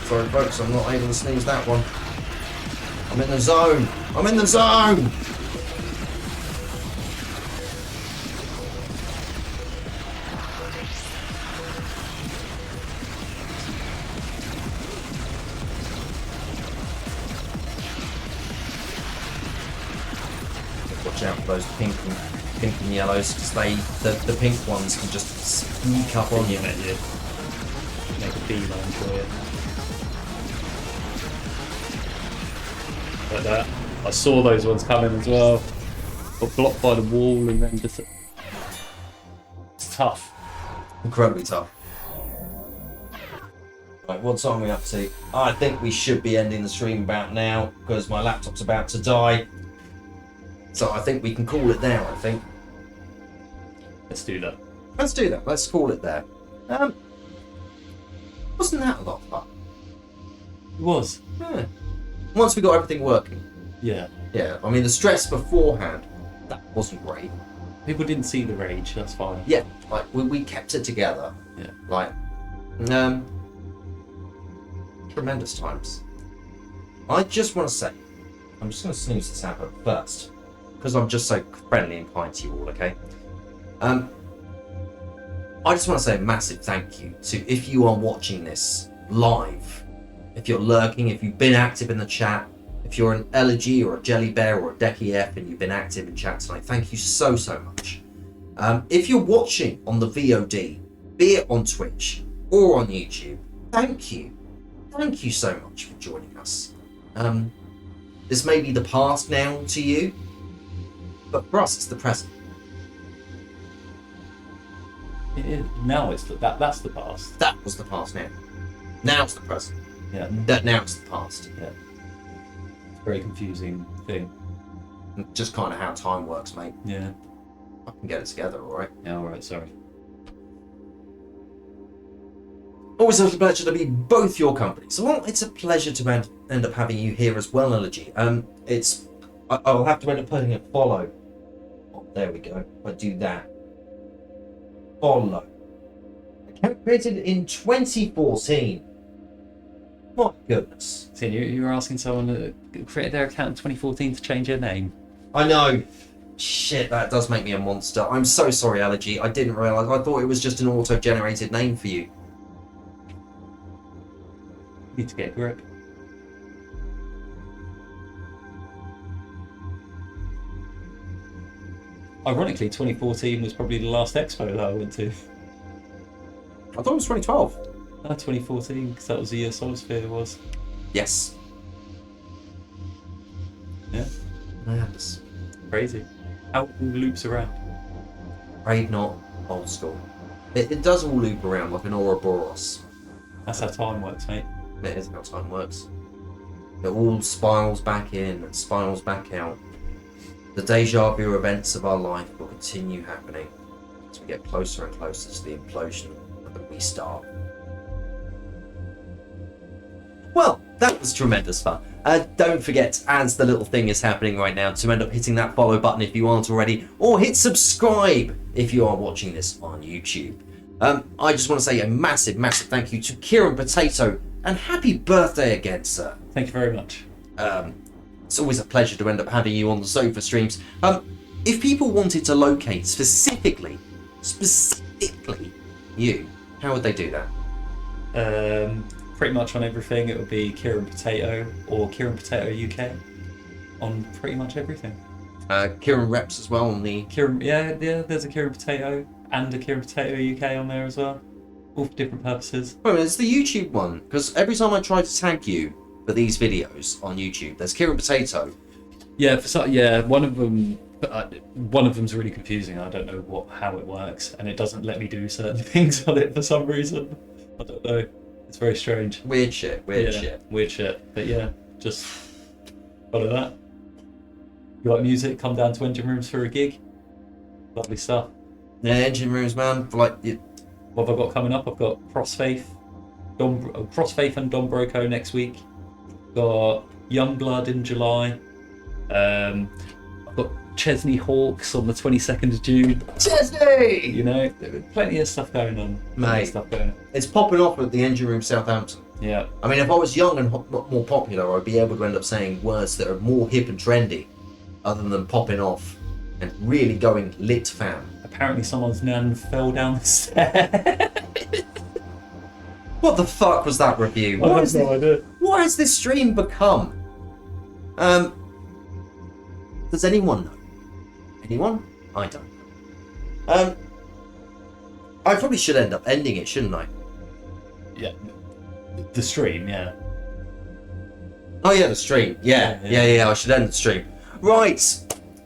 Sorry folks, I'm not able to snooze that one. I'm in the zone! I'm in the zone! Watch out for those pink and yellows, because the pink ones can just sneak up on you. Make a beeline for you. Like that. I saw those ones coming as well. Got blocked by the wall and then just... It's tough. Incredibly tough. Right, what time are we up to? I think we should be ending the stream about now, because my laptop's about to die. So I think we can call it there, I think. Let's do that. Let's do that. Let's call it there. Wasn't that a lot of fun? It was. Yeah. Once we got everything working. Yeah. Yeah, I mean, the stress beforehand, that wasn't great. People didn't see the rage, that's fine. Yeah, like, we kept it together. Yeah. Like, tremendous times. I just want to say, I'm just going to snooze this out first, because I'm just so friendly and kind to you all, okay? I just want to say a massive thank you to, if you are watching this live, if you're lurking, if you've been active in the chat, if you're an Elegy or a Jelly Bear or a Decky F and you've been active in chat tonight, thank you so much. If you're watching on the VOD, be it on Twitch or on YouTube, thank you. Thank you so much for joining us. This may be the past now to you, but for us it's the present. It is. Now it's that's the past. That was the past now. Now it's the present. Yeah. Now it's the past. Yeah. It's a very confusing thing. Just kind of how time works, mate. Yeah. I can get it together, alright? Yeah, alright, sorry. Always a pleasure to be both your companies. Well, it's a pleasure to end up having you here as well, Elegy. I'll have to end up putting a follow. Oh, there we go. If I do that. Follow. Account created in 2014. My goodness. So you were asking someone that created their account in 2014 to change their name? I know. Shit, that does make me a monster. I'm so sorry, Elegy. I didn't realise. I thought it was just an auto-generated name for you. Need to get a grip. Ironically, 2014 was probably the last expo that I went to. I thought it was 2012. 2014, because that was the year Solsphere was. Yes. Yeah. Yes. Crazy. How it all loops around. Afraid not. Old school. It does all loop around like an Ouroboros. That's how time works, mate. It is how time works. It all spirals back in and spirals back out. The deja vu events of our life will continue happening as we get closer and closer to the implosion and the restart. Well, that was tremendous fun. Don't forget, as the little thing is happening right now, to end up hitting that follow button if you aren't already, or hit subscribe if you are watching this on YouTube. I just want to say a massive thank you to Kieron Potato, and happy birthday again, sir. Thank you very much. It's always a pleasure to end up having you on the sofa streams. If people wanted to locate specifically you, how would they do that? Pretty much on everything. It would be Kieron Potato or Kieron Potato UK on pretty much everything. Kieron reps as well on the... Kieron, yeah, there's a Kieron Potato and a Kieron Potato UK on there as well. All for different purposes. Oh, it's the YouTube one, because every time I try to tag you for these videos on YouTube, there's Kieron Potato. Yeah, one of them's really confusing. I don't know how it works, and it doesn't let me do certain things on it for some reason. I don't know. It's very strange. Weird shit. Weird shit. But yeah, just Follow that. You like music? Come down to Engine Rooms for a gig. Lovely stuff. Yeah, engine rooms, man. For like, What have I got coming up? I've got Crossfaith and Don Broco next week. Got Youngblood in July. I've got Chesney Hawks on the 22nd of June. Chesney! You know, plenty of stuff going on. Mate. It's popping off at the engine room Southampton. Yeah. I mean, if I was young and more popular, I'd be able to end up saying words that are more hip and trendy, other than popping off and really going lit fam. Apparently someone's nan fell down the stairs. What the fuck was that review? I have no idea. What has this stream become? Does anyone know? Anyone? I don't know. I probably should end up ending it, shouldn't I? Yeah. The stream, yeah. Oh yeah, the stream. Yeah. I should end the stream. Right.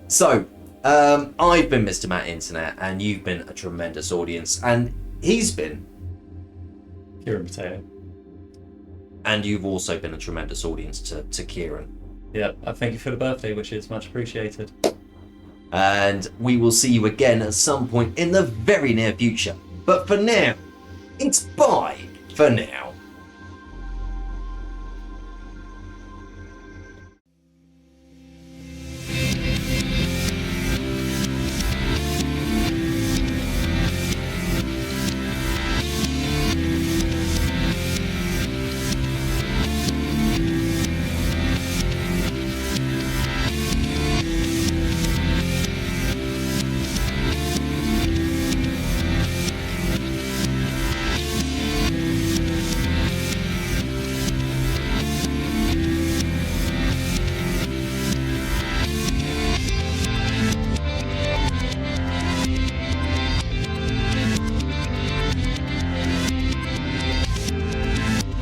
So, I've been Mr. Matt Internet, and you've been a tremendous audience, and he's been Kieron Potato. And you've also been a tremendous audience to Kieron. Yeah, thank you for the birthday wishes, much appreciated. And we will see you again at some point in the very near future. But for now, it's bye for now.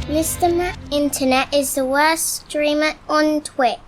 Mr. Matt Internet is the worst streamer on Twitch.